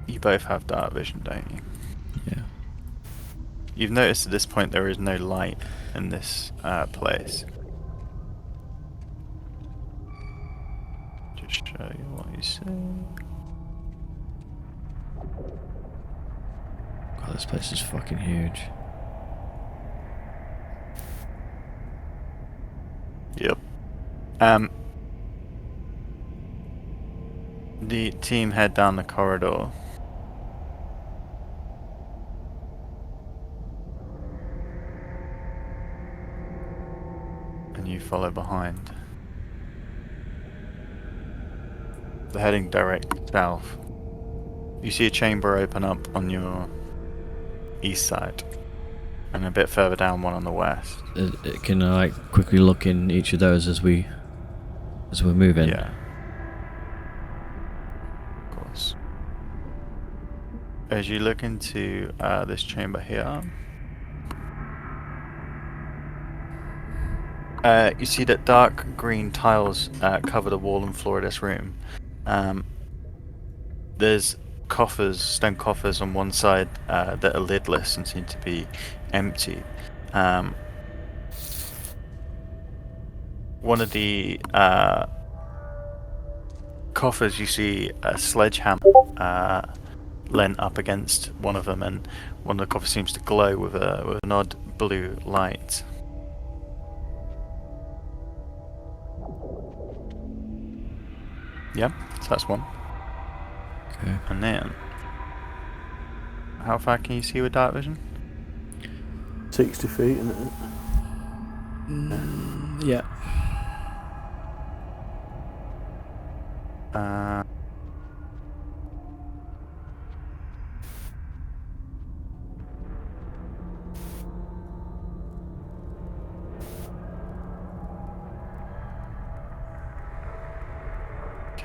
You both have dark vision, don't you? Yeah. You've noticed at this point there is no light in this place. Just show you what you see. God, this place is fucking huge. Yep. The team head down the corridor. And you follow behind. They're heading direct south. You see a chamber open up on your east side. And a bit further down one on the west. Can I quickly look in each of those as we're moving? Yeah. Of course. As you look into this chamber here, you see that dark green tiles cover the wall and floor of this room. There's coffers, stone coffers on one side that are lidless and seem to be empty. One of the coffers, you see a sledgehammer lent up against one of them, and one of the coffers seems to glow with an odd blue light. Yeah, so that's one. Okay. And then, how far can you see with dark vision? 60 feet, isn't it? Yeah.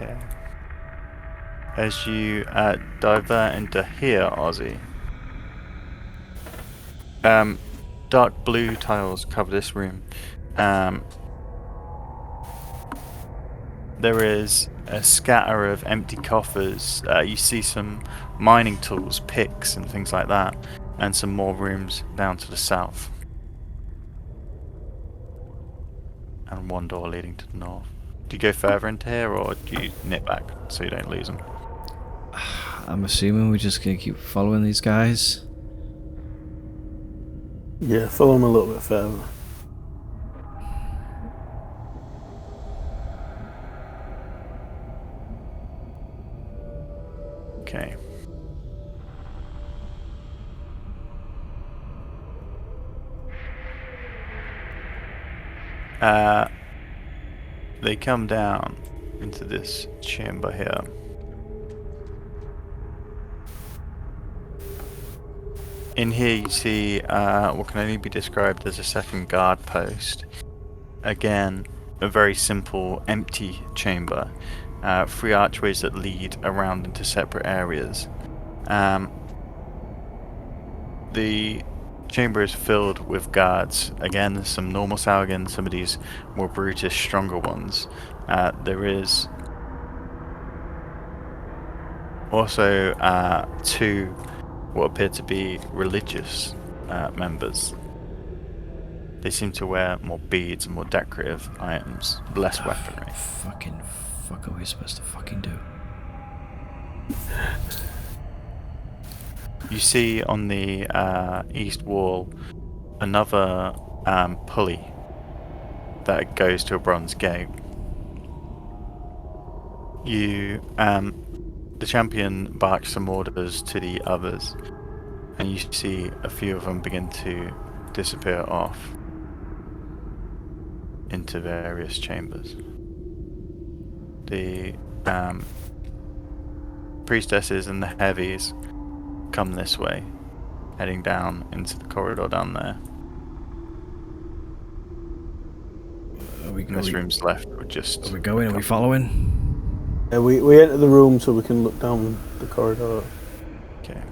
Okay. As you divert into here, Ozzy, dark blue tiles cover this room. There is a scatter of empty coffers. You see some mining tools, picks, and things like that, and some more rooms down to the south. And one door leading to the north. Do you go further into here, or do you nip back so you don't lose them? I'm assuming we're just gonna keep following these guys. Yeah, follow them a little bit further. Okay. They come down into this chamber here. In here you see what can only be described as a second guard post. Again, a very simple empty chamber. 3 archways that lead around into separate areas. The chamber is filled with guards. Again, there's some normal Saurgans, some of these more brutish, stronger ones. There is also 2 what appear to be religious members. They seem to wear more beads and more decorative items, less weaponry. Fucking fuck are we supposed to fucking do? You see on the east wall another pulley that goes to a bronze gate. The champion barks some orders to the others, and you see a few of them begin to disappear off into various chambers. The priestesses and the heavies come this way, heading down into the corridor down there. And this room's left with just... Are we going? Are we following? Yeah, we enter the room so we can look down the corridor. Okay.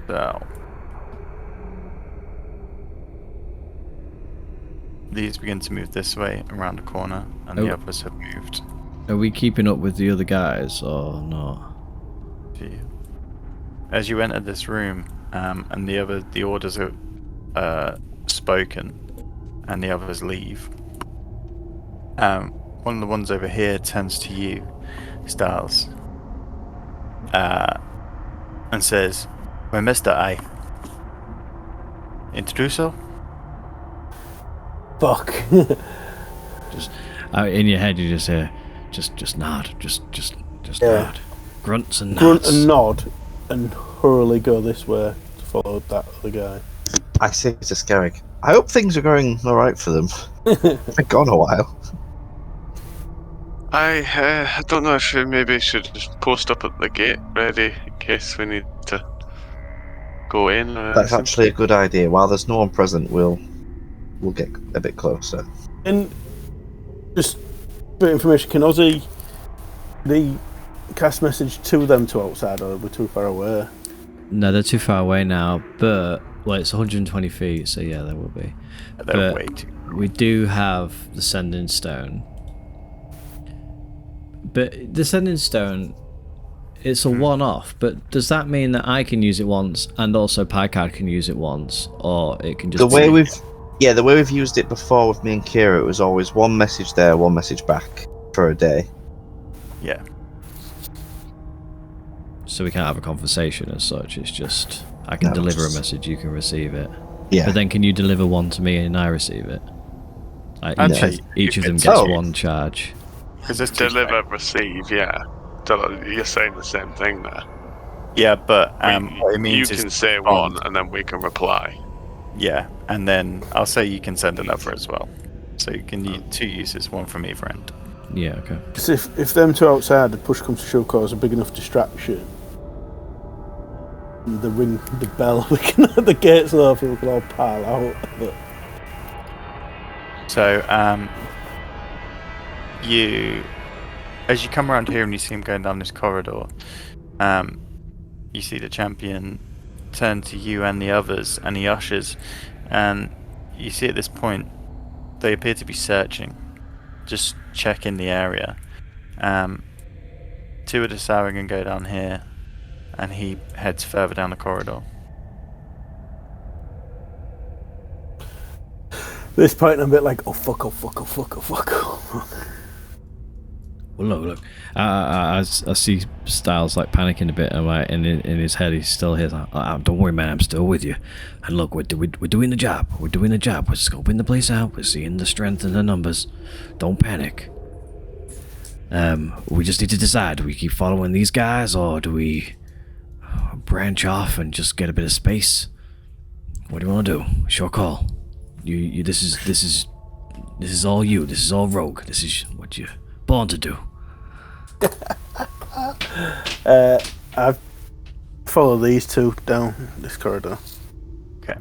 So... These begin to move this way, around the corner, and the others have moved. Are we keeping up with the other guys, or not? As you enter this room, and the orders are spoken, and the others leave. One of the ones over here turns to you, Styles, and says, "We're Mr. I. Introduce her?" Fuck. Just in your head, you just hear, just nod, just nod, grunts and nods. Grunt and nod, and hurriedly go this way to follow that other guy. I say to Skerrick, I hope things are going alright for them. They've gone a while. I don't know if we maybe should just post up at the gate ready in case we need to go in. That's actually a good idea. While there's no one present, we'll get a bit closer. And just a bit of information, can Ozzy the cast message to them to outside, or are we too far away? No, they're too far away now, but it's 120 feet, so yeah, there will be. They're way too. We do have the Sending Stone. But the Sending Stone, it's a one-off, but does that mean that I can use it once and also Picard can use it once, or it can just... The way we've used it before with me and Kira, it was always one message there, one message back for a day. Yeah. So we can't have a conversation as such, it's just I can deliver a message, you can receive it. Yeah. But then can you deliver one to me and I receive it? Like each of them gets one charge. Because deliver, receive, yeah. You're saying the same thing there. Yeah, but what it means you is can say one and then we can reply. Yeah, and then I'll say you can send another as well. So you can use 2 uses, one from either end. Yeah, okay. Because if them two outside, the push comes to shove, cause a big enough distraction, The ring, the bell, we can at the gates so people can all pile out. But So, as you come around here and you see him going down this corridor, you see the champion turn to you and the others, and he ushers, and you see at this point they appear to be searching, just checking the area. Two of the Saurian go down here, and he heads further down the corridor. at this point, I'm a bit like, oh fuck, oh fuck, oh fuck, oh fuck. Oh, fuck. Well, look. I see Styles like panicking a bit, and like in his head, he's still here. Like, don't worry, man, I'm still with you. And look, we're doing the job. We're doing the job. We're scoping the place out. We're seeing the strength in the numbers. Don't panic. We just need to decide: do we keep following these guys, or do we branch off and just get a bit of space? What do you want to do? It's your call. You. This is all you. This is all Rogue. This is what you're born to do. I follow these two down this corridor. Okay.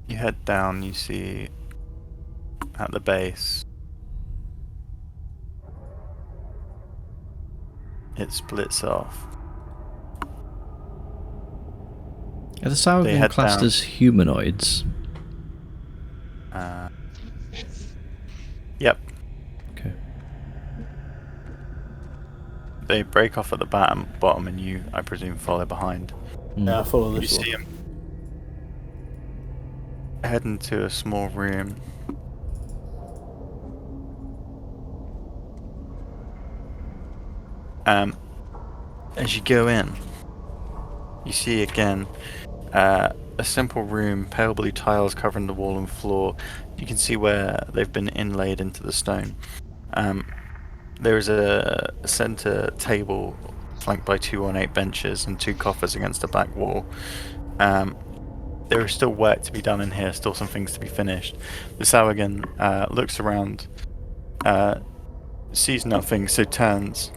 You head down. You see at the base. It splits off. Are the Saurian head classed down. as humanoids? Yep. Okay. They break off at the bottom, and you, I presume, follow behind. Yeah, I follow You this one. see him head into a small room. As you go in, you see again a simple room, pale blue tiles covering the wall and floor. You can see where they've been inlaid into the stone. There is a center table flanked by two ornate benches and two coffers against the back wall. There is still work to be done in here, still some things to be finished. The Saurian looks around, sees nothing, so turns.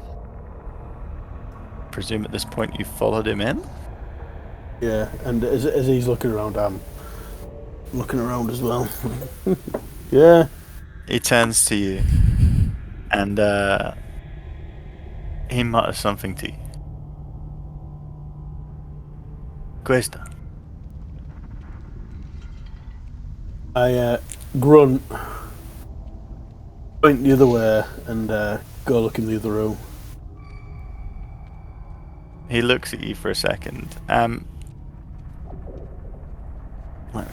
Presume at this point you followed him in? Yeah, and as he's looking around, I'm looking around as well. Yeah. He turns to you, and he mutters something to you. Questa. I grunt, point the other way, and go look in the other room. He looks at you for a second. Let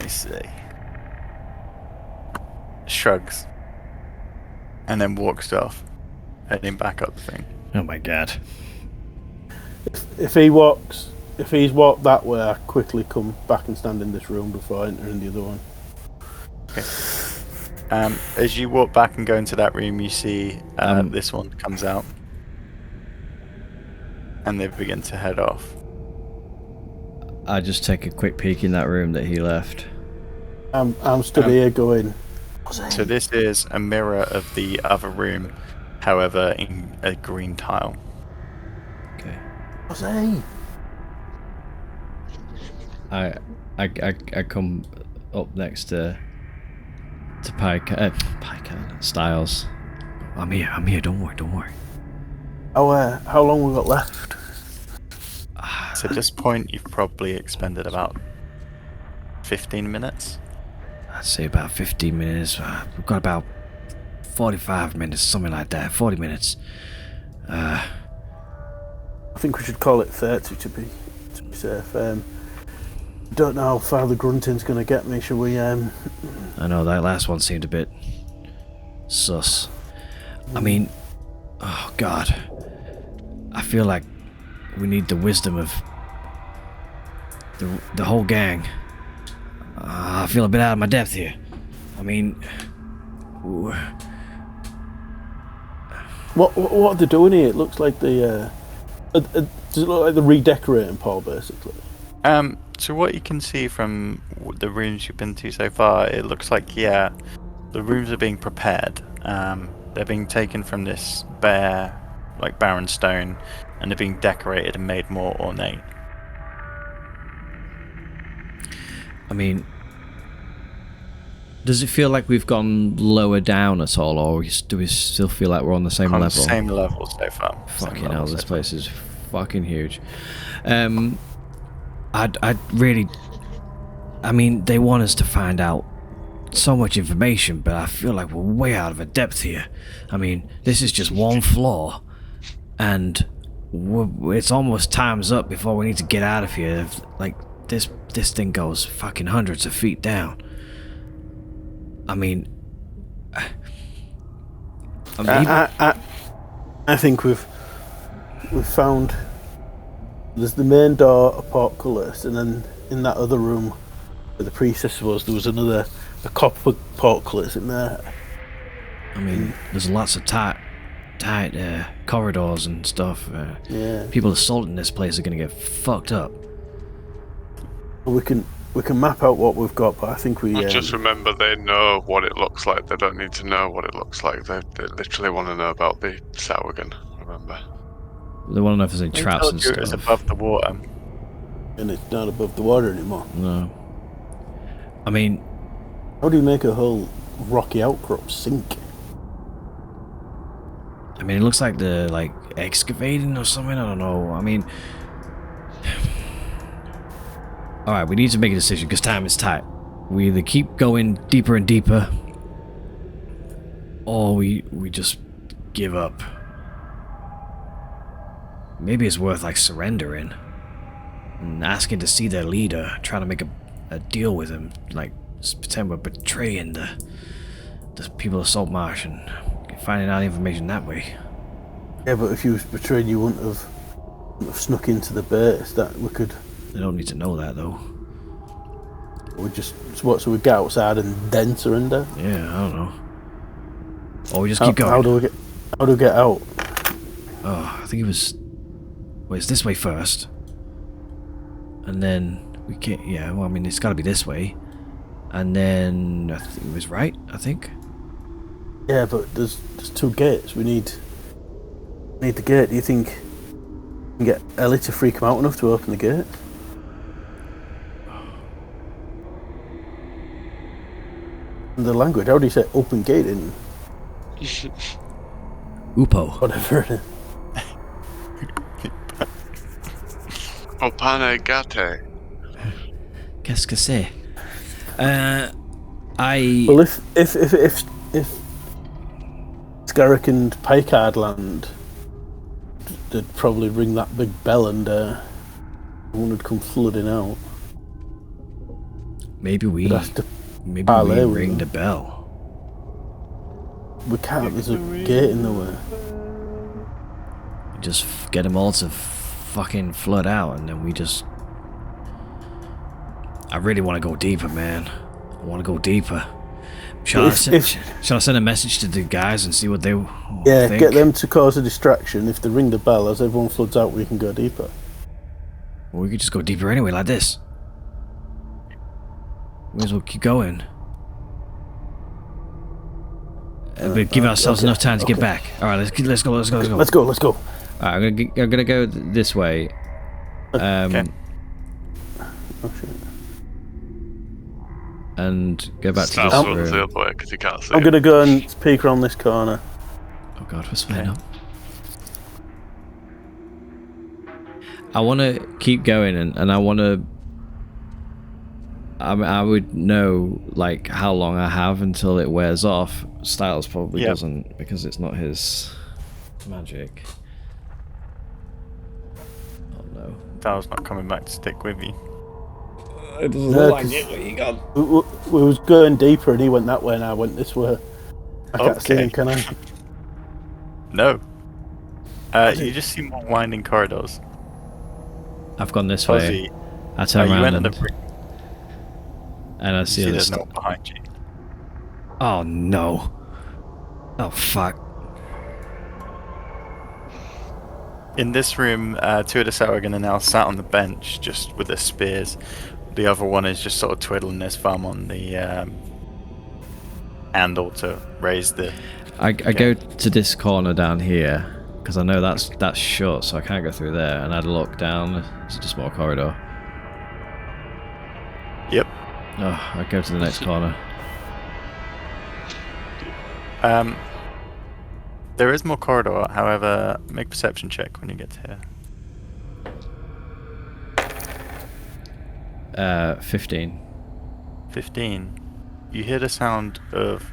me see. Shrugs. And then walks off, heading back up the thing. Oh my god. If he's walked that way, I quickly come back and stand in this room before I enter in the other one. Okay. As you walk back and go into that room, you see this one comes out. And they begin to head off. I just take a quick peek in that room that he left. I'm stood here going. So this is a mirror of the other room, however, in a green tile. Okay. What's he? I come up next to Pike Styles. I'm here. Don't worry. How long we got left? So at this point, you've probably expended about 15 minutes. I'd say about 15 minutes. We've got about 45 minutes, something like that. 40 minutes. I think we should call it 30 to be safe. Don't know how far the grunting's going to get me. Should we? I know that last one seemed a bit sus. I mean, oh god, I feel like we need the wisdom of the whole gang. I feel a bit out of my depth here. I mean, What are they doing here? It looks like does it look like they're redecorating Paul, basically? So what you can see from the rooms you've been to so far, it looks like, yeah, the rooms are being prepared. They're being taken from this bare like barren stone, and they're being decorated and made more ornate. I mean, does it feel like we've gone lower down at all, or do we still feel like we're on the same On the level? same level so far. Fucking hell, this place is fucking huge. I'd really... I mean, they want us to find out so much information, but I feel like we're way out of our depth here. I mean, this is just one floor, and it's almost time's up before we need to get out of here. Like, this thing goes fucking hundreds of feet down. I mean... I think we've found... There's the main door, a portcullis, and then in that other room where the priestess was, there was a copper portcullis in there. I mean, there's lots of tight corridors and stuff. Yeah. People assaulting this place are gonna get fucked up. We can map out what we've got, but I think we... Just remember, they know what it looks like. They don't need to know what it looks like. They literally want to know about the Sauergan, remember. They want to know if there's any traps and stuff. It's above the water. And it's not above the water anymore. No. I mean... How do you make a whole rocky outcrop sink? I mean, it looks like they're, like, excavating or something. I don't know. I mean... Alright, we need to make a decision, because time is tight. We either keep going deeper and deeper, or we just give up. Maybe it's worth, like, surrendering. And asking to see their leader, trying to make a deal with him. Like, just pretend we're betraying the people of Saltmarsh and finding out information that way. Yeah, but if you was betrayed, you wouldn't have snuck into the base. That we could... They don't need to know that, though. We just... So we get outside and then surrender? Yeah, I don't know. Or we just keep going. How do we get out? Oh, I think it was... Well, it's this way first. And then we can't... Yeah, well, I mean, it's got to be this way. And then... I think it was right, I think. Yeah, but there's two gates. We need the gate. Do you think you can get Ellie to freak him out enough to open the gate? And the language, how do you say open gate in... Upo. Whatever it is. Opane gate. Qu'est-ce que c'est? Well, if Scarrick and Picard land, they'd probably ring that big bell and everyone would come flooding out. Maybe we parlay with ring them. the bell. We can't, there's a gate in the way. Just get them all to fucking flood out, and then we just... I really want to go deeper, man. I want to go deeper. Shall I send a message to the guys and see what they think? Get them to cause a distraction. If they ring the bell, as everyone floods out, we can go deeper. Well, we could just go deeper anyway, like this. May as well keep going. But give ourselves enough time to get back. All right, let's go. Let's go. All right, I'm gonna go this way. Okay. Oh shit. And go back to this Start the room. other way because you can't see I'm it. gonna go and peek around this corner. Oh god, we're splitting up. I want to keep going, and I want to... I would know, like, how long I have until it wears off. Styles probably doesn't, because it's not his magic. Oh no. Dal's not coming back to stick with you. It doesn't No, look like it, but you got... We was going deeper and he went that way and I went this way. I can't see him, can I? No. You just see more winding corridors. I've gone this way. Fuzzy, I turn you around went in the and I see there's this. no one behind you. Oh no. Oh fuck. In this room, two of the Sauergan are now sat on the bench, just with their spears. The other one is just sort of twiddling his thumb on the handle to raise the... I go to this corner down here, because I know that's shut, so I can't go through there. And I'd look down. It's just a small corridor. Yep. Oh, I'd go to the next corner. There is more corridor, however, make perception check when you get to here. 15. 15. You hear the sound of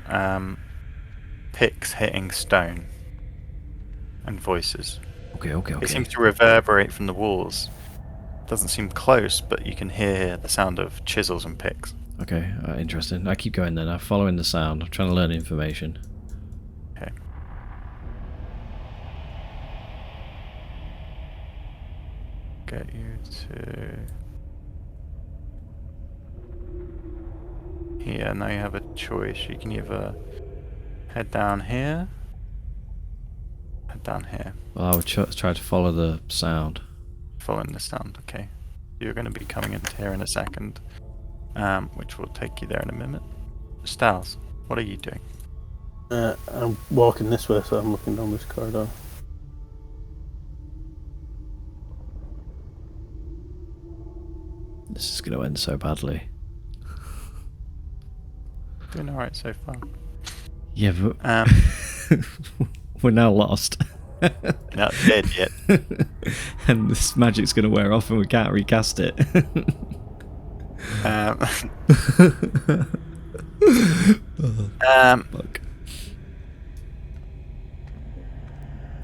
picks hitting stone and voices. Okay. It seems to reverberate from the walls. Doesn't seem close, but you can hear the sound of chisels and picks. Okay, interesting. I keep going then. I'm following the sound. I'm trying to learn information. Okay. Get you to here. Now you have a choice. You can either head down here, head down here. Well, I would try to follow the sound. Following the sound, okay. You're going to be coming into here in a second, which will take you there in a minute. Styles, what are you doing? I'm walking this way, so I'm looking down this corridor. This is going to end so badly. Doing alright so far. Yeah, but we're now lost. Not dead yet. And this magic's going to wear off and we can't recast it. Fuck.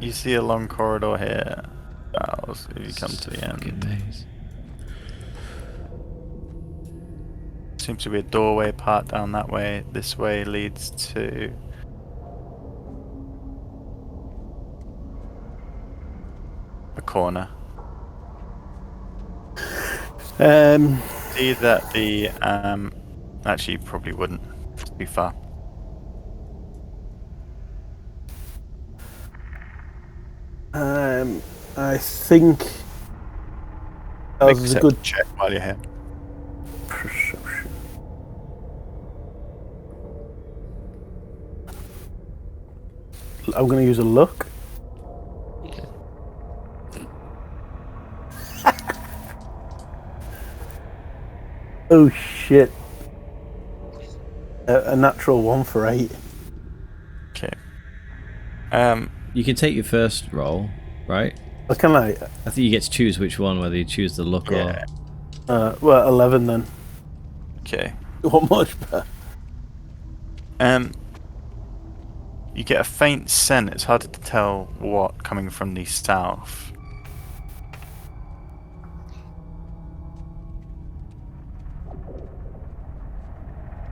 You see a long corridor here. Styles, if you come to the end. Maze. Seems to be a doorway part down that way. This way leads to a corner. See that the actually you probably wouldn't. It's too far. I think that Make was a a good check while you're here. perception. I'm going to use a look. Oh shit. A natural 1 for 8. Okay. You can take your first roll, right? What can I? I think you get to choose which one, whether you choose the look Yeah. Well, 11 then. Okay. What much better? You get a faint scent. It's hard to tell what coming from the south.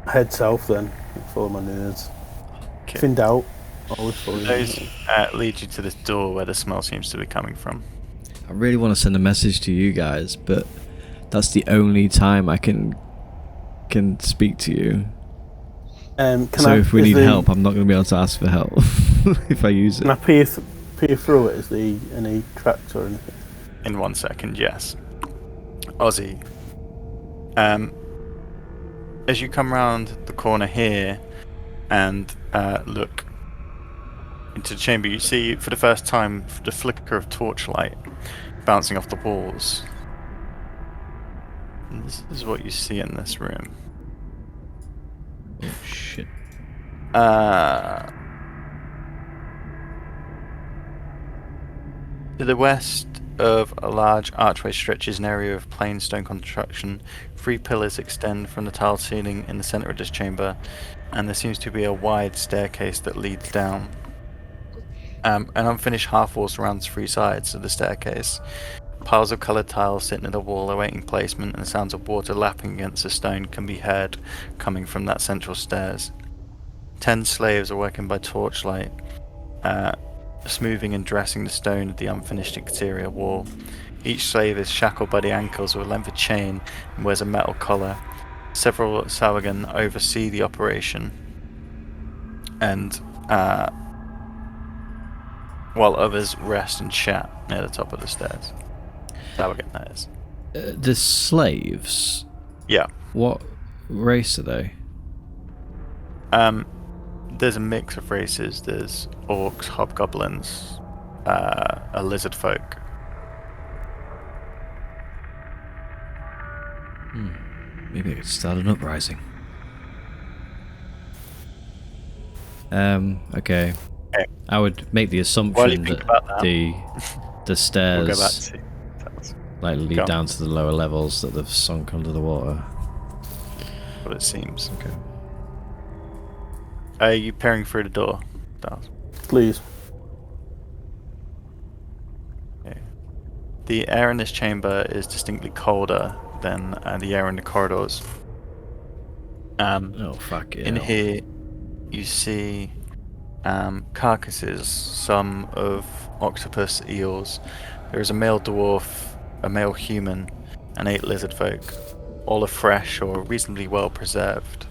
Head south then. Follow my nose. Okay. If in doubt, always follow your Those nose. lead you to this door where the smell seems to be coming from. I really want to send a message to you guys, but that's the only time I can speak to you. If we need help, I'm not going to be able to ask for help if I use it. Can I peer through it? Is there any tracks or anything? In 1 second, yes. Ozzy. As you come round the corner here and look into the chamber, you see for the first time the flicker of torchlight bouncing off the walls. And this is what you see in this room. Oh shit. To the west of a large archway stretches an area of plain stone construction. 3 pillars extend from the tiled ceiling in the center of this chamber, and there seems to be a wide staircase that leads down. An unfinished half wall surrounds 3 sides of the staircase. Piles of coloured tiles sit near the wall awaiting placement, and the sounds of water lapping against the stone can be heard coming from that central stairs. 10 slaves are working by torchlight, smoothing and dressing the stone of the unfinished exterior wall. Each slave is shackled by the ankles with a length of chain and wears a metal collar. Several Sawagan oversee the operation, and while others rest and chat near the top of the stairs. Sawagan, that is. The slaves? Yeah. What race are they? There's a mix of races. There's orcs, hobgoblins, a lizard folk. Maybe I could start an uprising. Okay. I would make the While you assumption think that about that, the we'll go back stairs to that's like Go lead on. down to the lower levels that they've sunk under the water. what it seems. Okay. Are you peering through the door, Styles? Please. Okay. The air in this chamber is distinctly colder than the air in the corridors. Oh fuck yeah. In here, you see carcasses, some of octopus, eels. There is a male dwarf, a male human, and 8 lizard folk. All are fresh or reasonably well preserved.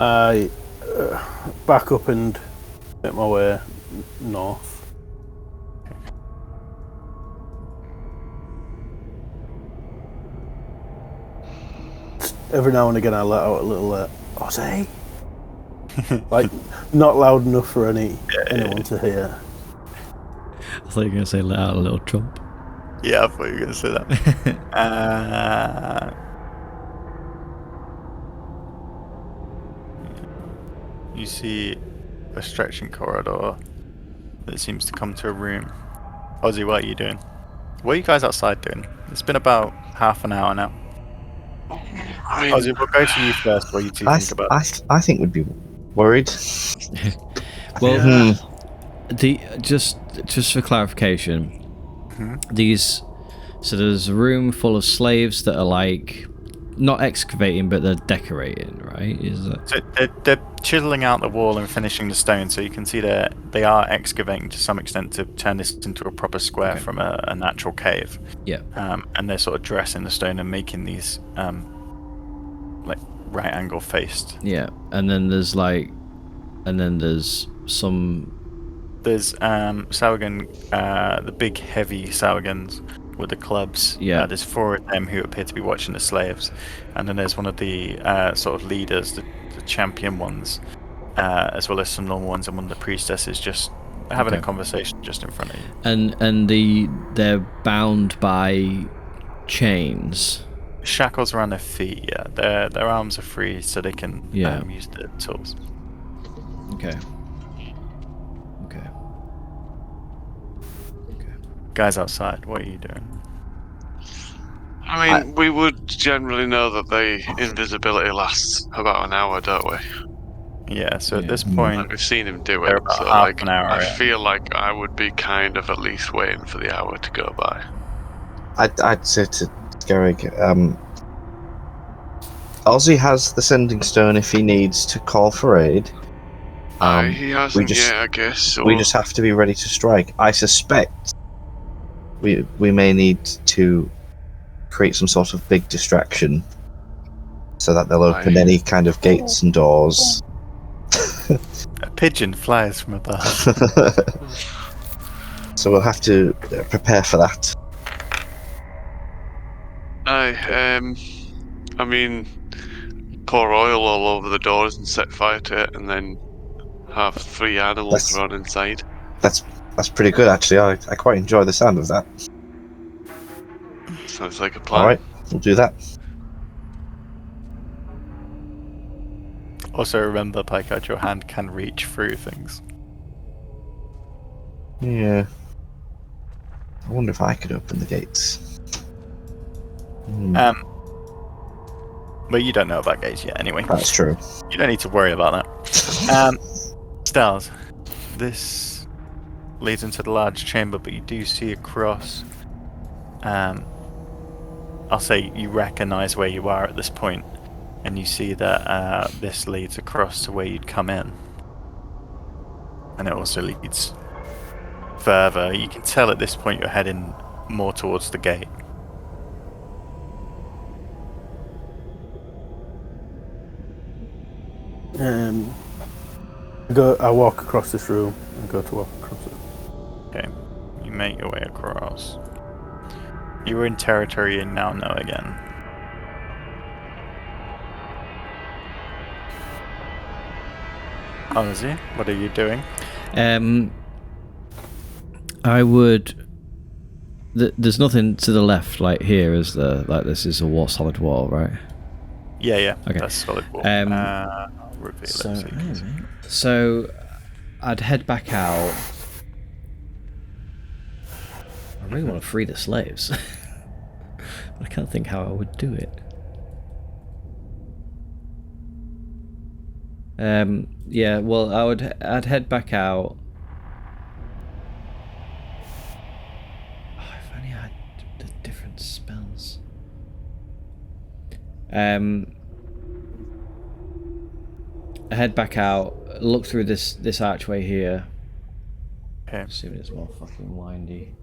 I back up and make my way north. Every now and again I let out a little Ozzy. Like, not loud enough for anyone to hear. I thought you were going to say let out a little trump. Yeah, I thought you were going to say that. You see a stretching corridor that seems to come to a room. Ozzy, what are you doing? What are you guys outside doing? It's been about half an hour now. I mean, Ozzy, we'll go to you first while you two think about it. I think we'd be worried. Well, the just for clarification, so there's a room full of slaves that are like not excavating but they're decorating, right? Is that So they're chiseling out the wall and finishing the stone, so you can see they are excavating to some extent to turn this into a proper square from a natural cave. yeah? And they're sort of dressing the stone and making these like right angle faced. Yeah, and then there's some. There's Saugan, the big heavy Saugans with the clubs. Yeah. There's 4 of them who appear to be watching the slaves, and then there's one of the sort of leaders, the champion ones, as well as some normal ones, and one of the priestesses just having a conversation just in front of you. And they're bound by chains. Shackles around their feet. Yeah, their arms are free, so they can use the tools. Okay. Guys outside, what are you doing? I mean, we would generally know that the invisibility lasts about an hour, don't we? Yeah, so at this Like, point, we've seen him do they're it, about so half like, an hour I in. feel like I would be kind of at least waiting for the hour to go by. I'd say to Skerrig, Ozzy has the sending stone if he needs to call for aid. He hasn't yet, I guess. So We just have to be ready to strike. I suspect we may need to create some sort of big distraction so that they'll open any kind of gates and doors. A pigeon flies from above. So we'll have to prepare for that. I mean, pour oil all over the doors and set fire to it, and then have 3 animals run inside. That's pretty good, actually. I quite enjoy the sound of that. Sounds like a plan. Alright, we'll do that. Also remember, Picard, your hand can reach through things. Yeah. I wonder if I could open the gates. But you don't know about gates yet, anyway. That's true. You don't need to worry about that. Stars, this leads into the large chamber, but you do see across. I'll say you recognise where you are at this point, and you see that this leads across to where you'd come in, and it also leads further. You can tell at this point you're heading more towards the gate. I walk across this room and go to walk across it. Okay. make your way across. You were in territory you now know again. Ozzy, what are you doing? I would. There's nothing to the left, like here, is there? Like this is a solid wall, right? Yeah, Okay. that's solid wall. Reveal it so you can see. So I'd head back out. I really want to free the slaves, but I can't think how I would do it. Yeah, well, I'd head back out. Oh, if only I had the different spells. I head back out, look through this archway here. Okay. Assuming it's more fucking windy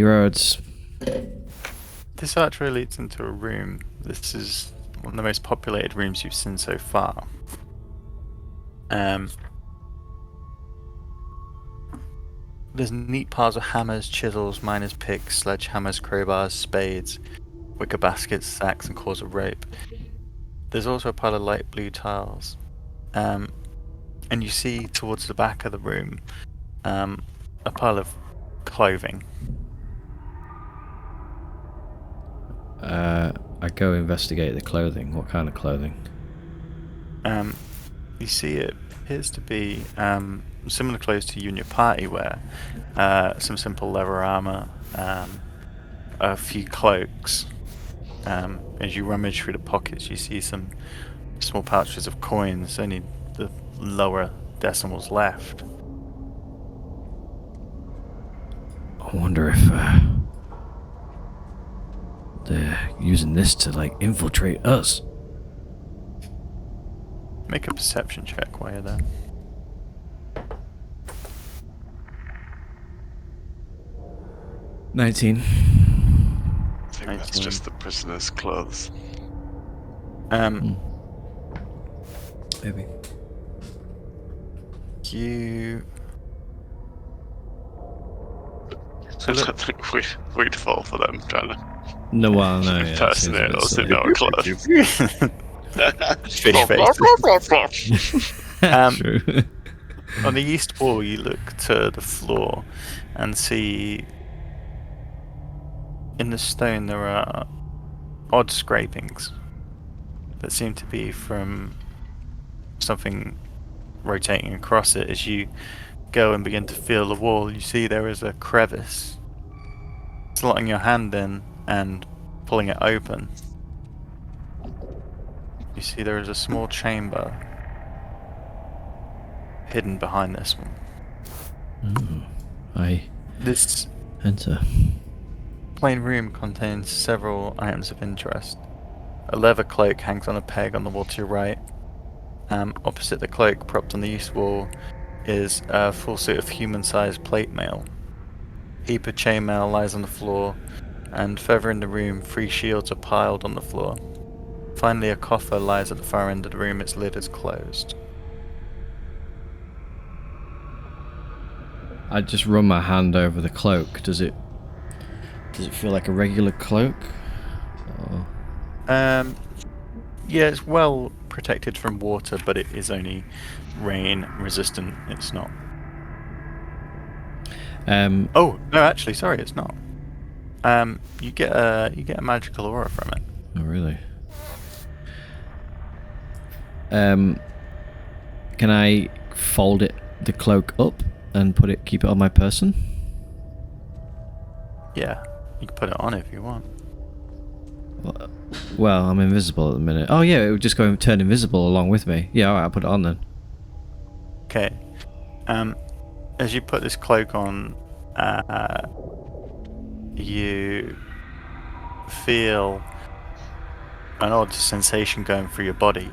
roads. This archway leads into a room. This is one of the most populated rooms you've seen so far. There's neat piles of hammers, chisels, miners' picks, sledgehammers, crowbars, spades, wicker baskets, sacks, and cords of rope. There's also a pile of light blue tiles. And you see towards the back of the room a pile of clothing. I go investigate the clothing. What kind of clothing? You see it appears to be similar clothes to you and your party wear. Some simple leather armor, a few cloaks. As you rummage through the pockets, you see some small pouches of coins, only the lower decimals left. I wonder if they're using this to, like, infiltrate us. Make a perception check while you're there. I think that's 19. just the prisoner's clothes. Maybe. You. I don't think we'd fall for them trying to No, well, no, yeah. impersonate us in our clothes. Fish face. True. On the east wall, you look to the floor and see in the stone there are odd scrapings that seem to be from something rotating across it. As you go and begin to feel the wall, you see there is a crevice. Slotting your hand in and pulling it open, you see there is a small chamber hidden behind this one. This enter. plain room contains several items of interest. A leather cloak hangs on a peg on the wall to your right. Opposite the cloak, propped on the east wall, is a full suit of human-sized plate mail. A heap of chainmail lies on the floor, and further in the room, 3 shields are piled on the floor. Finally, a coffer lies at the far end of the room. Its lid is closed. I just run my hand over the cloak. Does it feel like a regular cloak? Or... Yeah, it's well protected from water, but it is only rain resistant. It's not. Oh no, actually, sorry, it's not. You get a magical aura from it. Oh really? Can I fold the cloak up and keep it on my person? Yeah, you can put it on if you want. Well, I'm invisible at the minute. Oh yeah, it would just go and turn invisible along with me. Yeah, alright, I'll put it on then. Okay. As you put this cloak on, you feel an odd sensation going through your body.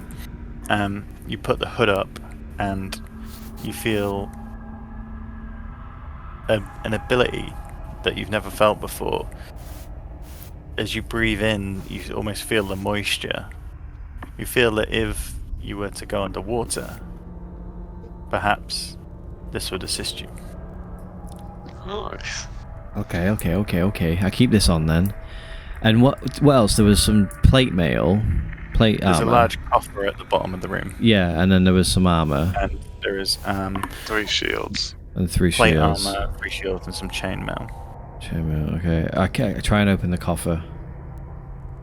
You put the hood up, and you feel an ability that you've never felt before. As you breathe in, you almost feel the moisture. You feel that if you were to go underwater, perhaps this would assist you. Nice. Okay. I keep this on then. And what else? There was some plate mail, plate There's armor. a large coffer at the bottom of the room, Yeah, and then there was some armor and there is 3 shields. and 3 plate shields. armor, 3 shields, and some chainmail. Chainmail, okay. I try and open the coffer.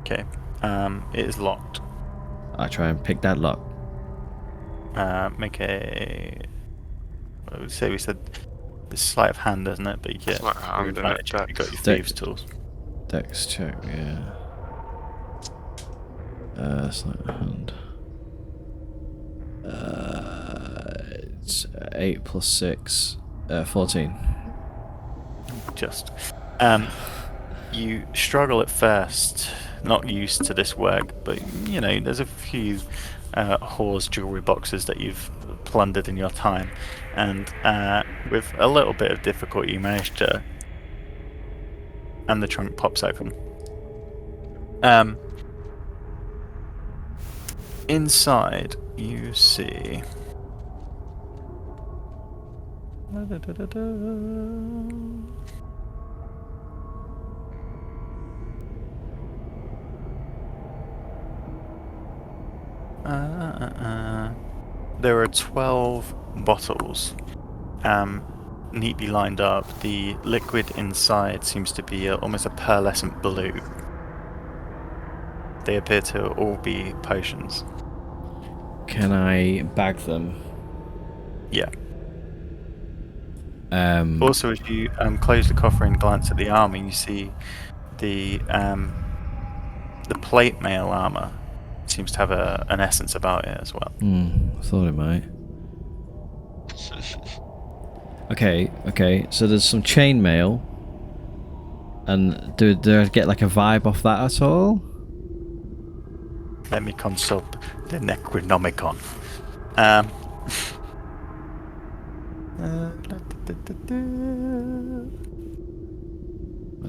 Okay. It is locked. I try and pick that lock. Make a. What would we said it's sleight of hand, isn't it? But you get Sleight of hand, isn't it? advantage if you got your Dex. thieves tools. Dex check, yeah. Sleight of hand. It's 8 plus 6, 14. Just. You struggle at first, not used to this work, but you know there's a few Whore's jewelry boxes that you've plundered in your time, and with a little bit of difficulty you manage to. And the trunk pops open. Inside you see. There are 12 bottles, neatly lined up. The liquid inside seems to be almost a pearlescent blue. They appear to all be potions. Can I bag them? Yeah. Also, as you close the coffer and glance at the armor, you see the plate mail armor seems to have an essence about it as well. I thought it might. Okay, so there's some chainmail. And do I get like a vibe off that at all? Let me consult the Necronomicon.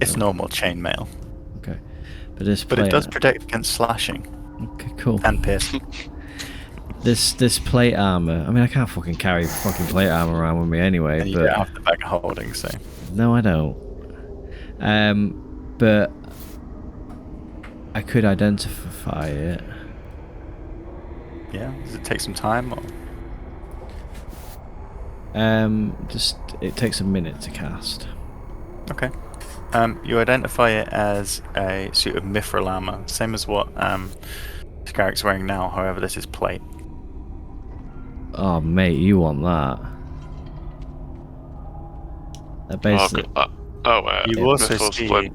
It's normal chainmail, Okay. But this but it does protect against slashing Okay, cool. and piercing. This plate armor. I mean, I can't fucking carry fucking plate armor around with me anyway. And you but don't have the bag of holding, so. no, I don't. But I could identify it. Yeah, does it take some time? Or? Just it takes a minute to cast. Okay. You identify it as a suit of mithril armor, same as what Scarrick's wearing now. However, this is plate. Oh, mate, you want that? That basically. You also see.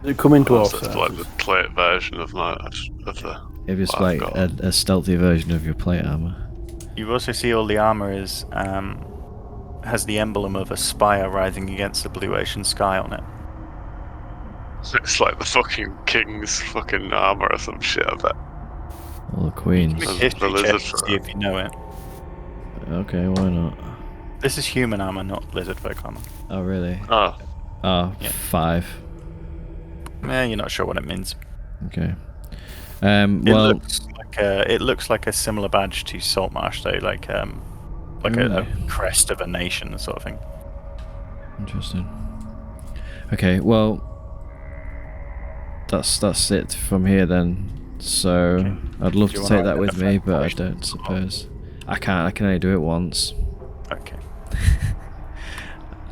They come into our It's like the plate version of the. If it's what I've like got. a stealthy version of your plate armor. You also see all the armor is has the emblem of a spire rising against the blue ocean sky on it. It's like the fucking king's fucking armor or some shit, I bet. All the queens. Make a The history check lizard to for see it. if you know it. Okay, why not? This is human armor, not lizard folk armor. Oh, really? Oh, Oh, Yeah. 5. You're not sure what it means. Okay. It Well, looks like a similar badge to Saltmarsh, though, like a Really? crest of a nation, sort of thing. interesting. Okay, well, that's it from here then. So I'd love Do you to take wanna that with me, identify but I potion? don't suppose I can't. I can only do it once. Okay.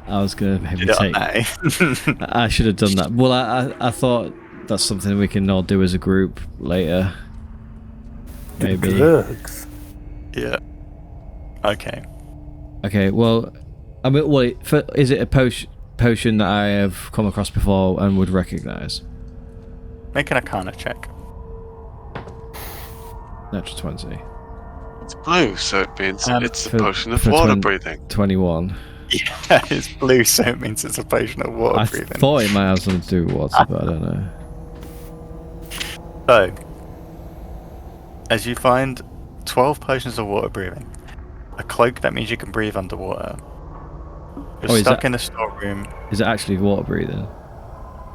I was gonna maybe Did it on take. that, eh? I should have done that. Well, I thought that's something we can all do as a group later. Maybe. Drugs. Yeah. Okay. Okay. Well, I mean, is it a potion that I have come across before and would recognise? Make an Arcana check. Natural 20. it's blue, so it means it's a for- potion of for water 20 breathing. 21. Yeah, it's blue, so it means it's a potion of water I breathing. thought it might have something to do with water, but I don't know. So, as you find 12 potions of water breathing, a cloak that means you can breathe underwater. You're Oh, is stuck that- in a storeroom. Is it actually water breathing?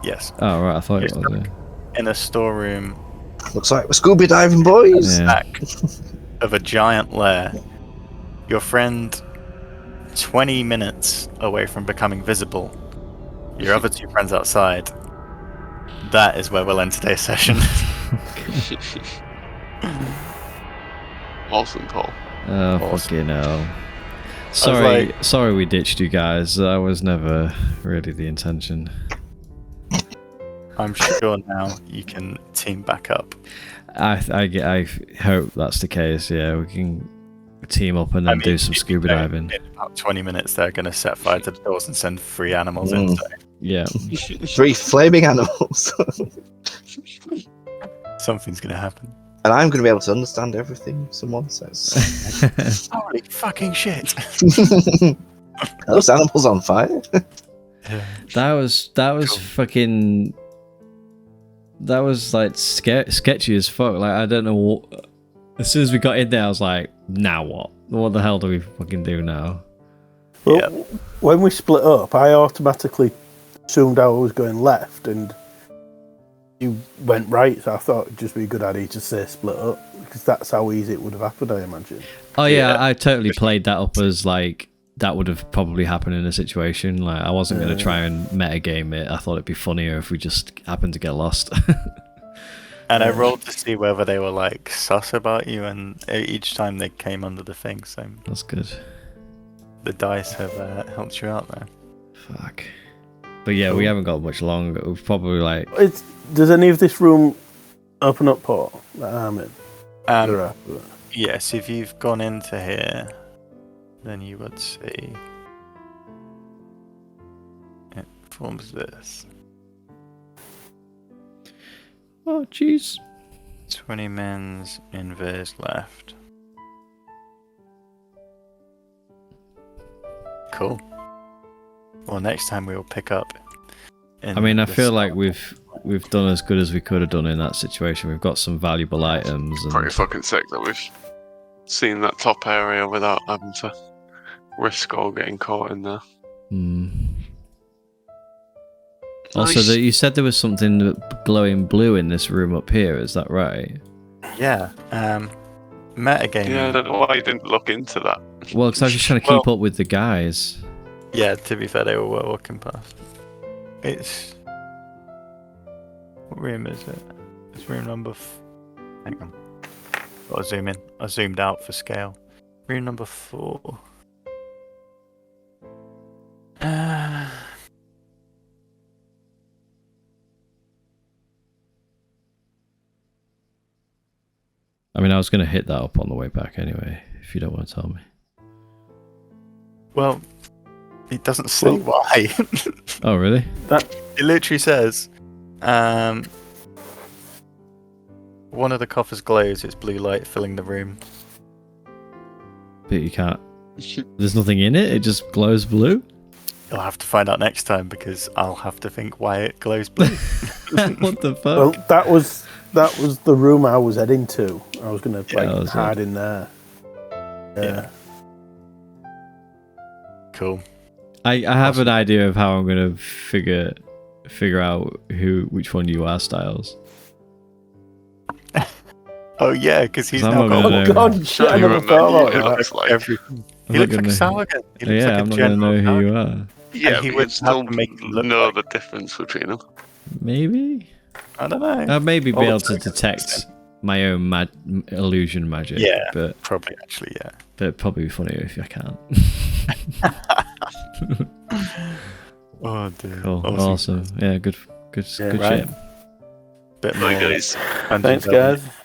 Yes. Oh, right, I thought it You're was. stuck in a storeroom Looks like we're scuba diving, boys. Yeah. back of a giant lair. Your friend 20 minutes away from becoming visible. Your other two friends outside. That is where we'll end today's session. Awesome, Paul. Oh, Awesome. fucking hell. like- Sorry we ditched you guys. That was never really the intention. I'm sure now you can team back up. I hope that's the case. Yeah, we can team up and then do some scuba diving. In about 20 minutes, they're going to set fire to the doors and send 3 animals in. So Yeah. 3 flaming animals. something's going to happen. And I'm going to be able to understand everything someone says. Holy fucking shit! Those animals on fire? That was fucking. That was like sketchy as fuck. Like, I don't know what. As soon as we got in there, I was like, now what? What the hell do we fucking do now? Well, when we split up, I automatically assumed I was going left, and you went right. So I thought it'd just be a good idea to say split up, because that's how easy it would have happened, I imagine. Oh yeah, Yeah. I totally played that up as like that would have probably happened in a situation. Like, I wasn't going to try and metagame it. I thought it'd be funnier if we just happened to get lost. And I rolled to see whether they were like sus about you, and each time they came under the thing, so That's good. the dice have helped you out there. Fuck. But yeah, we haven't got much longer. We've probably like. Does any of this room open up, Paul? That I'm in. There are. Yes, if you've gone into here, then you would see it forms this. Oh jeez. 20 men's inverse left. Cool. Well, next time we will pick up. I mean, I the feel like south. we've done as good as we could have done in that situation. We've got some valuable items. Pretty And fucking sick that we've seen that top area without having to risk all getting caught in there. Also, Nice. you said there was something glowing blue in this room up here. Is that right? Yeah. Metagaming. Yeah, I don't know why you didn't look into that. Well, because I was just trying to keep up with the guys. Yeah, to be fair, they were walking past. It's. What room is it? It's room number. Hang on. Gotta zoom in. I zoomed out for scale. Room number 4. I mean, I was going to hit that up on the way back anyway, if you don't want to tell me. Well, it doesn't say why. Oh, really? It literally says, one of the coffers glows, its blue light filling the room. But you can't. There's nothing in it? It just glows blue? You'll have to find out next time, because I'll have to think why it glows blue. What the fuck? Well, that was the room I was heading to. I was gonna that was hide in there. Yeah. Cool. I have an idea of how I'm going to figure out which one you are, Styles. Oh yeah, because he's I'm now not got gonna Oh know. god, shit! I You never remember thought who about it that. looks like. everything. I'm He not looks like a gonna- Sargon. He looks Yeah, like I'm a not going to know general who you Sargon. are. Yeah, he but would you'd have still to make it look know like- the difference between them. Maybe? I don't know. I'd maybe be Oh, able to okay. detect my own illusion magic. Yeah. But Probably actually, yeah. it'd probably be funnier if I can't. Oh dear. Cool. Awesome. Yeah, good Yeah, shit. Bit more. Bye, guys. Dungeon Thanks, delving. guys.